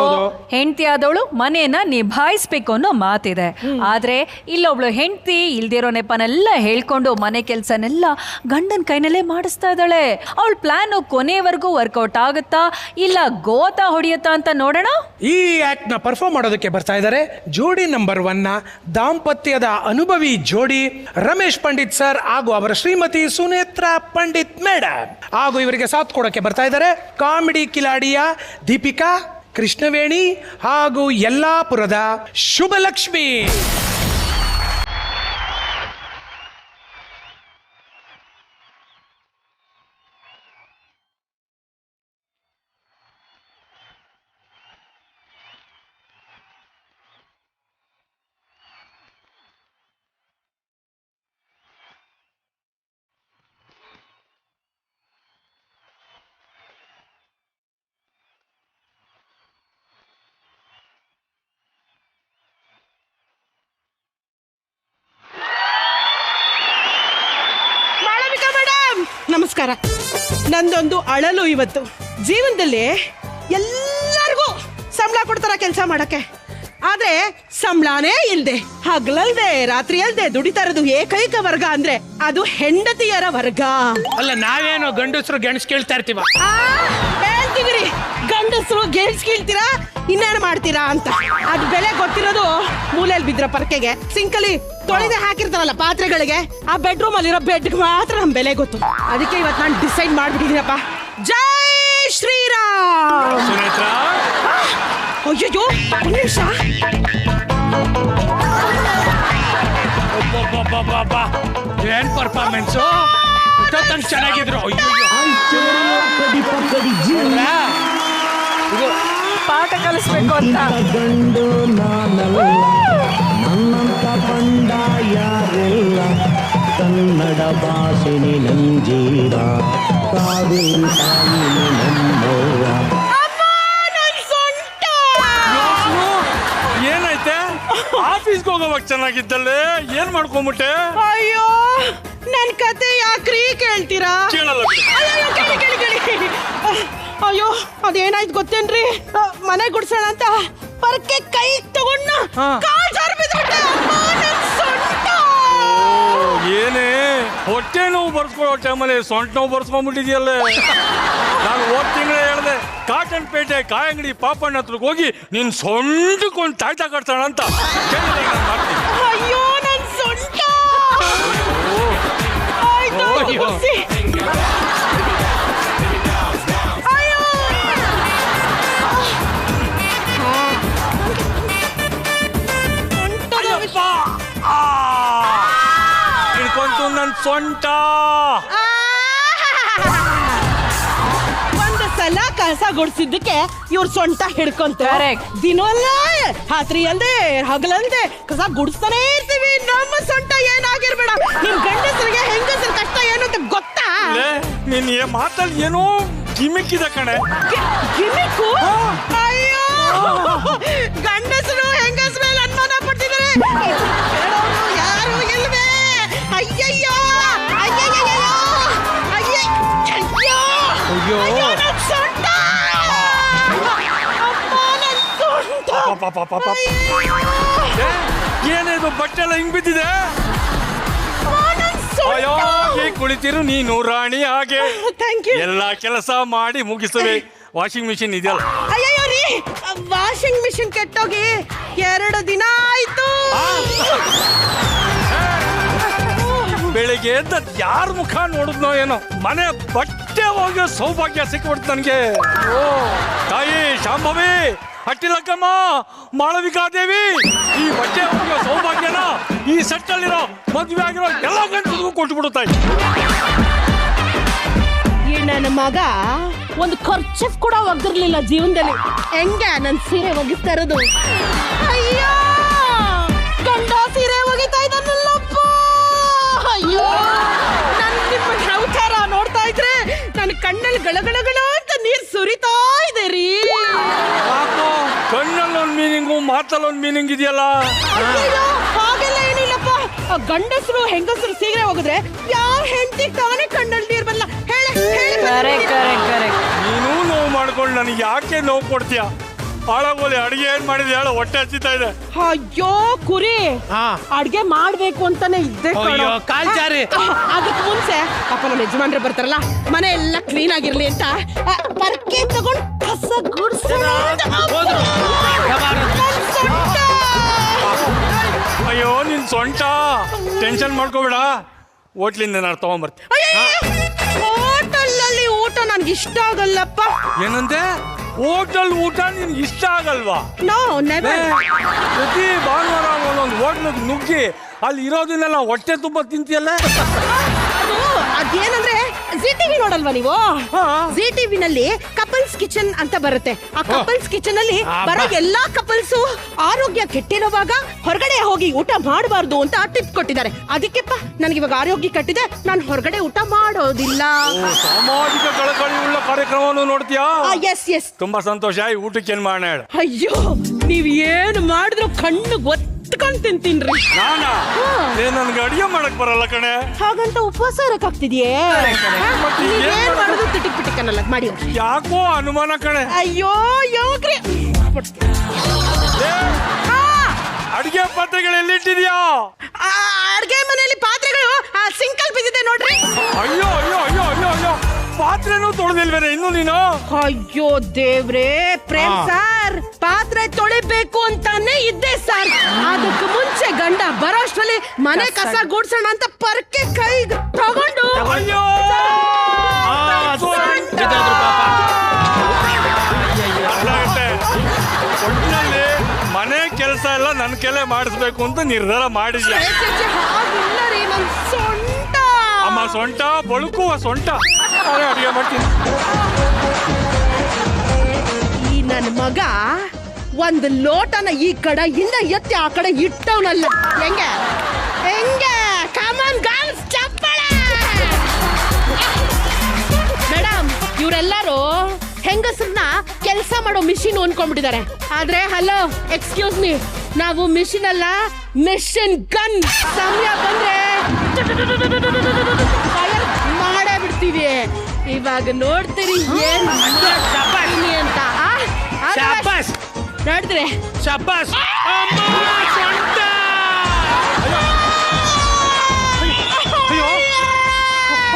ಹೆಂಡತಿ ಆದವಳು ಮನೆಯನ್ನ ನಿಭಾಯಿಸ್ಬೇಕು ಅನ್ನೋ ಮಾತಿದೆ. ಆದ್ರೆ ಇಲ್ಲೊಬ್ಳು ಹೆಂಡತಿ ಇಲ್ದಿರೋ ನೆಪನೆಲ್ಲ ಹೇಳ್ಕೊಂಡು ಮನೆ ಕೆಲ್ಸನೆಲ್ಲ ಗಂಡನ ಕೈನಲ್ಲೇ ಮಾಡಿಸ್ತಾ ಇದ್ದಾಳೆ. ಅವಳ ಪ್ಲಾನ್ ಕೊನೆವರೆಗೂ ವರ್ಕೌಟ್ ಆಗುತ್ತಾ ಇಲ್ಲ ಗೋತಾ ಹೊಡಿಯುತ್ತಾ ಅಂತ ನೋಡೋಣ. ಈ ಆಕ್ಟ್ ನ ಪರ್ಫಾರ್ಮ್ ಮಾಡೋದಕ್ಕೆ ಬರ್ತಾ ಇದ್ದಾರೆ ಜೋಡಿ ನಂಬರ್ 1 ದಾಂಪತ್ಯದ ಅನುಭವಿ ಜೋಡಿ ರಮೇಶ್ ಪಂಡಿತ್ ಸರ್ ಹಾಗೂ ಅವರ ಶ್ರೀಮತಿ ಸುನೇತ್ರಾ ಪಂಡಿತ್ ಮೇಡಮ್. ಹಾಗೂ ಇವರಿಗೆ ಸಾಥ್ ಕೊಡೋಕೆ ಬರ್ತಾ ಇದ್ದಾರೆ ಕಾಮಿಡಿ ಕಿಲಾಡಿಯ ದೀಪಿಕಾ, ಕೃಷ್ಣವೇಣಿ ಹಾಗೂ ಯಲ್ಲಾಪುರದ ಶುಭಲಕ್ಷ್ಮಿ. ನಮಸ್ಕಾರ. ನಂದೊಂದು ಅಳಲು ಇವತ್ತು. ಜೀವನದಲ್ಲಿ ಎಲ್ಲರಿಗೂ ಸಂಬಳ ಕೊಡ್ತಾರ ಕೆಲಸ ಮಾಡಕ್ಕೆ, ಆದ್ರೆ ಸಂಬಳನೇ ಇಲ್ದೆ ಹಗಲಲ್ದೆ ರಾತ್ರಿ ಅಲ್ದೆ ದುಡಿತಾ ಇರೋದು ಏಕೈಕ ವರ್ಗ ಅಂದ್ರೆ ಅದು ಹೆಂಡತಿಯರ ವರ್ಗ. ಅಲ್ಲ, ನಾವೇನು ಗಂಡಸರು ಗೆಣಸ್ ಕೇಳ್ತಾ ಇರ್ತೀವ? ಹೇಳ್ತೀವಿ, ಗಂಡಸರು ಗೆಣಸ್ ಕೇಳ್ತೀರಾ, ಇನ್ನೇನು ಮಾಡ್ತೀರಾ ಅಂತ. ಅದ್ ಬೆಲೆ ಗೊತ್ತಿರೋದು ಮೂಲೆಯಲ್ಲಿ ಬಿದ್ರ ಪರ್ಕೆಗೆ, ಸಿಂಕಲ್ಲಿ ತೊಳೆದೇ ಹಾಕಿರ್ತಾರಲ್ಲ ಪಾತ್ರೆಗಳಿಗೆ, ಆ ಬೆಡ್ರೂಮ್ ಅಲ್ಲಿರೋ ಬೆಡ್ಗೆ ಮಾತ್ರ ನಮ್ ಬೆಲೆ ಗೊತ್ತು. ಅದಕ್ಕೆ ಇವತ್ತು ನಾನು ಡಿಸೈಡ್ ಮಾಡ್ಬಿಟ್ಟಿದ್ದೀನಪ್ಪ. ಜೈ ಶ್ರೀರಾಮ್. ಅಯ್ಯೋ, ಒಂದು ನಿಮಿಷ. ಏನ್ ಪರ್ಫಾರ್ಮೆನ್ಸ್, ಚೆನ್ನಾಗಿದ್ರು. ಪಾಠ ಕಲಿಸ್ಬೇಕು ಅಂತ. ಗಂಡು ನಾನಲ್ಲ, ನನ್ನಂತ ಬಂಡ ಯಾರೆಲ್ಲ, ಕನ್ನಡ ಭಾಷೆನಿ ನಂಜೀರ, ಕಾವೇರಿ ತಾಯಿನಿ ನಮ್ಮವ್ವ. ಏನಾಯ್ತೆ? ಆಫೀಸ್ಗೆ ಹೋಗೋವಾಗ ಚೆನ್ನಾಗಿದ್ದಲ್ಲೇ, ಏನ್ ಮಾಡ್ಕೊಂಬಿಟ್ಟೆ? ಅಯ್ಯೋ, ನನ್ ಕತೆ ಯಾಕ್ರಿ ಕೇಳ್ತೀರಾ? ಅಯ್ಯೋ, ಅದೇನಾಯ್ತು ಗೊತ್ತೇನ್ರಿ? ಮನೆ ಗುಡ್ಸೋಣ ಅಂತ ಪರ್ಕೆ ಕೈ ತಗೊಂಡ ಕಾಲ್ ಜಾರಿ ಬಿದ್ಬಿಟ್ಟೆ. ಏನೇ ಹೊಟ್ಟೆ ನೋವು ಬರ್ಸ್ಕೊಳ್ಳೋ ಟೈಮಲ್ಲಿ ಸೊಂಟ ನೋವು ಬರ್ಸ್ಕೊಂಡ್ಬಿಟ್ಟಿದ್ಯಲ್ಲೇ. ನಾನು ಹೋದ್ ತಿಂಗಳೇ ಹೇಳ್ದೆ, ಕಾಟನ್ ಪೇಟೆ ಕಾಯಂಗಡಿ ಪಾಪಣ್ಣ ಹತ್ರಕ್ಕೆ ಹೋಗಿ ನಿನ್ ಸೊಂಟಕ್ಕೊಂದು ತಾಯ್ತ ಕಟ್ಸೋಣ ಅಂತ. ಅಯ್ಯೋ, ನನ್ ಸೊಂಟ. ಹಿಡ್ಕೊಂತು ನನ್ ಸೊಂಟ. ಒಂದು ಸಲ ಕಸ ಗುಡ್ಸಿದ್ದಕ್ಕೆ ಇವ್ರ ಸೊಂಟ ಹಿಡ್ಕೊಂತಾರೆ. ದಿನವಲ್ಲ ರಾತ್ರಿ ಅಲ್ದೆ ಹಗಲಲ್ದೆ ಕಸ ಗುಡಿಸ್ತಾನೆ ಇರ್ತೀವಿ. ನಮ್ಮ ಸೊಂಟ ಏನಾಗಿರ್ಬೇಡ. ನಿಮ್ ಗಂಡಸರಿಗೆ ಹೆಂಗಸರ ಕಷ್ಟ ಏನು ಅಂತ ಗೊತ್ತಾ? ನೀನ್ ಮಾತಲ್ಲಿ ಏನೋ ಗಿಮಿಕ್ ಇದೆ ಕಣೆ. ಗಿಮಿಕ್ಕು? ಅಯ್ಯೋ, ಗಂಡಸರು ಹೆಂಗಸ ಮೇಲೆ ಅನುಮಾನ ಪಡ್ತಿದ್ದಾರೆ. ಹೇಳೋರು ಯಾರು ಇಲ್ವೇ? ಅಯ್ಯಯ್ಯೋ ಅಯ್ಯಯ್ಯೋ ಅಯ್ಯಯ್ಯೋ ಅಯ್ಯೋ ನನ್ ಸೊಂಟ, ಅಮ್ಮ ನನ್ ಸೊಂಟ. ಏನಿದು ಬಟ್ಟೆ ಎಲ್ಲ ಹಿಂಗ್ ಬಿದ್ದಿದೆ? ಅಯ್ಯೋ, ಈ ಕುಳಿತಿರು ನೀನು ರಾಣಿ ಹಾಗೆ. ಎಲ್ಲಾ ಕೆಲಸ ಮಾಡಿ ಮುಗಿಸುವೆ. ವಾಷಿಂಗ್ ಮಿಷಿನ್ ಇದೆಯಲ್ಲ? ಅಯ್ಯೋ ರೀ, ವಾಷಿಂಗ್ ಮಿಷಿನ್ ಕೆಟ್ಟೋಗಿ 2 ದಿನ ಆಯ್ತು. ಬೆಳಿಗ್ಗೆ ಎದ್ದ ಯಾರ ಮುಖ ನೋಡಿದ್ನೋ ಏನೋ, ಮನೆ ಬಟ್ಟೆ ಹೋಗಿ ಸೌಭಾಗ್ಯ ಸಿಕ್ಬಿಡ್ತು ನನಗೆ. ಓ ತಾಯಿ ಶಾಂಭವಿ, ಹಟ್ಟಿಲಕ್ಕಮ್ಮ, ಮಾಳವಿಕಾದೇವಿ, ಈ ಬಟ್ಟೆ ಹೋಗೋ ಸೌಭಾಗ್ಯನ ಈ ಸೆಟ್ಟಲ್ಲಿರೋ ಮದುವೆ ಆಗಿರೋ ಎಲ್ಲ ಗಂಟು ಕೊಟ್ಟು ಬಿಡುತ್ತಾಯಿ. ಈ ನನ್ನ ಮಗ ಒಂದು ಖರ್ಚು ಕೂಡ ಒಗ್ದಿರ್ಲಿಲ್ಲ ಜೀವನದಲ್ಲಿ. ಹೆಂಗೆ ನನ್ ಸೀರೆ ಒಗಿಸ್ತಾ ಇರೋದು? ಅಯ್ಯೋ, ಗಂಡ ಸೀರೆ ಒಗಿತಾ ಇದ್ದಾನಲ್ಲಪ್ಪ. ಅಯ್ಯೋ, ನನ್ ನಿಮ್ಮ ಅವತಾರ ನೋಡ್ತಾ ಇದ್ರೆ ನನ್ನ ಕಣ್ಣಲ್ಲಿ ಗಳಗಳಗಳ ಅಂತ ನೀರ್ ಸುರಿತಾ ಇದೆ ರೀ. ಕಣ್ಣಲ್ಲಿ ಒಂದು ಮೀನಿಂಗು, ಮಾತಲ್ಲಿ ಒಂದು ಮೀನಿಂಗ್ ಇದೆಯಲ್ಲ. ಹಾಗೆಲ್ಲ ಏನಿಲ್ಲಪ್ಪ. ಗಂಡಸರು ಹೆಂಗಸರು ಸೀರೆ ಹೋಗಿದ್ರೆ ಯಾವ ಹೆಂಡತಿ ತಾನೇ ಕಣ್ಣಲ್ಲಿ ನೀರ್ ಬರಲ್ಲ ಹೇಳಿ. ನೀನು ನೋವು ಮಾಡ್ಕೊಂಡು ನನಗೆ ಯಾಕೆ ನೋವು ಕೊಡ್ತೀಯ? ಹಾಳಾಗೋಲಿ, ಅಡಿಗೆ ಏನ್ ಮಾಡಿದೆ ಹೇಳ, ಹೊಟ್ಟೆ ಹಚ್ಚಿತಾ ಇದೆ. ಅಯ್ಯೋ ಕುರಿ, ಅಡ್ಗೆ ಮಾಡ್ಬೇಕು ಅಂತಾನೆ ಇದ್ದೆ. ಅದಕ್ಕೆ ಮುಂಚೆ ಪಾಪ ನಮ್ಮ ಯಜಮಾನ್ರೆ ಬರ್ತಾರಲ್ಲ, ಮನೆ ಎಲ್ಲ ಕ್ಲೀನ್ ಆಗಿರ್ಲಿ ಅಂತ ಪರ್ಕೆ ತಗೊಂಡ್ ಕಸ ಗುಡ್ಸೋಣ. ಅಯ್ಯೋ ನಿನ್ ಸೊಂಟ, ಟೆನ್ಷನ್ ಮಾಡ್ಕೋಬೇಡ, ಹೋಟ್ಲಿಂದ ನಾನು ತಗೊಂಡ್ಬರ್ತೀನಿ. ಹೋಟೆಲ್ ಊಟ ನನ್ಗೆ ಇಷ್ಟ ಆಗಲ್ಲಪ್ಪ. ಏನಂತೆ? ಹೋಟೆಲ್ ಊಟ ನಿನ್ಗೆ ಇಷ್ಟ ಆಗಲ್ವಾ? No, never. ಪ್ರತಿ ಭಾನುವಾರ ಒಂದೊಂದು ಹೋಟ್ಲಿಗೆ ನುಗ್ಗಿ ಅಲ್ಲಿ ಇರೋದನ್ನೆಲ್ಲ ಹೊಟ್ಟೆ ತುಂಬ ತಿಂತಿಯಲ್ಲ. ಅದೇನಂದ್ರೆ ಜಿ ಟಿವಿ ನೋಡಲ್ವಾ ನೀವು? ಜಿ ಟಿವಿ ನಲ್ಲಿ ಕಪಲ್ಸ್ ಕಿಚನ್ ಅಂತ ಬರುತ್ತೆ. ಆ ಕಪಲ್ಸ್ ಕಿಚನ್ ಅಲ್ಲಿ ಬರೋ ಎಲ್ಲಾ ಕಪಲ್ಸ್ ಆರೋಗ್ಯ ಕೆಟ್ಟಿರುವಾಗ ಹೊರಗಡೆ ಹೋಗಿ ಊಟ ಮಾಡಬಾರ್ದು ಅಂತ ಟಿಪ್ ಕೊಟ್ಟಿದ್ದಾರೆ. ಅದಕ್ಕೆಪ್ಪ ನನಗೆ ಇವಾಗ ಆರೋಗ್ಯ ಕಟ್ಟಿದೆ, ನಾನು ಹೊರಗಡೆ ಊಟ ಮಾಡೋದಿಲ್ಲ. ಸಾಮಾಜಿಕ ಕಳಕಳಿ ಉಳ್ಳ ಕಾರ್ಯಕ್ರಮವನ್ನು ನೋಡ್ತೀಯಾ? S S. ತುಂಬಾ ಸಂತೋಷ. ಊಟಕ್ಕೆ ಏನ್ ಮಾಡೋಣ ಹೇಳು? ಅಯ್ಯೋ, ನೀವ್ ಏನ್ ಮಾಡಿದ್ರು ಕಣ್ಣು ಗೊತ್ತ್ಕೊಂಡ್ ತಿಂತೀನ್ರಿ. ನಾನಾ? ನನ್ಗೆ ಅಡಿಗೆ ಮಾಡಕ್ ಬರಲ್ಲ ಕಣೆ. ಹಾಗಂತ ಉಪವಾಸ ಇರಕ್ ಆಗ್ತಿದ್ಯೇ? ಏನ್ ಮಾಡೋದು ತಿಟಿಕ್ ಪಿಟಿಕ್ ಅನ್ನಲ್ಲ ಮಾಡಿ. ಯಾಕೋ ಅನುಮಾನ ಕಣೆ. ಅಯ್ಯೋ ಯೋಗ್ರಿ, ಅಡಿಗೆ ಪಾತ್ರೆಗಳು ಎಲ್ಲಿಟ್ಟಿದ್ಯಾ? ಅಡ್ಗೆ ಮನೆಯಲ್ಲಿ ಪಾತ್ರೆಗಳು ಸಿಂಕಲ್ ಬಿದ್ದಿದೆ ನೋಡ್ರಿ. ಅಯ್ಯೋ ಅಯ್ಯೋ ಅಯ್ಯೋ ಅಯ್ಯೋ ಅಯ್ಯೋ, ಪಾತ್ರೆನೂ ತೊಳೆದಿಲ್ವೇನೆ ಇನ್ನು ನೀನು? ಅಯ್ಯೋ ದೇವ್ರೇ, ಪ್ರೇಮ್ ಸರ್, ಪಾತ್ರೆ ತೊಳಿಬೇಕು ಅಂತಾನೆ ಇದ್ದೆ ಸರ್. ಅದಕ್ಕೆ ಮುಂಚೆ ಗಂಡ ಬರೋಷ್ಟ್ರಲ್ಲಿ ಮನೆ ಕಸ ಗುಡ್ಸೋಣ ಅಂತ ಪರ್ಕೆ ಕೈಗೆ ತಗೊಂಡು ಅಯ್ಯೋ ಒಟ್ಟಿನಲ್ಲಿ ಮನೆ ಕೆಲಸ ಎಲ್ಲ ನನ್ನ ಕೆಲೆ ಮಾಡಿಸ್ಬೇಕು ಅಂತ ನಿರ್ಧಾರ ಮಾಡಿದ್ಯಾ? ಅಮ್ಮ ಸೊಂಟ ಬಳುಕುವ ಸೊಂಟ. ಅಡಿಗೆ ಮಾಡ್ತೀನಿ. ಈ ನನ್ನ ಮಗ ಒಂದು ಲೋಟನ ಈ ಕಡೆಯಿಂದ ಎತ್ತಿ ಆ ಕಡೆ ಇಟ್ಟವನಲ್ಲ. ಹೆಂಗೆ ಹೆಂಗೆ? Common girls ಚಪ್ಪಳೆ. ಮೇಡಮ್, ಇವರೆಲ್ಲರೂ ಹೆಂಗಸರನ್ನ ಕೆಲಸ ಮಾಡೋ ಮಿಷಿನ್ ಅನ್ಕೊಂಡ್ಬಿಟ್ಟಿದ್ದಾರೆ. ಆದ್ರೆ ಹಲೋ, ಎಕ್ಸ್ಕ್ಯೂಸ್ ಮೀ, ನಾವು ಮಿಷಿನ್ ಅಲ್ಲ, ಮಿಷನ್ ಗನ್. ಸಮಯ ಬಂದ್ರೆ ಮಾಡೇ ಬಿಡ್ತೀವಿ. ಇವಾಗ ನೋಡ್ತೀರಿ ಏನ್ ಮಾಡ್ತೀನಿ ಅಂತ. ನೋಡ್ತೀರಿ? ಶಬ್ಬಾಸ್.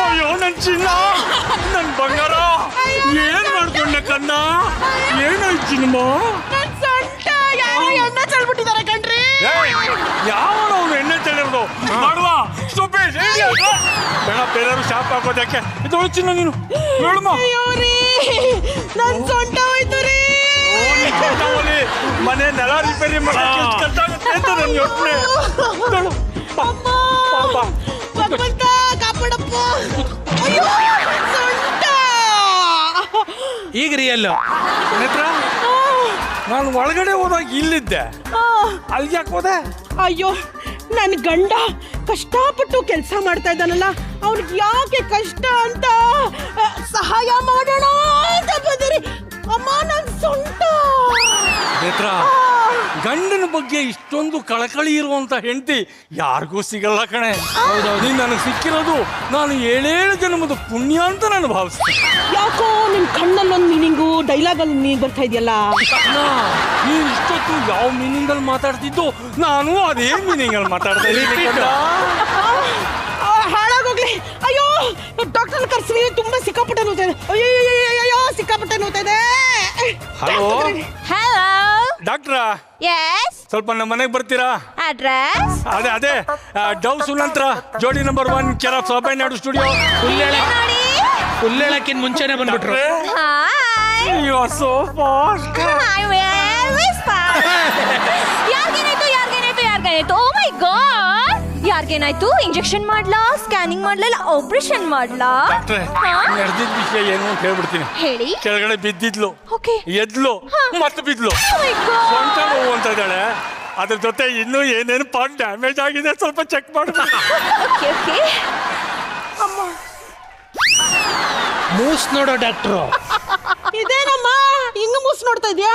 ಅಯ್ಯೋ ನನ್ ಚಿನ್ನ, ನನ್ ಬಂಗಾರ, ಏನ್ ಮಾಡ್ಕೊಂಡೆ ಕಣ್ಣ? ಏನಾಯ್ತು ಚಿನ್ನಮ್ಮ? ಎಣ್ಣೆ ಚೆಲ್ಬಿಟ್ಟಿದ್ದಾರೆ ಕಣ್ರಿ. ಯಾವ ಅವ್ನು ಎಣ್ಣೆ ಚೆಲ್ಲಿರೋದು? ಮಾಡುವ ಸುಪೇಶ್ ಬೇಡ, ಬೇರೆಯವರು ಶಾಪ್ ಹಾಕೋದಕ್ಕೆ. ಇದು ಚಿನ್ನ ನೀನು ಹೇಳಮ್ಮ. ನನ್ ಸೊಂಟ ಹೋಯ್ತು ರೀ. ಮನೆ ನೆಲ ರಿಪೇರಿ ಮಾಡಕ್ಕೆ ಖರ್ಚಾಗುತ್ತೆ ಅಂತ ನನ್ ಯೋಚನೆ. ಭಗವಂತ ಕಾಪಾಡಪ್ಪ. ಅಯ್ಯೋ ಸೊಂಟ. ಈಗ ರಿಯಲ್. ನಾನು ಒಳಗಡೆ ಹೋದಾಗ ಇಲ್ಲಿದ್ದೆ, ಅಲ್ಲಿಗೆ ಯಾಕೆ ಹೋದೆ? ಅಯ್ಯೋ ನನ್ನ ಗಂಡ ಕಷ್ಟಪಟ್ಟು ಕೆಲಸ ಮಾಡ್ತಾ ಇದ್ದಾನಲ್ಲ, ಅವ್ನಿಗೆ ಯಾಕೆ ಕಷ್ಟ ಅಂತ ಸಹಾಯ ಮಾಡೋಣ ಅಂತ ಬಂದಿರಿ. ಅಮ್ಮ ನನ್ ಸೊಂಟ. ನೇತ್ರ, ಗಂಡನ ಬಗ್ಗೆ ಇಷ್ಟೊಂದು ಕಳಕಳಿ ಇರುವಂತ ಹೆಂಡತಿ ಯಾರಿಗೂ ಸಿಗಲ್ಲ ಕಣೆ. ನೀನ್ ನನಗೆ ಸಿಕ್ಕಿರೋದು ನಾನು 7 ಜನ್ಮದ ಪುಣ್ಯ ಅಂತ ನಾನು ಭಾವಿಸ್ತೀನಿ. ಯಾಕೋ ನಿನ್ ಕಣ್ಣಲ್ಲೊಂದು ಮೀನಿಂಗು, ಡೈಲಾಗ್ ಅಲ್ಲಿ ನೀನ್ ಬರ್ತಾ ಇದೆಯಲ್ಲ. ನೀನ್ ಇಷ್ಟೊತ್ತು ಯಾವ ಮೀನಿಂಗ್ ಅಲ್ಲಿ ಮಾತಾಡ್ತಿದ್ದು, ನಾನು ಅದೇ ಮೀನಿಂಗ್ ಅಲ್ಲಿ ಮಾತಾಡ್ತಾ ಇದ್ದೀನಿ. ಹಾಳಾಗೋಗ್ಲಿ. ಅಯ್ಯೋ ಡಾಕ್ಟರ್ ಕರ್ಸಿ, ತುಂಬಾ ಸಿಕ್ಕಾಪಟ್ಟೆ ನೋವ್ತಾ ಇದೆ. ಅಯ್ಯೋ ಸಿಕ್ಕಾಪಟ್ಟೆ ನೋವ್ತಾ ಇದೆ. ಹಲೋ ಹಲೋ ಡಾಕ್ಟ್ರಾ? ಎಸ್. ಸ್ವಲ್ಪ ನಮ್ಮ ಮನೆಗೆ ಬರ್ತೀರಾ? ಅಡ್ರೆಸ್? ಅದೇ ಡವ್ ಸುನಂತ್ರ, ಜೋಡಿ ನಂಬರ್ 1, ಕೇರ್ ಆಫ್ ಸಾಬೈನಾಡು ಸ್ಟುಡಿಯೋ. ಫುಲ್ ಹೇಳಕ್ಕಿನ್ ಮುಂಚೆನೆ ಬಂದ್ಬಿಟ್ರು. Hi. You are so fast. I very fast. ಯಾರ್ಗೇನಾಯ್ತು? ಓ ಮೈ ಗಾಡ್, ಯಾರ್ಗೇನಾಯ್ತು? ಇಂಜೆಕ್ಷನ್ ಮಾಡ್ಲಾ, ಸ್ಕ್ಯಾನಿಂಗ್ ಮಾಡ್ಲಾ, ಇಲ್ಲ ಆಪರೇಷನ್ ಮಾಡ್ಲಾ? ಡಾಕ್ಟ್ರೆ, ನಡೆದಿದ್ದ ವಿಷಯ ಏನು ಅಂತ ಹೇಳ್ಬಿಡ್ತೀನಿ. ಹೇಳಿ. ಕೆಳಗಡೆ ಬಿದ್ದಿದ್ಲು, ಎದ್ಲು, ಮತ್ತೆ ಬಿದ್ಲು. ಸೊಂಟ ನೋವು ಅಂತ ಇದ್ದಾಳೆ. ಅದ್ರ ಜೊತೆ ಇನ್ನೂ ಏನೇನು ಪಾರ್ಟ್ ಡ್ಯಾಮೇಜ್ ಆಗಿದೆ, ಸ್ವಲ್ಪ ಚೆಕ್ ಮಾಡ್ಬೇಕು. ಮೂಸ್ ನೋಡೋ ಡಾಕ್ಟ್ರು. ಇದೇನಮ್ಮ ಹಿಂಗ ಮೂಸ್ ನೋಡ್ತಾ ಇದ್ಯಾ?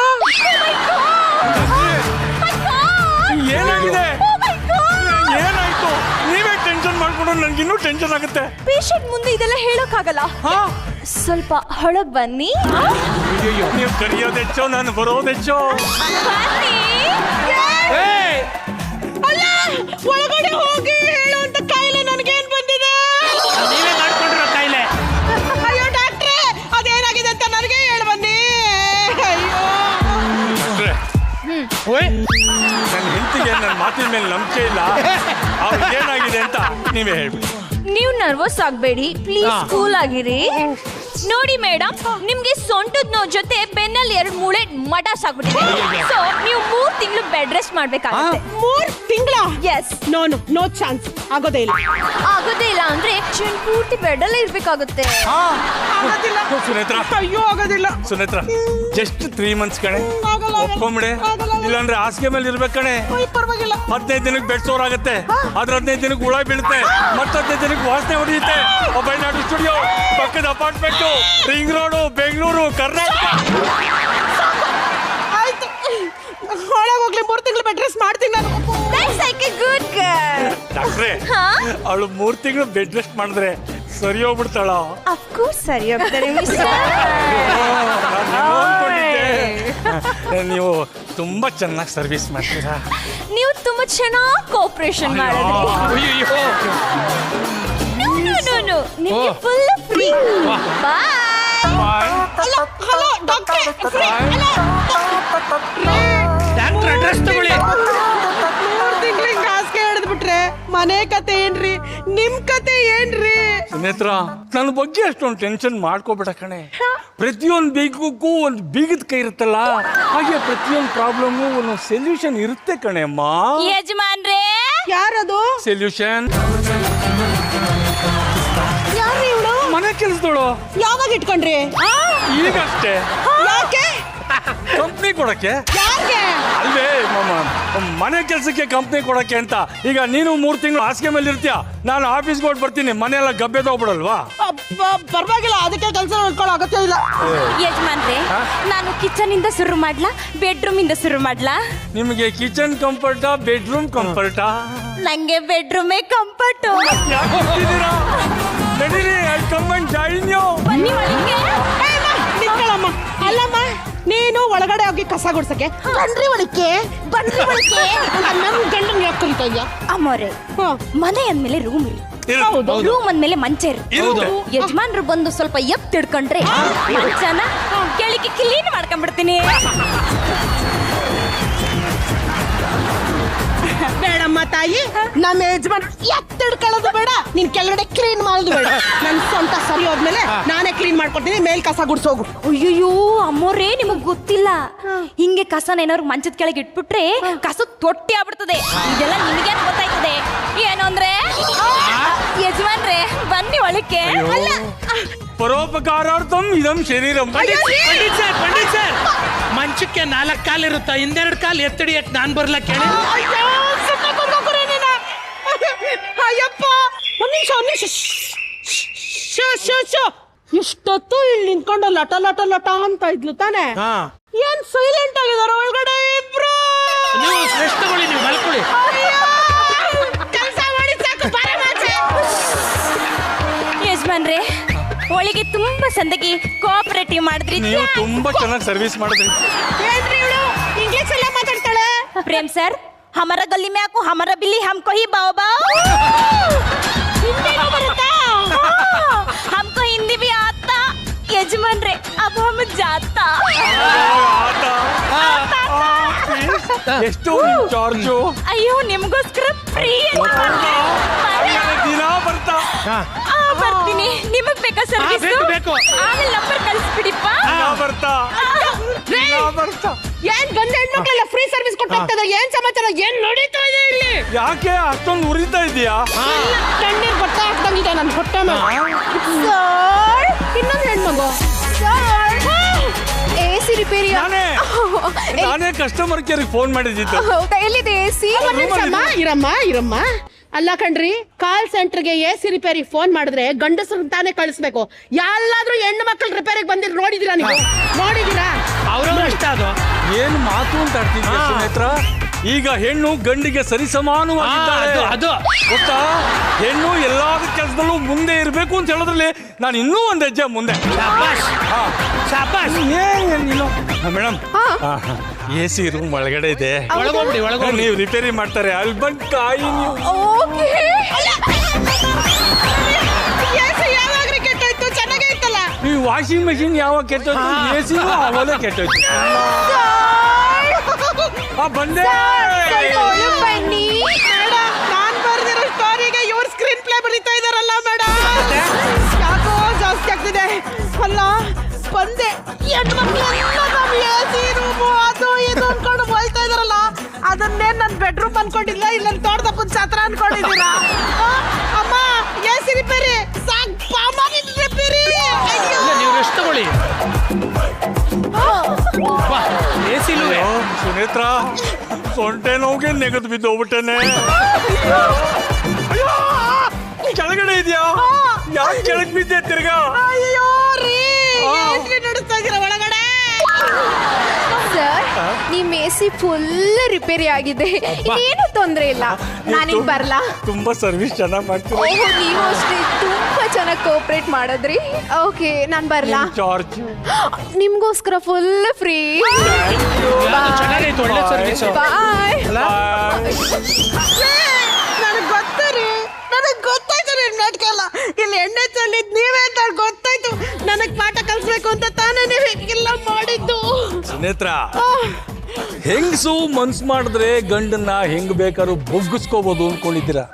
ಏನಾಗಿದೆ? ಏನಾಯ್ತು? ನೀವೇ ಟೆನ್ಷನ್ ಮಾಡ್ಕೊಂಡು ನನ್ಗಿನ್ನೂ ಟೆನ್ಷನ್ ಆಗುತ್ತೆ. ಪೇಷಂಟ್ ಮುಂದೆ ಇದೆಲ್ಲ ಹೇಳೋಕ್ಕಾಗಲ್ಲ. ಸ್ವಲ್ಪ ಹೊಳಗ್ ಬನ್ನಿ. ನೀವು ಕರೆಯೋದೆಚ್ಚೋ, ನಾನು ಬರೋದೆಚ್ಚೋ. ಅಲ್ಲ, ಒಳಗಡೆ ಹೋಗಿ ಹೇಳುವಂತ ಕಾಯಿಲೆ ನನಗೇನ್ ಬಂದಿದೆ? ನೀವೇ ಮಾಡ್ಕೊಂಡಿರೋ ಕಾಯಿಲೆ. ಅಯ್ಯೋ ಡಾಕ್ಟ್ರೆ, ಅದೇನಾಗಿದೆ ಅಂತ ನನಗೆ ಹೇಳಿ ಬನ್ನಿ. ನನ್ನ ಹೆಂಡತಿಗೆ ನನ್ನ ಮಾತಿನ ಮೇಲೆ ನಂಬಿಕೆ ಇಲ್ಲ. ಅವ್ರಿಗೆ ಏನಾಗಿದೆ ಅಂತ ನೀವೇ ಹೇಳ್ಬಿಡಿ. ನೀವು ನರ್ವಸ್ ಆಗಬೇಡಿ, ಪ್ಲೀಸ್ ಕೂಲ್ ಆಗಿರಿ. ನೋಡಿ ಮೇಡಮ್, ನಿಮ್ಗೆ ಸೊಂಟದ ನೋವು ಜೊತೆ ಬೆನ್ನಲ್ಲಿ 2 ಮೂಳೆ ಮಟಾಸ್ ಆಗ್ಬಿಟ್ಟಿದೆ. ಸೊ ನೀವು 3 ತಿಂಗಳು ಬೆಡ್ ರೆಸ್ಟ್ ಮಾಡ್ಬೇಕಾಗುತ್ತೆ. 3 ತಿಂಗಳ? ಎಸ್. No chance. ಆಗೋದೇ ಇಲ್ಲ. ಆಗೋದೇ ಇಲ್ಲ ಅಂದ್ರೆ ಪೂರ್ತಿ ಬೆಡ್ ಅಲ್ಲೇ ಇರ್ಬೇಕಾಗುತ್ತೆ. ಆಗೋದಿಲ್ಲ ಸುನೇತ್ರ. ಅಯ್ಯೋ ಆಗೋದಿಲ್ಲ ಸುನೇತ್ರ, ಜಸ್ಟ್ 3 ಮಂತ್ಸ್ ಕಣೆ, ಒಪ್ಕೊಂಬಿಡೆ. ಇಲ್ಲಾಂದ್ರೆ ಹಾಸಿಗೆ ಮೇಲೆ ಇರ್ಬೇಕು ಕಣೆ. ಪರವಾಗಿಲ್ಲ. 15 ದಿನಕ್ಕೆ ಬೆಡ್ ಸೋರ್ ಆಗುತ್ತೆ, ಅದ್ರ 15 ದಿನಕ್ಕೆ ಹುಳ ಬೀಳುತ್ತೆ, ಮತ್ತೆ 15 ದಿನಕ್ಕೆ ವಾಸನೆ ಹೊಡೆಯುತ್ತೆ. ಸಾಬೈನಾಡು ಸ್ಟುಡಿಯೋ, ಪಕ್ಕದ apartment, ring road, Bengaluru, Karnataka. ಆಯ್ತು, ಒಳಗೋಗ್ಲಿ. 3 ತಿಂಗಳು ಬೆಡ್ ರೆಸ್ಟ್ ಮಾಡ್ತೀನಿ ನಾನು. Good girl. ಡಾಕ್ಟ್ರೆ, ಅವಳು 3 ತಿಂಗಳು ಬೆಡ್ ರೆಸ್ಟ್ ಮಾಡಿದ್ರೆ ಸರಿ ಹೋಗ್ಬಿಡ್ತಾಳ? ಅಫ್ಕೋರ್ಸ್ ಸರಿ ಹೋಗ್ತಾರೆ. ನೀವು ತುಂಬಾ ಚೆನ್ನಾಗಿ ಸರ್ವಿಸ್ ಮಾಡ್ತೀರಾ. ನೀವು ತುಂಬಾ ಚೆನ್ನಾಗಿ ಕೋಆಪರೇಷನ್ ಮಾಡಿದ್ರಿ. ನೋ ನಿಮಗೆ ಫುಲ್ ಫ್ರೀ. ಬಾಯ್. ಹಲೋ ಡಾಕ್ಟ್ರೆ, ಡಾಕ್ಟ್ರ್ ಅಡ್ರೆಸ್ ತಗೊಳ್ಳಿ. 3 ತಿಂಗಳು ಹಿಂಗ ಹಾಸಿಗೆ ಹಿಡಿದ್ಬಿಟ್ರೆ ಮನೆ ಕತೆ ಏನ್ರಿ? ನಿಮ್ ಕತೆ ಏನ್ರಿ? ಸುನೇತ್ರ, ನನ್ನ ಬಗ್ಗೆ ಅಷ್ಟೊಂದು ಟೆನ್ಷನ್ ಮಾಡ್ಕೋಬೇಡ ಕಣೆ. ಪ್ರತಿಯೊಂದು ಬೀಗಕ್ಕೂ ಒಂದು ಬೀಗದ ಕೈ ಇರುತ್ತಲ್ಲ, ಹಾಗೆ ಪ್ರತಿಯೊಂದು ಪ್ರಾಬ್ಲಮ್ಗೂ ಒಂದು ಸೊಲ್ಯೂಷನ್ ಇರುತ್ತೆ ಕಣೆ ಅಮ್ಮ. ಯಜಮಾನ್ರೇ, ಯಾರದು? ಸೊಲ್ಯೂಷನ್ ಯಾರು ಇವಳು? ಮನೆ ಕೆಲಸದೋಳು. ಯಾವಾಗ ಇಟ್ಕೊಂಡ್ರಿ? ಈಗಷ್ಟೇ. ಯಾಕೆ? ಕಂಪ್ನಿ ಕೊಡಕ್ಕೆ. ಯಾಕೆ? ಅಲ್ವೇ ಮನೆ ಕೆಲಸಕ್ಕೆ ಕಂಪ್ನಿ ಕೊಡಕ್ಕೆ ಅಂತ. ಈಗ ನೀನು 3 ತಿಂಗಳು ಹಾಸಿಗೆ ಮೇಲೆ ಇರ್ತೀಯ, ನಾನು ಆಫೀಸ್ಗೆ ಹೊಟ್ಟು ಬರ್ತೀನಿ, ಮನೆಯೆಲ್ಲ ಗಬ್ಬೆ ತಗೋಬಿಡಲ್ವಾ? ಪರವಾಗಿಲ್ಲ, ಅದಕ್ಕೆ ಕೆಲಸ ನೋಡ್ಕೊಳ್ಳೋ ಅಗತ್ಯ ಇಲ್ಲ. ಯಜಮಾನ್ರೆ, ನಾನು ಕಿಚನ್ ಇಂದ ಶುರು ಮಾಡ್ಲಾ, ಬೆಡ್ರೂಮ್ ಇಂದ ಶುರು ಮಾಡ್ಲಾ? ನಿಮಗೆ ಕಿಚನ್ ಕಂಫರ್ಟಾ, ಬೆಡ್ರೂಮ್ ಕಂಫರ್ಟಾ? ನಂಗೆ ಬೆಡ್ರೂಮೇ ಕಂಫರ್ಟ್. ಯಾಕೆ ಹೋಗ್ತಿದ್ದೀರಾ? ನಡೀರಿ, I come and join you. ಬನ್ನಿ ಒಳಗೆ. ನಿಂತ್ಕೊಳ್ಳಮ್ಮ. ಅಲ್ಲಮ್ಮ, ನೀನು ಒಳಗಡೆ ಹೋಗಿ ಕಸ ಗುಡ್ಸಕ್ಕೆ ಬನ್ರಿ ಒಳಕ್ಕೆ. ನನ್ನ ಗಂಡನ್ ಯಾಕೆ ಕರಿತಾ ಇದ್ಯಾ? ಅಮ್ಮೋರೆ, ಮನೆ ಅಂದ್ಮೇಲೆ ರೂಮ್ ಇರಿ, ರೂಮ್ ಅಂದ್ಮೇಲೆ ಮಂಚ ಇರುತ್ತೆ. ಯಜಮಾನ್ರು ಬಂದು ಸ್ವಲ್ಪ ಎಪ್ ತಿಡ್ಕೊಂಡ್ರೆ ಮಂಚನ ಕೆಳಗೆ ಕ್ಲೀನ್ ಮಾಡ್ಕೊಂಡ್ಬಿಡ್ತೀನಿ. ಬೇಡಮ್ಮ ತಾಯಿ, ನಮ್ಮ ಯಜಮಾನ್ ಎತ್ತಿಡ್ಕೊಳ್ಳೋದು ಬೇಡ, ನೀನ್ ಕೆಳಗಡೆ ಕ್ಲೀನ್ ಮಾಡೋದು ಬೇಡ. ನನ್ ಸೊಂಟ ಸರಿ ಹೋದ್ಮೇಲೆ ನಾನೇ ಕ್ಲೀನ್ ಮಾಡ್ಕೊಡ್ತೀನಿ, ಮೇಲ್ ಕಸ ಗುಡ್ಸೋಗು. ಅಯ್ಯೋ ಅಮ್ಮೋರೇ, ನಿಮಗ್ ಗೊತ್ತಿಲ್ಲ, ಹಿಂಗೆ ಕಸನ ಏನಾದ್ರು ಮಂಚದ ಕೆಳಗೆ ಇಟ್ಬಿಟ್ರೆ ಕಸ ತೊಟ್ಟಿ ಆಗ್ಬಿಡ್ತದೆ. ಇದೆಲ್ಲ ನಿಮ್ಗೆ ಗೊತ್ತಾಯ್ತದೆ ಏನು ಅಂದ್ರೆ? ಯಜಮಾನ್ರೆ ಬನ್ನಿ ಒಳಕ್ಕೆ. ಅಲ್ಲ ಪರೋಪಕಾರಾರ್ಥಂ ಇದಂ ಶರೀರಂ. ಪಂಡಿತ್ ಸರ್ ಮಂಚಕ್ಕೆ 4 ಕಾಲಿರುತ್ತ, ಹಿಂದೆರಡು ಕಾಲು ಎತ್ತಡಿಯಕ್ ನಾನ್ ಬರ್ಲ ಕೇಳಿ. ಅಯ್ಯಪ್ಪ ಒಂದ್ ನಿಮಿಷ ಇಷ್ಟೊತ್ತು ಇಲ್ಲಿ ನಿಂತ್ಕೊಂಡು ಲಟ ಲಟ ಲಟ ಅಂತ ಇದ್ಲು ತಾನೆ. ಏನ್ ಸೈಲೆಂಟ್ ಆಗಿದಾರ ಒಳಗಡೆ ಇಬ್ರು. ನೀವು ರೆಸ್ಟ್ ತಗೊಳ್ಳಿ, ನೀವು ಮಲ್ಕೊಳ್ಳಿ. ಕೆಲಸ ಮಾಡಿ ಸಾಕು. ಯಜಮಾನ್ರೆ, ಒಳಗೆ ತುಂಬಾ ಸಂದಗಿ ಕೋಆಪರೇಟಿವ್ ಮಾಡಿದ್ರಿ. ನೀವು ತುಂಬಾ ಚೆನ್ನಾಗಿ ಸರ್ವಿಸ್ ಮಾಡಿದ್ರಿ. ಇಂಗ್ಲಿಷ್ ಎಲ್ಲ ಮಾತಾಡ್ತಾಳೆ. ಪ್ರೇಮ್ ಸರ್, ಹಮಾರ ಗಲ್ಲಿ में आपको हमारा बिल्ली हमको ही बाओ बाओ. हमको हिंदी भी आता. यजमान्रे, अब हम जाता. ಎಷ್ಟು ಚಾರ್ಜು? ಅಯ್ಯೋ, ನಿಮಗೋಸ್ಕರ ಫ್ರೀ. ದಿನ ಬರ್ತಾ ಬರ್ತೀನಿ. ನಿಮಗ್ ಬೇಕಾ ಸರ್ವಿಸ್? ಆಮೇಲೆ ನಂಬರ್ ಕಳಿಸ್ಬಿಡಿಪ್ಪ. ಬರ್ತಾ ಏನ್ ಗಂಡ ಹೆಣ್ಮಕ್ಳೆಲ್ಲ ಫ್ರೀ ಸರ್ವಿಸ್ ಕೊಟ್ಟು ಹೋಗ್ತದ? ಏನ್ ಸಮಾಚಾರ? ಏನ್ ನಡೀತಾ ಇದೆ ಇಲ್ಲಿ? ಯಾಕೆ ಅಷ್ಟೊಂದು ಉರಿತಾ ಇದೆಯಾ? ಕಣ್ಣೀರ್ ಬಟ್ಟ ಹಾಕ್ದಂಗಿದೆ ನನ್ನ ಹೊಟ್ಟೆ ಮೇಲೆ. ಇನ್ನೊಂದು ಹೆಣ್ಮಗು AC ರಿಪೇರಿ. ನಾನೇ ಕಸ್ಟಮರ್ ಕೇರ್ಗೆ ಫೋನ್ ಮಾಡಿದ್ದಿತ್ತು. ಎಲ್ಲಿದೆ AC? ಇರಮ್ಮ. ಅಲ್ಲ ಕಣ್ರಿ, ಕಾಲ್ ಸೆಂಟರ್ಗೆ AC ರಿಪೇರಿ ಫೋನ್ ಮಾಡಿದ್ರೆ ಗಂಡಸರು ತಾನೇ ಕಳಿಸ್ಬೇಕು. ಎಲ್ಲಾದ್ರೂ ಹೆಣ್ಣು ಮಕ್ಕಳು ರಿಪೇರಿಗೆ ಬಂದಿರ್ ನೋಡಿದೀರಾ ನೀವು? ನೋಡಿದೀರಾ? ಏನು ಮಾತು ಅಂತ ಆಡ್ತಿದ್ಯಾ ಸುನೇತ್ರ? ಈಗ ಹೆಣ್ಣು ಗಂಡಿಗೆ ಸರಿಸಮಾನವಾಗಿದ್ದಾಳೆ. ಗೊತ್ತಾ? ಹೆಣ್ಣು ಎಲ್ಲಾ ಕೆಲಸದಲ್ಲೂ ಮುಂದೆ ಇರಬೇಕು ಅಂತ ಹೇಳೋದ್ರಲ್ಲಿ ನಾನು ಇನ್ನೂ ಒಂದು ಹೆಜ್ಜೆ ಮುಂದೆ. ಮೇಡಮ್, AC ರೂಮ್ ಒಳಗಡೆ ಇದೆ, ನೀವು ರಿಪೇರಿ ಮಾಡ್ತಾರೆ. ಅಲ್ಲಿ ಬಂದು ಕಾಯಿ ನೀವು. ಚೆನ್ನಾಗೇ ಇತ್ತಲ್ಲ. ಈ ವಾಷಿಂಗ್ ಮೆಷಿನ್ ಯಾವಾಗ ಕೆಟ್ಟೋಯ್ತು, AC ಅವಾಗಲೇ ಕೆಟ್ಟೋಯ್ತು. ಬಂದೆ. ಬನ್ನಿ ಮೇಡಮ್, ನಾನ್ ಬರ್ದಿರೋ ಸ್ಟೋರಿಗೆ ಇವ್ರು ಸ್ಕ್ರೀನ್ ಪ್ಲೇ ಬರೀತಾ ಇದಾರಲ್ಲ ಮೇಡಮ್. ಯಾಕೋ ಜಾಸ್ತಿ ಆಗ್ತಿದೆ. ಅಲ್ಲ ಬಂದೆ, AC ರೂಮು ಅದು ಇದು ಅನ್ಕೊಂಡು ಹೋಯ್ತಾ ಇದಾರಲ್ಲ. ಅದನ್ನೇ ನನ್ನ ಬೆಡ್ರೂಮ್ ಅನ್ಕೊಂಡಿಲ್ಲ, ಇಲ್ಲ ತೋಟದಪ್ಪನ ಛತ್ರ ಅನ್ಕೊಂಡಿದ್ದೀರಾ? ಅಮ್ಮ, AC ರಿಪೇರಿ ರಿಪೇರಿ. ನೀವು ರೆಸ್ಟ್ ತಗೊಳ್ಳಿ. ಸುನೇತ್ರ, ಸೊಂಟೆ ನೋವಿಗೆ ನೆಗೆದು ಬಿದ್ದೋಗ್ಬಿಟ್ಟೇನೆ. ಕೆಳಗಡೆ ಇದೆಯಾ? ಯಾಕೆ ಕೆಳಗೆ ಬಿದ್ದೆ ತಿರ್ಗಾ? ಅಯ್ಯೋ ರೀ, ನಡೆಸ್ತಾ ಇದೀರ ಒಳಗಡೆ? ಸರ್, ನಿಮ್ AC ಫುಲ್ ರಿಪೇರಿ ಆಗಿದೆ, ಏನು ತೊಂದ್ರೆ ಇಲ್ಲ. ನಾನೀಗ ಬರ್ಲಾ? ತುಂಬಾ ಸರ್ವಿಸ್ ಚೆನ್ನಾಗಿ ಮಾಡ್ತೀವಿ. ಓಹೋ, ನೀವು ಅಷ್ಟೇ ತುಂಬಾ ಚೆನ್ನಾಗಿ ಕೋಆಪರೇಟ್ ಮಾಡಿದ್ರಿ. ಓಕೆ, ನಾನ್ ಬರ್ಲಾ? ಚಾರ್ಜ್ ನಿಮ್ಗೋಸ್ಕರ ಫುಲ್ ಫ್ರೀ. ಒಳ್ಳೆ ಸರ್ವಿಸ್. ಬಾಯ್. ನನಗೆ ಗೊತ್ತು ರೀ, ನನಗೆ ಗೊತ್ತಾಯ್ತು ರೀ. ನಾಟಕ ಅಲ್ಲ, ಇಲ್ಲಿ ಎಣ್ಣೆ ಚೆಲ್ಲಿದ್ ನೀವೇ ಅಂತ ಗೊತ್ತಾಯ್ತು. ನನಗ್ ಪಾಠ ಕಲಿಸ್ಬೇಕು ಅಂತ ತಾನೇ ನೀವು ಹೀಗೆಲ್ಲ ಮಾಡಿದ್ದು. ಸುನೇತ್ರ, ಹೆಂಗಸು ಮನ್ಸು ಮಾಡಿದ್ರೆ ಗಂಡನ್ನ ಹೆಂಗ್ ಬೇಕಾದ್ರೂ ಬೊಗ್ಗಿಸ್ಕೋಬಹುದು ಅನ್ಕೊಂಡಿದ್ದೀರಾ.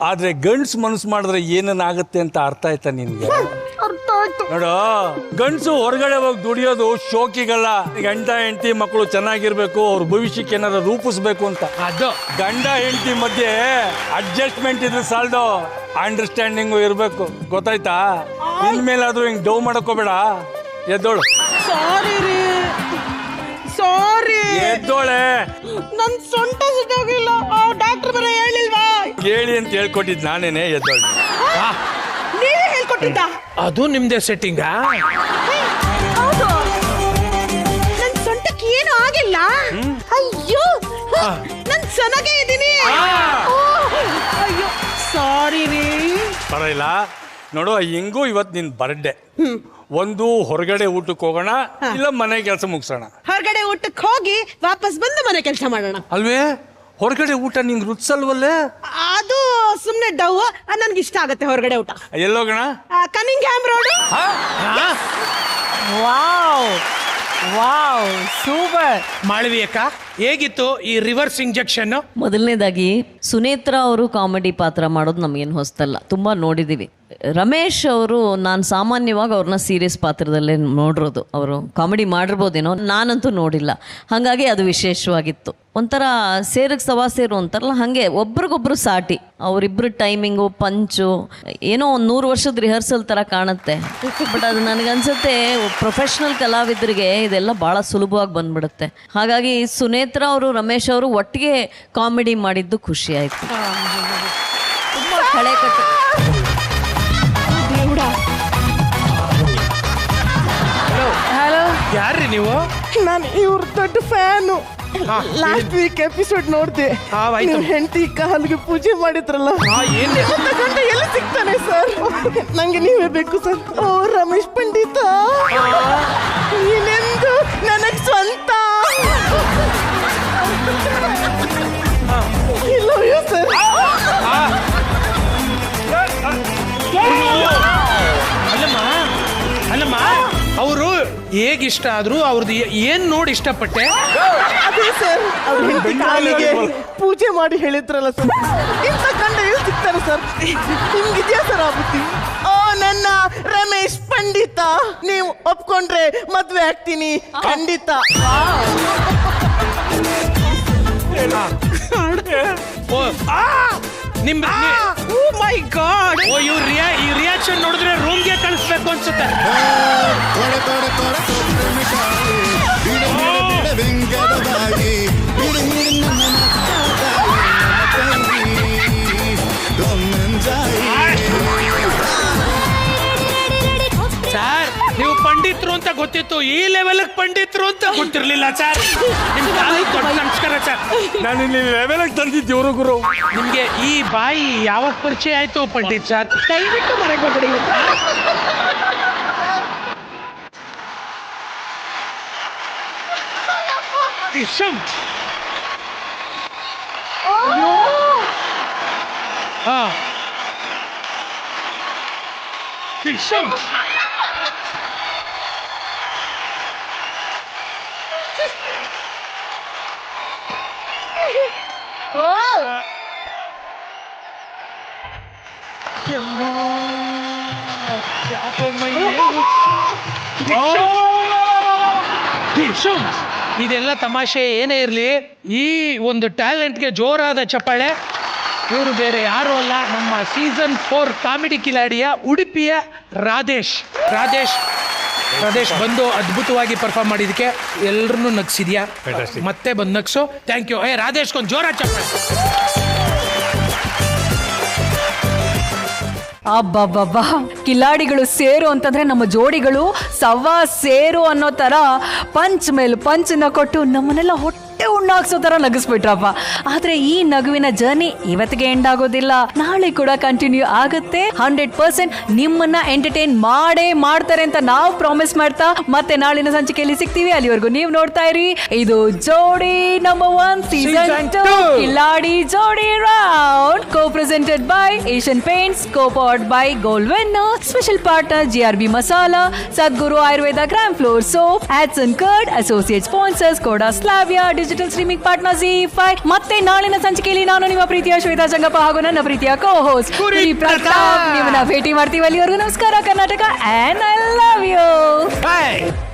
ಆದ್ರೆ ಗಂಡ್ಸ್ ಮನ್ಸು ಮಾಡಿದ್ರೆ ಏನನ್ನಾಗತ್ತೆ ಅಂತ ಅರ್ಥ ಆಯ್ತಾ ನಿನ್ಗೆ? ನೋಡು, ಗಂಡ್ಸು ಹೊರಗಡೆ ಹೋಗಿ ದುಡಿಯೋದು ಶೋಕಿಗಲ್ಲ. ಗಂಡ ಹೆಂಡತಿ ಮಕ್ಕಳು ಚೆನ್ನಾಗಿರ್ಬೇಕು, ಅವ್ರ ಭವಿಷ್ಯಕ್ಕೆ ಏನಾದ್ರು ರೂಪಿಸ್ಬೇಕು ಅಂತ. ಅದು ಗಂಡ ಹೆಂಡತಿ ಮಧ್ಯೆ ಅಡ್ಜಸ್ಟ್ಮೆಂಟ್ ಇದ್ರೆ ಸಾಲದು, ಅಂಡರ್ಸ್ಟ್ಯಾಂಡಿಂಗು ಇರ್ಬೇಕು. ಗೊತ್ತಾಯ್ತಾ? ಇನ್ಮೇಲಾದ್ರೂ ಹಿಂಗ್ ಡೌ ಮಾಡಕೋಬೇಡ. ಎದ್ದೋಳು. ಸಾರಿ ರೀ, ಸಾರಿ. ಎದ್ದೋಳೆ. ನನ್ ಸೊಂಟ ಸಿಗೋಗಿಲ್ಲ. ಡಾಕ್ಟರ್ ಬರ ಹೇಳಿಲ್ವಾ? ಕೇಳಿ ಅಂತ ಹೇಳ್ಕೊಟ್ಟಿದ್ ನಾನೇನೆ. ಎದ್ದೋಳು. ನೀವೇ ಹೇಳ್ಕೊಟ್ಟಿದ್ದ? ಅದು ನಿಮ್ದೇ ಸೆಟ್ಟಿಂಗ್. ಹೌದು, ನನ್ ಸೊಂಟಕ್ಕೆ ಏನು ಆಗಿಲ್ಲ. ಅಯ್ಯೋ, ನನ್ ಚೆನ್ನಾಗೇ ಇದ್ದೀನಿ. ಅಯ್ಯೋ, ಸಾರಿ ರೀ. ಪರವಾಗಿಲ್ಲ. ನೋಡು, ಹೆಂಗೂ ಇವತ್ತು ನಿನ್ ಬರ್ಡೇ. ಒಂದು ಹೊರಗಡೆ ಊಟಕ್ಕೆ ಹೋಗೋಣ, ಇಲ್ಲ ಮನೆ ಕೆಲಸ ಮುಗಿಸೋಣ. ಹೊರಗಡೆ ಊಟಕ್ಕೆ ಹೋಗಿ ವಾಪಸ್ ಬಂದು ಮನೆ ಕೆಲಸ ಮಾಡೋಣ ಅಲ್ವೇ? ಹೊರಗಡೆ ಊಟ ನಿಂಗೆ ರುಚಿಸಲ್ವಲ್ಲೇ? ಅದು ಸುಮ್ನೆ ಡವ್. ನನ್ಗೆ ಇಷ್ಟ ಆಗತ್ತೆ ಹೊರಗಡೆ ಊಟ. ಎಲ್ಲೋಗೋಣ? Cunningham road. Wow, super. Malavi ಅಕ್ಕ, ಹೇಗಿತ್ತು ಈ ರಿವರ್ಸ್ ಇಂಜೆಕ್ಷನ್? ಮೊದಲನೇದಾಗಿ ಸುನೇತ್ರ ಅವರು ಕಾಮಿಡಿ ಪಾತ್ರ ಮಾಡೋದು ನಮಗೇನು ಹೊಸ್ತಲ್ಲ, ತುಂಬಾ ನೋಡಿದೀವಿ. ರಮೇಶ್ ಅವರು ನಾನು ಸಾಮಾನ್ಯವಾಗಿ ಅವ್ರನ್ನ ಸೀರಿಯಸ್ ಪಾತ್ರದಲ್ಲೇ ನೋಡಿರೋದು. ಅವರು ಕಾಮಿಡಿ ಮಾಡಿರ್ಬೋದೇನೋ, ನಾನಂತೂ ನೋಡಿಲ್ಲ. ಹಾಗಾಗಿ ಅದು ವಿಶೇಷವಾಗಿತ್ತು. ಒಂಥರ ಸೇರಿಗೆ ಸವಾ ಸೇರು ಅಂತಾರಲ್ಲ, ಹಾಗೆ ಒಬ್ರಿಗೊಬ್ರು ಸಾಟಿ. ಅವರಿಬ್ಬರು ಟೈಮಿಂಗು, ಪಂಚು ಏನೋ ಒಂದು 100 ವರ್ಷದ ರಿಹರ್ಸಲ್ ಥರ ಕಾಣುತ್ತೆ. ಬಟ್ ಅದು ನನಗನ್ಸುತ್ತೆ ಪ್ರೊಫೆಷ್ನಲ್ ಕಲಾವಿದರಿಗೆ ಇದೆಲ್ಲ ಭಾಳ ಸುಲಭವಾಗಿ ಬಂದ್ಬಿಡುತ್ತೆ. ಹಾಗಾಗಿ ಸುನೇತ್ರ ಅವರು, ರಮೇಶ್ ಅವರು ಒಟ್ಟಿಗೆ ಕಾಮಿಡಿ ಮಾಡಿದ್ದು ಖುಷಿ ಆಯಿತು. ತುಂಬ ಹಳೆ ಕಟ್ಟು. ಹಲೋ, ಯಾರ್ರಿ ನೀವು? ನಾನು ಇವ್ರ ದೊಡ್ಡ ಫ್ಯಾನು. ಲಾಸ್ಟ್ ವೀಕ್ ಎಪಿಸೋಡ್ ನೋಡ್ದೆ. ನೀವು ಹೆಂಡತಿ ಕಾಲಿಗೆ ಪೂಜೆ ಮಾಡಿದ್ರಲ್ಲ, ಗಂಡ ಎಲ್ಲಿ ಸಿಗ್ತಾನೆ ಸರ್? ನಂಗೆ ನೀವೇ ಬೇಕು ಸರ್. ಓ ರಮೇಶ್ ಪಂಡಿತ, ನೀನೆಂದು ನನಗ್ ಸ್ವಂತ. ಇಲ್ಲವೋ ಸರ್? ಅಲ್ಲಮ್ಮ, ಅವರು ಹೇಗಿಷ್ಟ ಆದ್ರು ಅವ್ರದ್ದು ಏನ್ ನೋಡಿ ಇಷ್ಟಪಟ್ಟೆ? ಅದೇ ಸರ್, ಅವ್ರ ಹೆಂಡತಿ ಕಾಲಿಗೆ ಪೂಜೆ ಮಾಡಿ ಹೇಳಿದ್ರಲ್ಲ ಸರ್, ಇಂಥ ಗಂಡ ಎಲ್ಲಿ ಸಿಗ್ತಾರೆ ಸರ್? ನಿಮ್ಗಿದ್ಯಾ ಸರ್ ಆ ಬುದ್ಧಿ? ಓ ನನ್ನ ರಮೇಶ್ ಪಂಡಿತ, ನೀವು ಒಪ್ಕೊಂಡ್ರೆ ಮದ್ವೆ ಆಗ್ತೀನಿ ಖಂಡಿತ. ನಿಮ್ ಓ ಮೈ ಗಾಡ್, ಓ ಈ ರಿಯಾಕ್ಷನ್ ನೋಡಿದ್ರೆ ರೂಮ್ಗೆ ಕಳಿಸ್ಬೇಕು ಅನ್ಸುತ್ತೆ. ಸರ್, ನೀವು ಪಂಡಿತರು ಅಂತ ಗೊತ್ತಿತ್ತು, ಈ ಲೆವೆಲ್ ಪಂಡಿತರು ಅಂತ ಗೊತ್ತಿರ್ಲಿಲ್ಲ ಸರ್. ನಿಮ್ ದೊಡ್ಡ ನಮಸ್ಕಾರ ಸರ್. ನಾನು ಇಲ್ಲಿ ಲೆವೆಲ್ ತಂದಿದ್ದೇವರು ಗುರು. ನಿಮ್ಗೆ ಈ ಬಾಯಿ ಯಾವಾಗ ಪರಿಚಯ ಆಯ್ತು ಪಂಡಿತ್ ಸರ್? ದಯವಿಟ್ಟು ಮನೆಗೆ ಬರ್ಬೇಡಿ. ಇದೆಲ್ಲ ತಮಾಷೆ ಏನೇ ಇರಲಿ, ಈ ಒಂದು ಟ್ಯಾಲೆಂಟ್ಗೆ ಜೋರಾದ ಚಪ್ಪಾಳೆ. ಇವರು ಬೇರೆ ಯಾರು ಅಲ್ಲ, ನಮ್ಮ ಸೀಸನ್ 4 ಕಾಮಿಡಿ ಕಿಲಾಡಿಯ ಉಡುಪಿಯ ರಾಧೇಶ್ ಬಂದು ಅದ್ಭುತವಾಗಿ ಪರ್ಫಾರ್ಮ್ ಮಾಡಿದಕ್ಕೆ ಎಲ್ಲರನ್ನೂ ನಗ್ಸಿದ್ಯಾ. ಮತ್ತೆ ಬಂದು ನಗ್ಸು. Thank you. ರಾಧೇಶ್ಗೊಂದು ಜೋರಾದ ಚಪ್ಪಾಳೆ. ಅಬ್ಬಬ್ಬಬ್ಬಾ, ಕಿಲಾಡಿಗಳು ಸೇರು ಅಂತಂದ್ರೆ ನಮ್ಮ ಜೋಡಿಗಳು ಸವಾ ಸೇರು ಅನ್ನೋ ತರ ಪಂಚ್ ಮೇಲೆ ಪಂಚನ್ನ ಕೊಟ್ಟು ನಮ್ಮನ್ನೆಲ್ಲ ಹೊಟ್ಟೆ ಉಣ್ಣಾಕ್ಸೋ ತರ ನಗಿಸ್ಬಿಟ್ರಪ್ಪ. ಆದ್ರೆ ಈ ನಗುವಿನ ಜರ್ನಿ ಇವತ್ತಿಗೆ ಎಂಡ್ ಆಗೋದಿಲ್ಲ, ನಾಳೆ ಕೂಡ ಕಂಟಿನ್ಯೂ ಆಗುತ್ತೆ. 100% ನಿಮ್ಮನ್ನ ಎಂಟರ್ಟೈನ್ ಮಾಡ್ತಾರೆ ಅಂತ ನಾವು ಪ್ರಾಮಿಸ್ ಮಾಡ್ತಾ ಮತ್ತೆ ನಾಳಿನ ಸಂಚಿಕೆಯಲ್ಲಿ ಸಿಗ್ತೀವಿ. ಅಲ್ಲಿವರೆಗೂ ನೀವು ನೋಡ್ತಾ ಇರಿ ಇದು ಜೋಡಿ ನಂಬರ್ 1 ಸೀಸನ್ 2 ಕಿಲಾಡಿ ಜೋಡಿ round, co presented by Asian Paints, co powered by Gold Winner, special partner GRB masala, Sadguru Ayurveda gram flour soap, Hatsun curd, associate sponsors Skoda Slavia, digital streaming partner ZEE5. ಮತ್ತೆ ನಾಳಿನ ಸಂಚಿಕೆಯಲ್ಲಿ ನಾನು ನಿಮ್ಮ ಪ್ರೀತಿಯ ಶ್ವೇತಾ ಜಂಗಪ್ಪ ಹಾಗೂ ನನ್ನ ಪ್ರೀತಿಯ ಕೋ ಹೋಸ್ಟ್ ಪ್ರತಾಪ್ ನಿಮ್ಮನ್ನ ಭೇಟಿ ಮಾಡ್ತೀವಿ. ಅಲ್ಲಿವರೆಗೂ ನಮಸ್ಕಾರ Karnataka, and I love you. Bye.